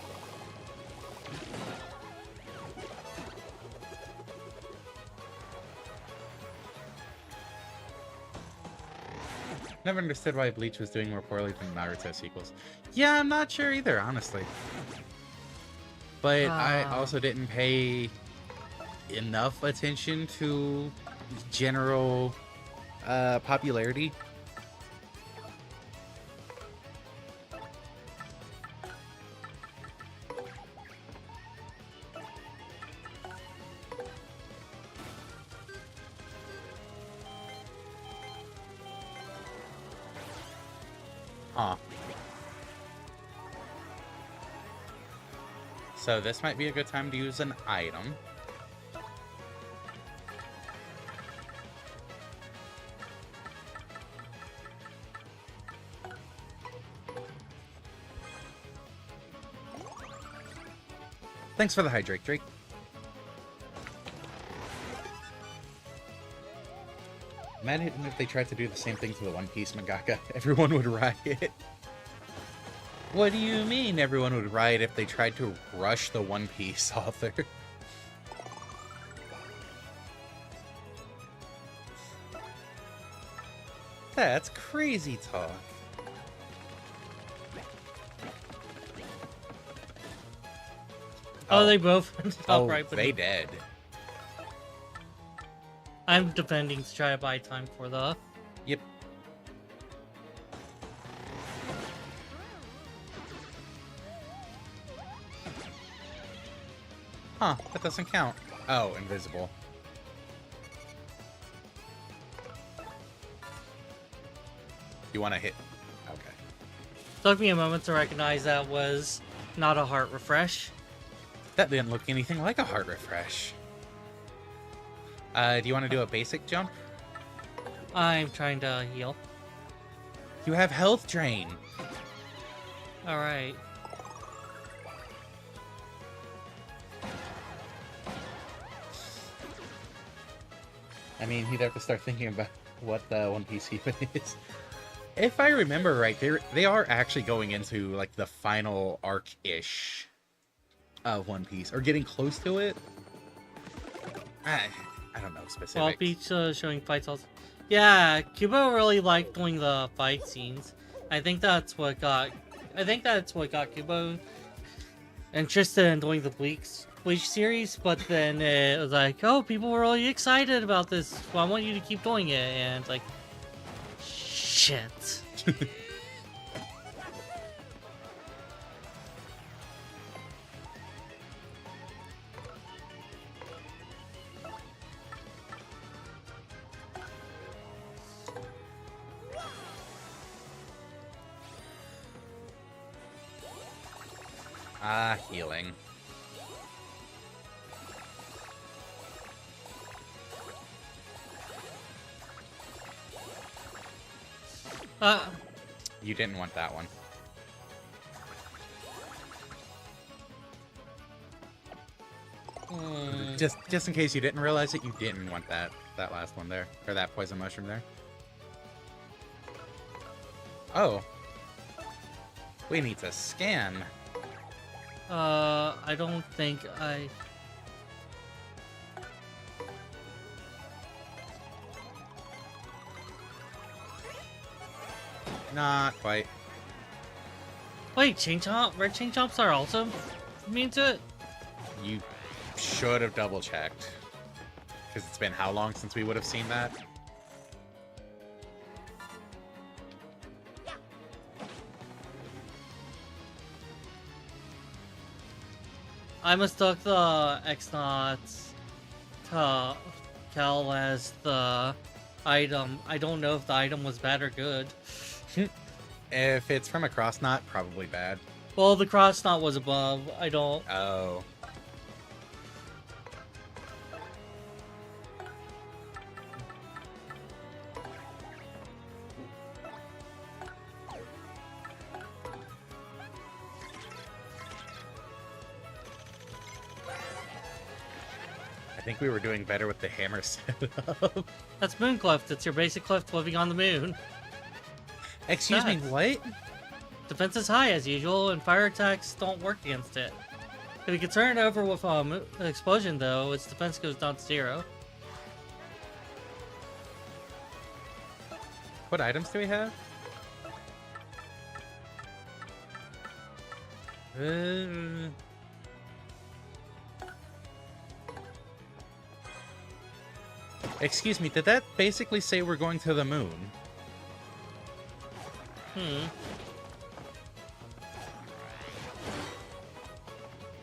Never understood why Bleach was doing more poorly than Naruto sequels. Yeah, I'm not sure either, honestly. But I also didn't pay enough attention to general popularity. Huh. So this might be a good time to use an item. Thanks for the hydrate, Drake. Imagine if they tried to do the same thing to the One Piece mangaka. Everyone would riot. What do you mean everyone would riot if they tried to rush the One Piece author? That's crazy talk. Oh, they both ended up Oh, right, but they dead. I'm defending to try to buy time for the... Yep. Huh, that doesn't count. Oh, invisible. You want to hit... Okay. Took me a moment to recognize that was not a heart refresh. That didn't look anything like a heart refresh. Do you want to do a basic jump? I'm trying to heal. You have health drain. Alright. I mean, he'd have to start thinking about what the One Piece even is. If I remember right, they are actually going into like the final arc-ish of One Piece, or getting close to it. I don't know specifics. Well, Beach showing fights also. Yeah, Kubo really liked doing the fight scenes. I think that's what got Kubo interested in doing the Bleach series, but then it was like, oh, people were really excited about this. Well, I want you to keep doing it, and like, shit. Healing. You didn't want that one. Just in case you didn't realize it, you didn't want that last one there, or that poison mushroom there. Oh. We need to scan. I don't think I... Not quite. Wait, Chain Chomp? Red Chain Chomps are also immune to it? You should have double checked. Because it's been how long since we would have seen that? I mistook the X-Nauts to Cal as the item. I don't know if the item was bad or good. If it's from a cross knot, probably bad. Well, the cross knot was above. I don't... Oh. I think we were doing better with the hammer setup. That's Mooncleft. It's your basic Clift living on the moon. Excuse me, what? Defense is high as usual, and fire attacks don't work against it. If you can turn it over with an explosion, though, its defense goes down to 0. What items do we have? Excuse me, did that basically say we're going to the moon?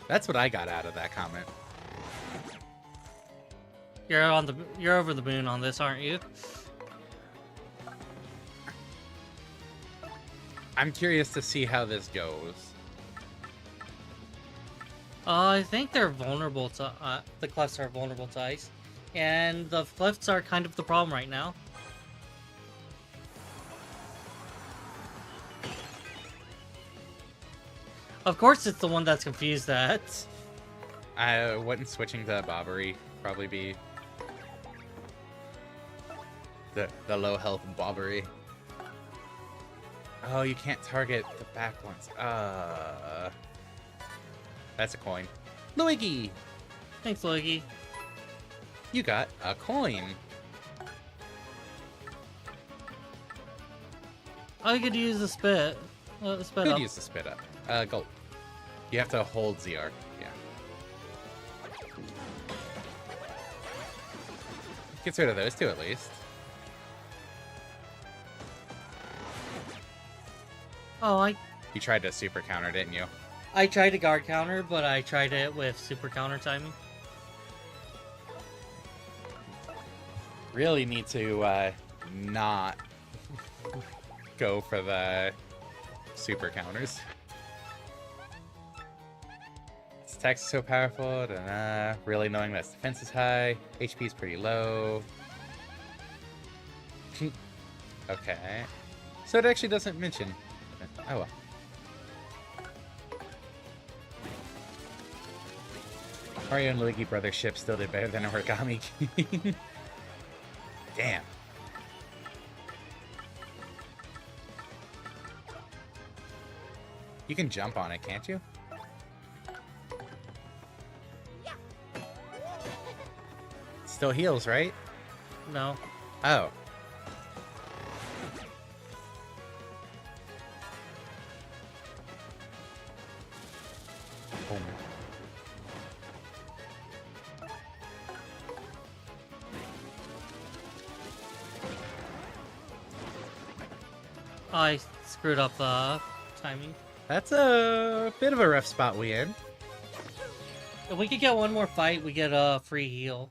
That's what I got out of that comment. You're over the moon on this, aren't you? I'm curious to see how this goes. I think they're vulnerable to the Cliffs are vulnerable to ice, and the Cliffs are kind of the problem right now. Of course, it's the one that's confused that. Wouldn't switching to Bobbery probably be the low health Bobbery? Oh, you can't target the back ones. That's a coin. Luigi! Thanks, Luigi. You got a coin. I could use the spit. Spit Could up. use the spit up. Gold. You have to hold ZR. Yeah. Gets rid of those two at least. Oh, You tried to super counter, didn't you? I tried to guard counter, but I tried it with super counter timing. Really need to not go for the super counters. Its attack is so powerful, really knowing that its defense is high, HP is pretty low. Okay. So it actually doesn't mention. Oh well. Mario and Luigi Brothers ship still did better than Origami King. Damn. You can jump on it, can't you? Still heals, right? No. Oh. Boom. I screwed up the timing. That's a bit of a rough spot we in. If we could get one more fight, we get a free heal.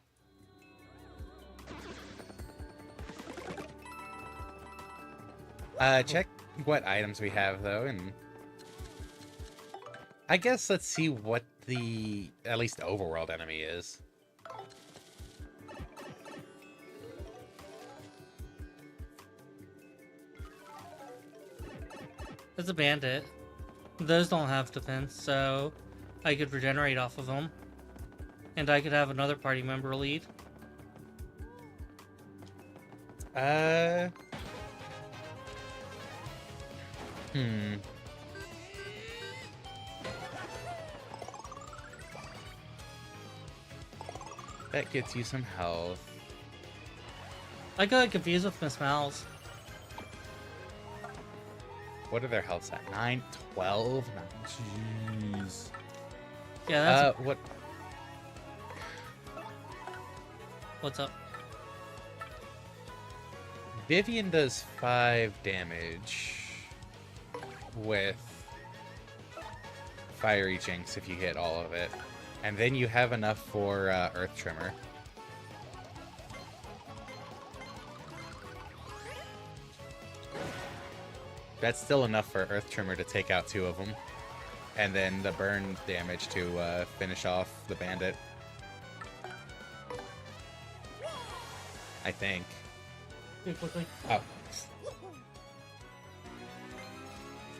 Check what items we have though, and I guess let's see what the at least overworld enemy is. It's a bandit. Those don't have defense, so I could regenerate off of them. And I could have another party member lead. Hmm. That gets you some health. I got confused with Miss Mouse. What are their healths at? 9, 12? Jeez. Yeah, that's What? what's up. Vivian does 5 damage with Fiery Jinx if you hit all of it. And then you have enough for Earth Tremor. That's still enough for Earth Tremor to take out 2 of them. And then the burn damage to finish off the bandit. I think. Too quickly. Oh.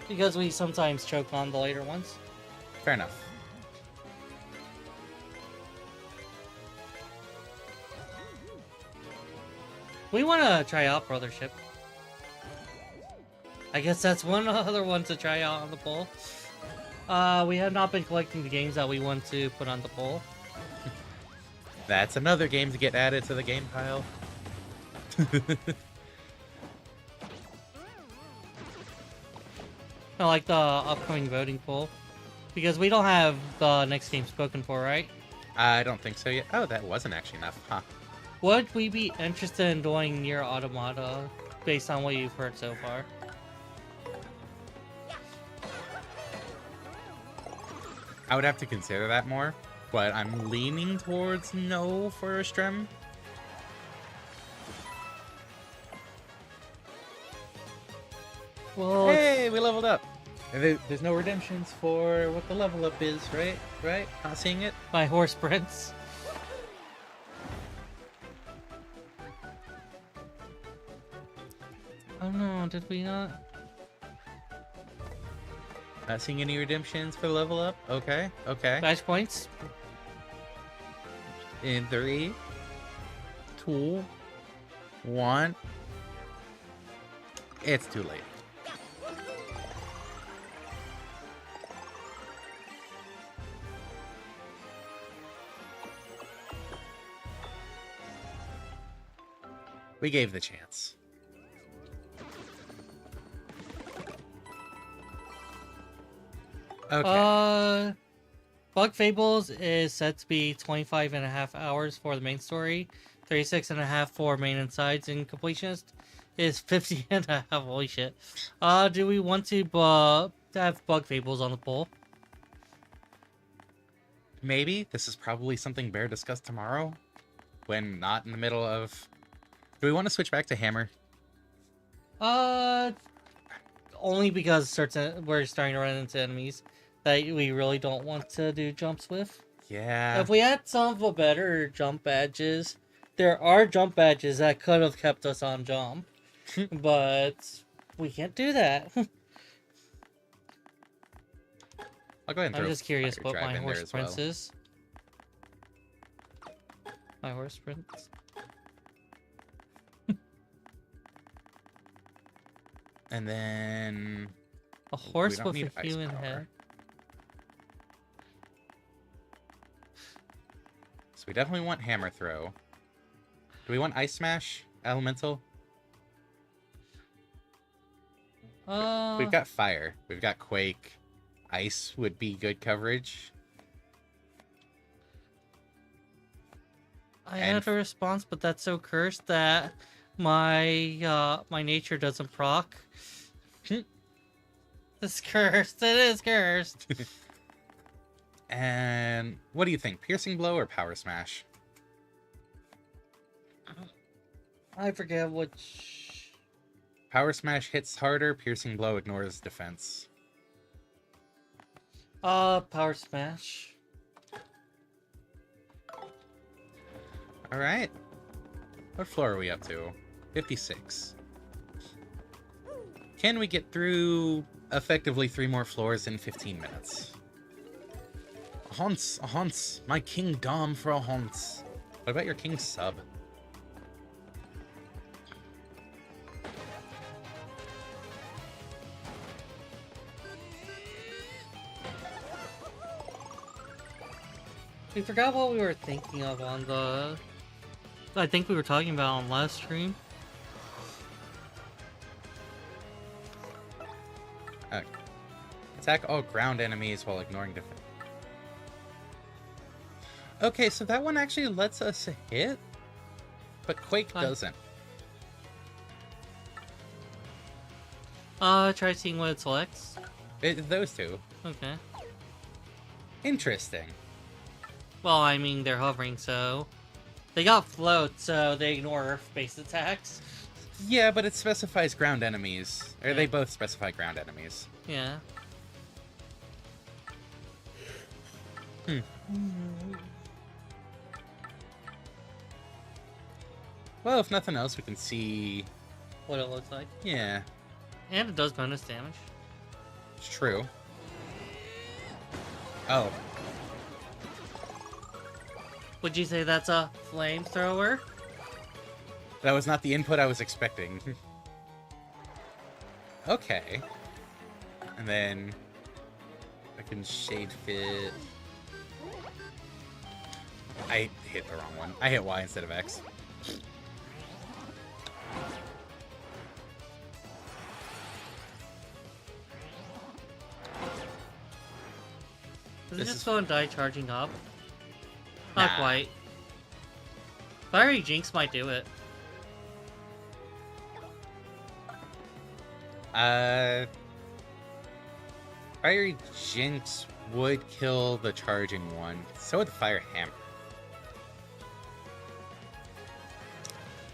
Because we sometimes choke on the later ones. Fair enough. We want to try out Brothership. I guess that's one other one to try out on the poll. We have not been collecting the games that we want to put on the poll. That's another game to get added to the game pile. I like the upcoming voting poll. Because we don't have the next game spoken for, right? I don't think so yet. Oh, that wasn't actually enough, huh? Would we be interested in doing Nier Automata based on what you've heard so far? I would have to consider that more, but I'm leaning towards no for a Strem. Well, Hey, we leveled up. And there's no redemptions for what the level up is, right? Right? Not seeing it? my horse prince. Oh no, did we not? Not seeing any redemptions for the level up? Okay, okay. Match points? In 3, 2, 1. It's too late. We gave the chance. Okay. Bug Fables is set to be 25.5 hours for the main story, 36.5 for main and sides, and completionist is 50.5. Holy shit. Do we want to have Bug Fables on the poll? Maybe this is probably something Bear discussed tomorrow when not in the middle of... Do we want to switch back to Hammer? Only because we're starting to run into enemies that we really don't want to do jumps with. Yeah. If we had some of the better jump badges, there are jump badges that could have kept us on jump, but we can't do that. I'll go ahead and throw I'm just curious Fire what Drive my in there horse as well. prince is. My horse prince. And then... A horse don't with need a ice human power. head. So we definitely want Hammer Throw. Do we want Ice Smash? Elemental? We've got Fire. We've got Quake. Ice would be good coverage. I and had a response, but that's so cursed that my my nature doesn't proc. It's cursed. It is cursed. And what do you think? Piercing Blow or Power Smash? I forget which. Power Smash hits harder, Piercing Blow ignores defense. Power smash. Alright. What floor are we up to? 56. Can we get through effectively 3 more floors in 15 minutes? A Haunts. My King Dom for a Haunts. What about your King Sub? We forgot what we were thinking of on the... I think we were talking about on last stream. Attack all ground enemies while ignoring defense. Okay, so that one actually lets us hit, but Quake doesn't. Try seeing what it selects. Those two. Okay. Interesting. Well, I mean, they're hovering, so... They got float, so they ignore Earth-based attacks. Yeah, but it specifies ground enemies. Or Yeah. they both specify ground enemies. Yeah. Well, if nothing else, we can see... What it looks like. Yeah, And it does bonus damage. it's true. Oh, Would you say that's a flamethrower? that was not the input I was expecting. Okay. And then... I can shade fit... I hit the wrong one. I hit Y instead of X. Does it This just is- go and die charging up? Not Nah. quite. Fiery Jinx might do it. Fiery Jinx would kill the charging one. So would Fire Hammer.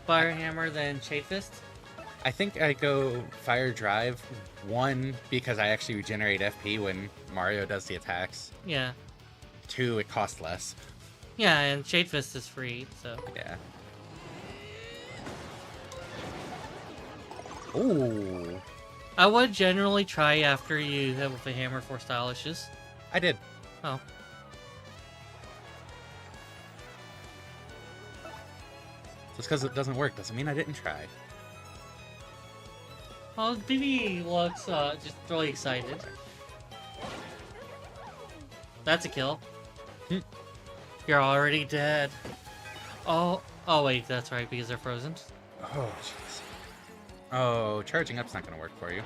Fire Hammer, then Shade Fist? I think I go Fire Drive. One, because I actually regenerate FP when Mario does the attacks. Yeah. Two, it costs less. Yeah, and Shade Fist is free, so... Yeah. Ooh. I would generally try after you hit with a hammer for stylishes. I did. Oh. Just because it doesn't work doesn't mean I didn't try. Well, BB looks just really excited. That's a kill. Hmm. You're already dead. Oh wait, that's right, because they're frozen. Oh, jeez. Oh, charging up's not going to work for you.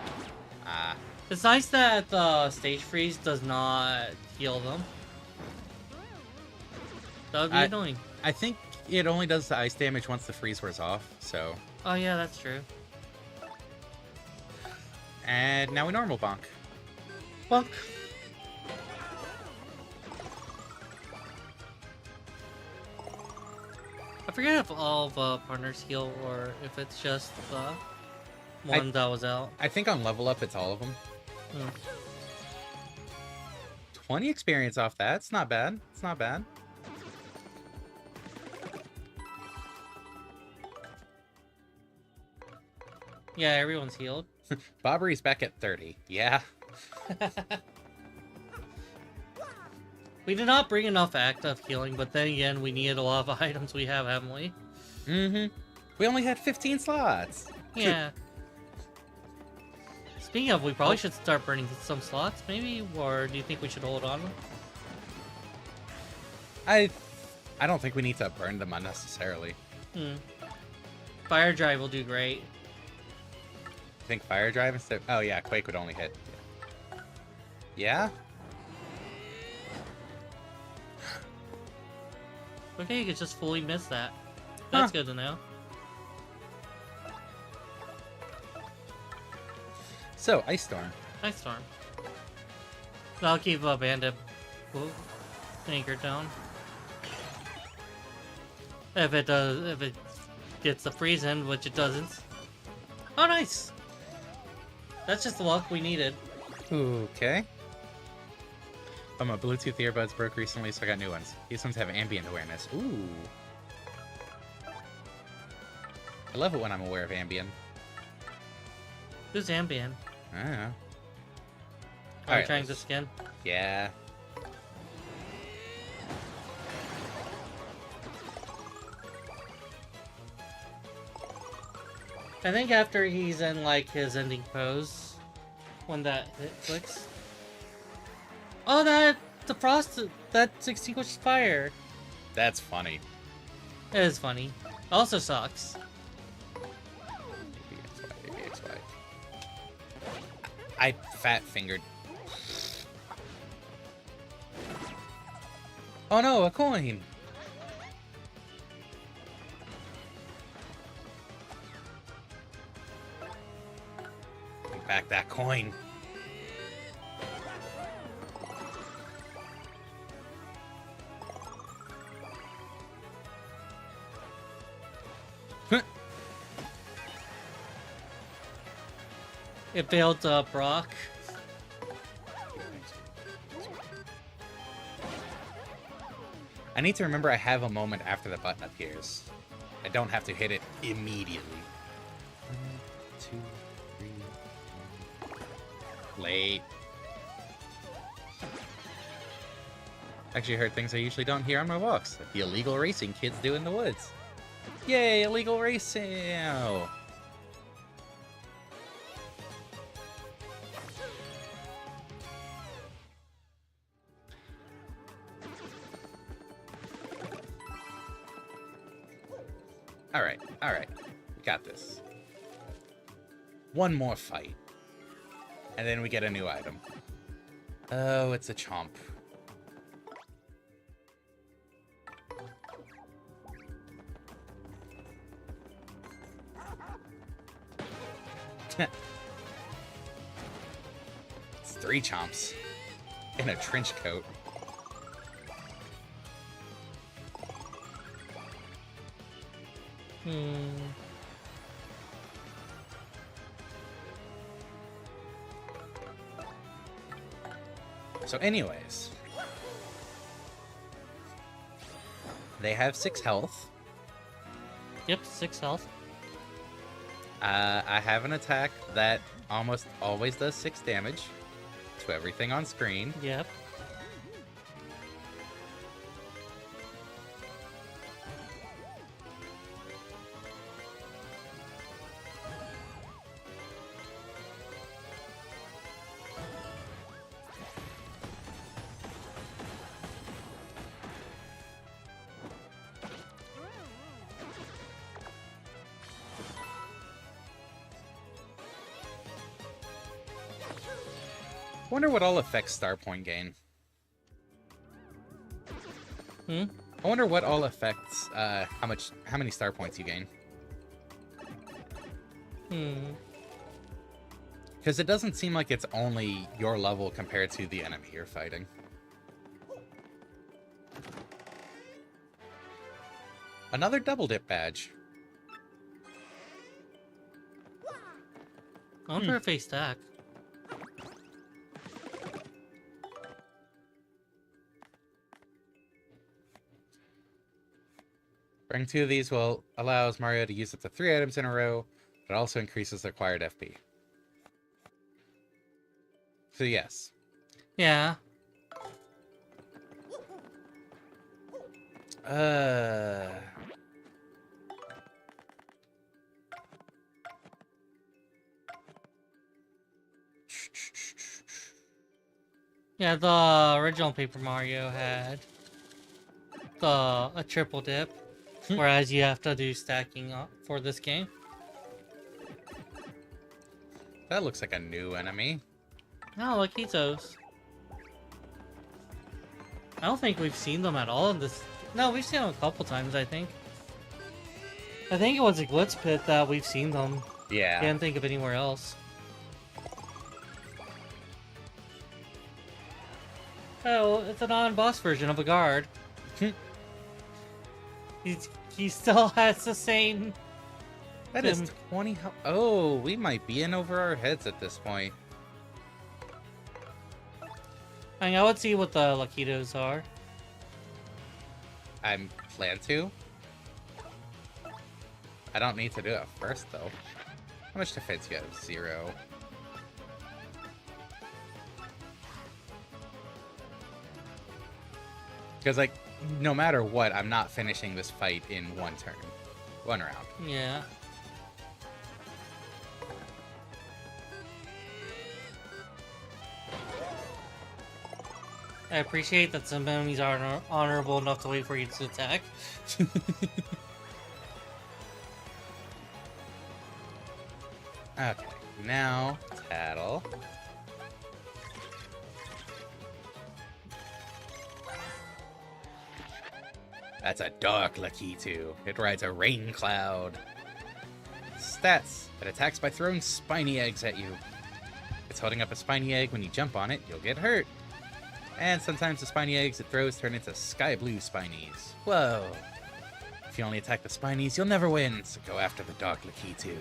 Ah. It's nice that the stage freeze does not heal them. That would be annoying. I think it only does the ice damage once the freeze wears off, so... Oh yeah, that's true. And now we normal bonk. Bonk. I forget if all the partners heal or if it's just the one that was out. I think on level up it's all of them. Hmm. 20 experience off that. It's not bad. It's not bad. Yeah, everyone's healed. Bobbery's back at 30. Yeah. We did not bring enough active healing, but then again, we needed a lot of items we have, haven't we? Mm-hmm. We only had 15 slots. Yeah. Speaking of, we probably should start burning some slots, maybe? Or do you think we should hold on? I don't think we need to burn them unnecessarily. Fire Drive will do great. I think Fire Drive instead... Oh, yeah, Quake would only hit. Yeah? Okay, you could just fully miss that. That's good to know. So, Ice Storm. Nice storm. I'll keep Bandit anchored down. If it gets the freeze in, which it doesn't. Oh, nice! That's just the luck we needed. Okay. Oh, my Bluetooth earbuds broke recently, so I got new ones. These ones have ambient awareness. Ooh. I love it when I'm aware of ambient. Who's Ambien? I don't know. Are we Alright, trying let's- to skin? Yeah. I think after he's in like his ending pose, when that hit clicks. Oh, that extinguishes fire. That's funny. It is funny. Also sucks. Maybe it's why. I fat fingered. Oh no, a coin! Take back that coin. It failed Brock. I need to remember I have a moment after the button appears. I don't have to hit it immediately. 1, 2, 3, 4. Late. Actually heard things I usually don't hear on my walks. Like the illegal racing kids do in the woods. Yay, illegal racing! Oh. Alright. We got this. One more fight. And then we get a new item. Oh, it's a chomp. It's 3 chomps. In a trench coat. So anyways, they have 6 health. Yep, 6 health. I have an attack that almost always does 6 damage to everything on screen. Yep. Wonder what all affects star point gain. I wonder what all affects how many star points you gain. Because it doesn't seem like it's only your level compared to the enemy you're fighting. Another double dip badge. I wonder if they stack. Bring 2 of these allows Mario to use up to 3 items in a row, but also increases the acquired FP. So yes. Yeah. Yeah, the original Paper Mario had a triple dip, whereas you have to do stacking up for this game. That looks like a new enemy. No, Lakitos. I don't think we've seen them at all in this. No, we've seen them a couple times, I think. I think it was a Glitz Pit that we've seen them. Yeah. Can't think of anywhere else. Oh, it's a non-boss version of a guard. He still has the same. That is 20. Oh, we might be in over our heads at this point. I mean, I would see what the Lakitos are. I plan to. I don't need to do it first, though. How much defense you have? 0. Because, like, no matter what, I'm not finishing this fight in one turn. One round. Yeah. I appreciate that some enemies are honorable enough to wait for you to attack. Okay, now Tattle. That's a Dark Lakitu. It rides a rain cloud. Stats. It attacks by throwing spiny eggs at you. It's holding up a spiny egg. When you jump on it, you'll get hurt. And sometimes the spiny eggs it throws turn into sky blue spinies. Whoa. If you only attack the spinies, you'll never win, so go after the Dark Lakitu.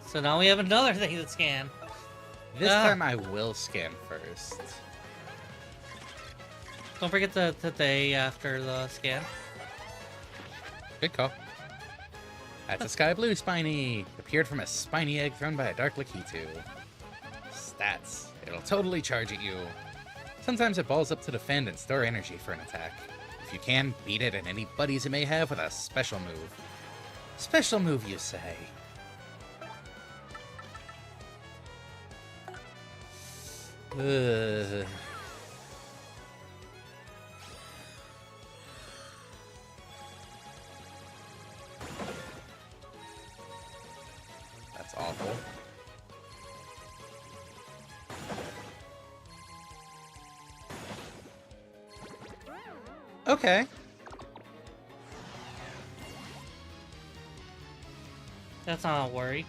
So now we have another thing to scan. This time I will scan first. Don't forget the day after the scan. Good call. That's a sky blue spiny. Appeared from a spiny egg thrown by a Dark Lakitu. Stats. It'll totally charge at you. Sometimes it balls up to defend and store energy for an attack. If you can, beat it and any buddies it may have with a special move. Special move, you say? Ugh. That's awful. Okay. That's not a worry.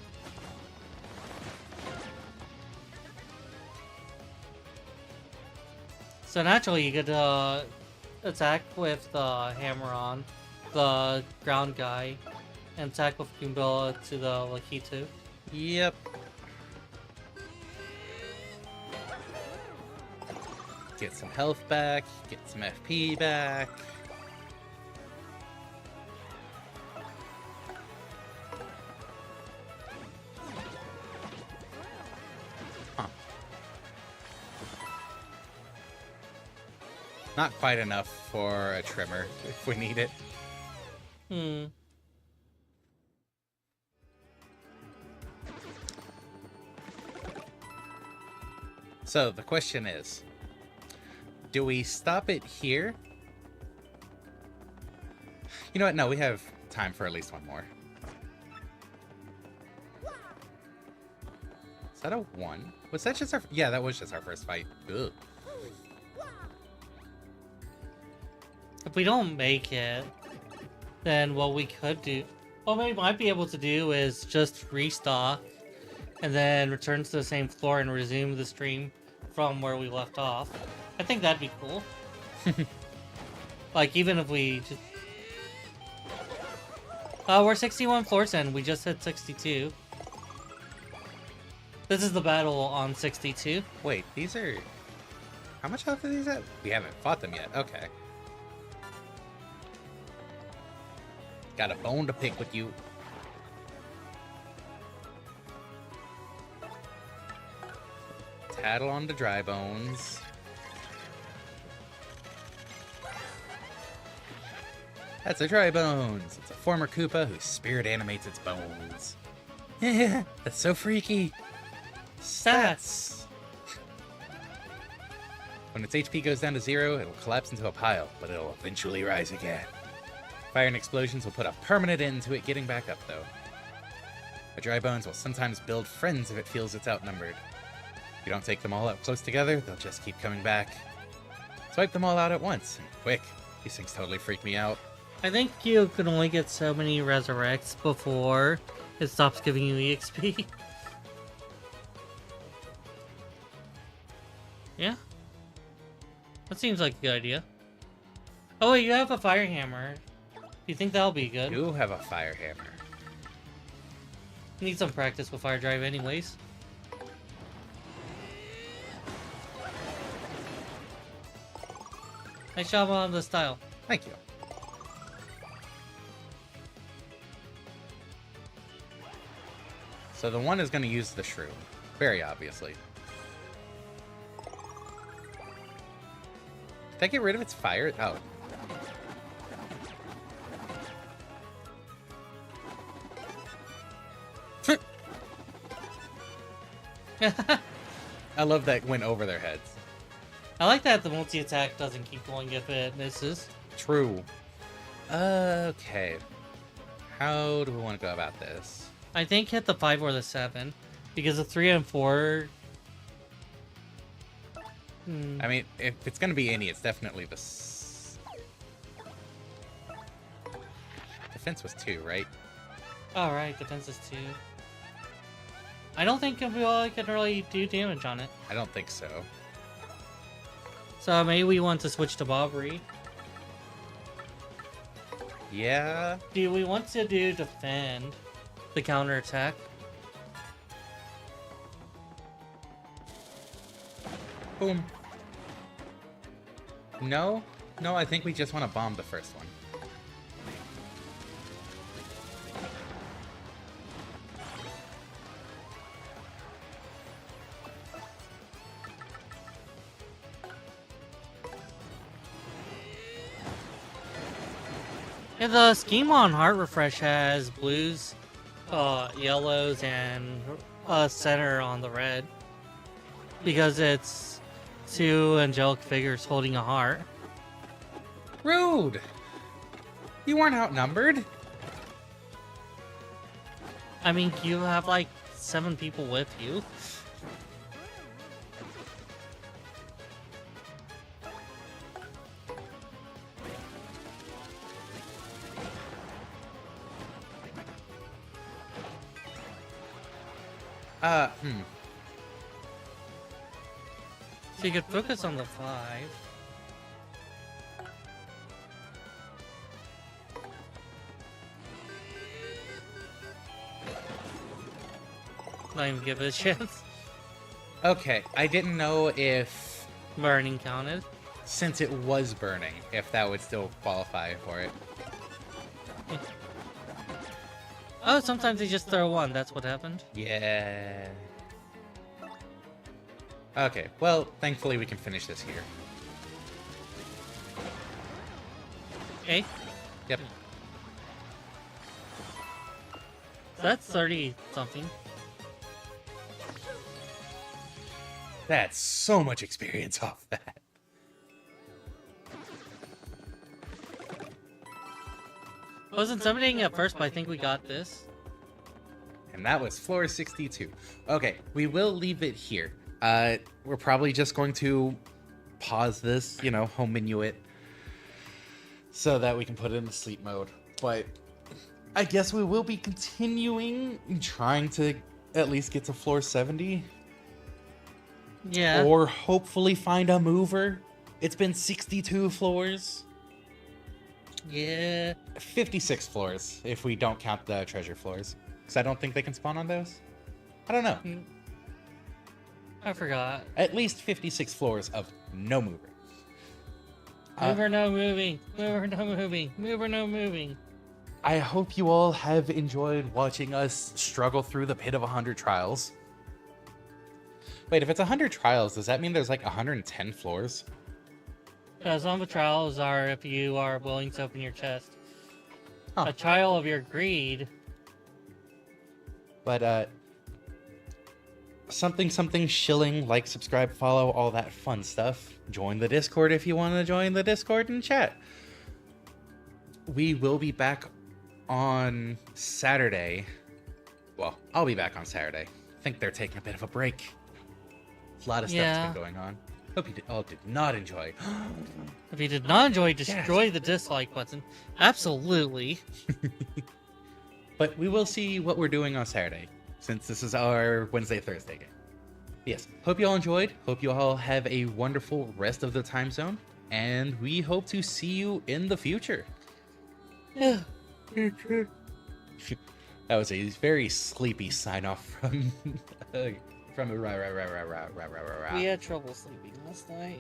So naturally, you could attack with the hammer on the ground guy, and attack with Goombella to the Lakitu. Yep. Get some health back, get some FP back. Huh. Not quite enough for a trimmer if we need it. Hmm. So the question is, do we stop it here? You know what? No, we have time for at least one more. Is that a 1? Was that just our... Yeah, that was just our first fight. Ugh. If we don't make it, then what we could do, what we might be able to do is just restock and then return to the same floor and resume the stream from where we left off. I think that'd be cool. Like, even if we just... we're 61 floors in, we just hit 62. This is the battle on 62. Wait, these are... How much health are these at? We haven't fought them yet. Okay. Got a bone to pick with you. Tattle on the dry bones. That's a dry bones. It's a former Koopa whose spirit animates its bones. Yeah, that's so freaky. Stats! When its HP goes down to 0, it'll collapse into a pile, but it'll eventually rise again. Fire and explosions will put a permanent end to it getting back up, though. The dry bones will sometimes build friends if it feels it's outnumbered. If you don't take them all out close together, they'll just keep coming back. Swipe them all out at once, and quick. These things totally freak me out. I think you can only get so many resurrects before it stops giving you EXP. Yeah? That seems like a good idea. Oh wait, you have a fire hammer. Do you think that'll be good? You have a fire hammer. Need some practice with fire drive anyways. Nice job on the style. Thank you. So the one is going to use the shroom. Very obviously. Did I get rid of its fire? Oh. I love that went over their heads. I like that the multi-attack doesn't keep going if it misses. True. Okay. How do we want to go about this? I think hit the 5 or the 7. Because the 3 and 4... I mean, if it's going to be any, it's definitely the... Defense was 2, right? Alright, defense is 2. I don't think we can really do damage on it. I don't think so. So maybe we want to switch to Bobbery. Yeah. Do we want to do defend the counter attack? Boom. No? No, I think we just want to bomb the first one. Yeah, the scheme on Heart Refresh has blues, yellows, and center on the red. Because it's 2 angelic figures holding a heart. Rude! You weren't outnumbered? I mean, you have like 7 people with you. So you could focus on the 5. Not even give it a chance. Okay, I didn't know if, Burning counted. since it was burning, if that would still qualify for it. Oh, sometimes they just throw 1. That's what happened. Yeah. Okay, well, thankfully we can finish this here. Okay. Yep. So that's 30 something. That's so much experience off that. I was intimidating at first, but I think we got this. And that was floor 62. Okay, we will leave it here. We're probably just going to pause this, home menu it, so that we can put it in the sleep mode. But I guess we will be continuing trying to at least get to floor 70. Yeah. Or hopefully find a mover. It's been 62 floors. Yeah. 56 floors, if we don't count the treasure floors. Because I don't think they can spawn on those. I don't know. I forgot. At least 56 floors of no mover. Mover, no moving. Mover, no moving. Mover, no moving. I hope you all have enjoyed watching us struggle through the pit of 100 trials. Wait, if it's 100 trials, does that mean there's like 110 floors? Some of the trials are if you are willing to open your chest. Huh. A trial of your greed. But, something shilling, like, subscribe, follow, all that fun stuff. Join the Discord if you want to join the Discord and chat. We will be back on Saturday. Well, I'll be back on Saturday. I think they're taking a bit of a break. A lot of stuff's been going on. Hope you all did not enjoy. If you did not enjoy, destroy the dislike button. Absolutely. But we will see what we're doing on Saturday, since this is our Wednesday-Thursday game. Yes, hope you all enjoyed. Hope you all have a wonderful rest of the time zone. And we hope to see you in the future. Yeah. That was a very sleepy sign-off from... from We had trouble sleeping last night.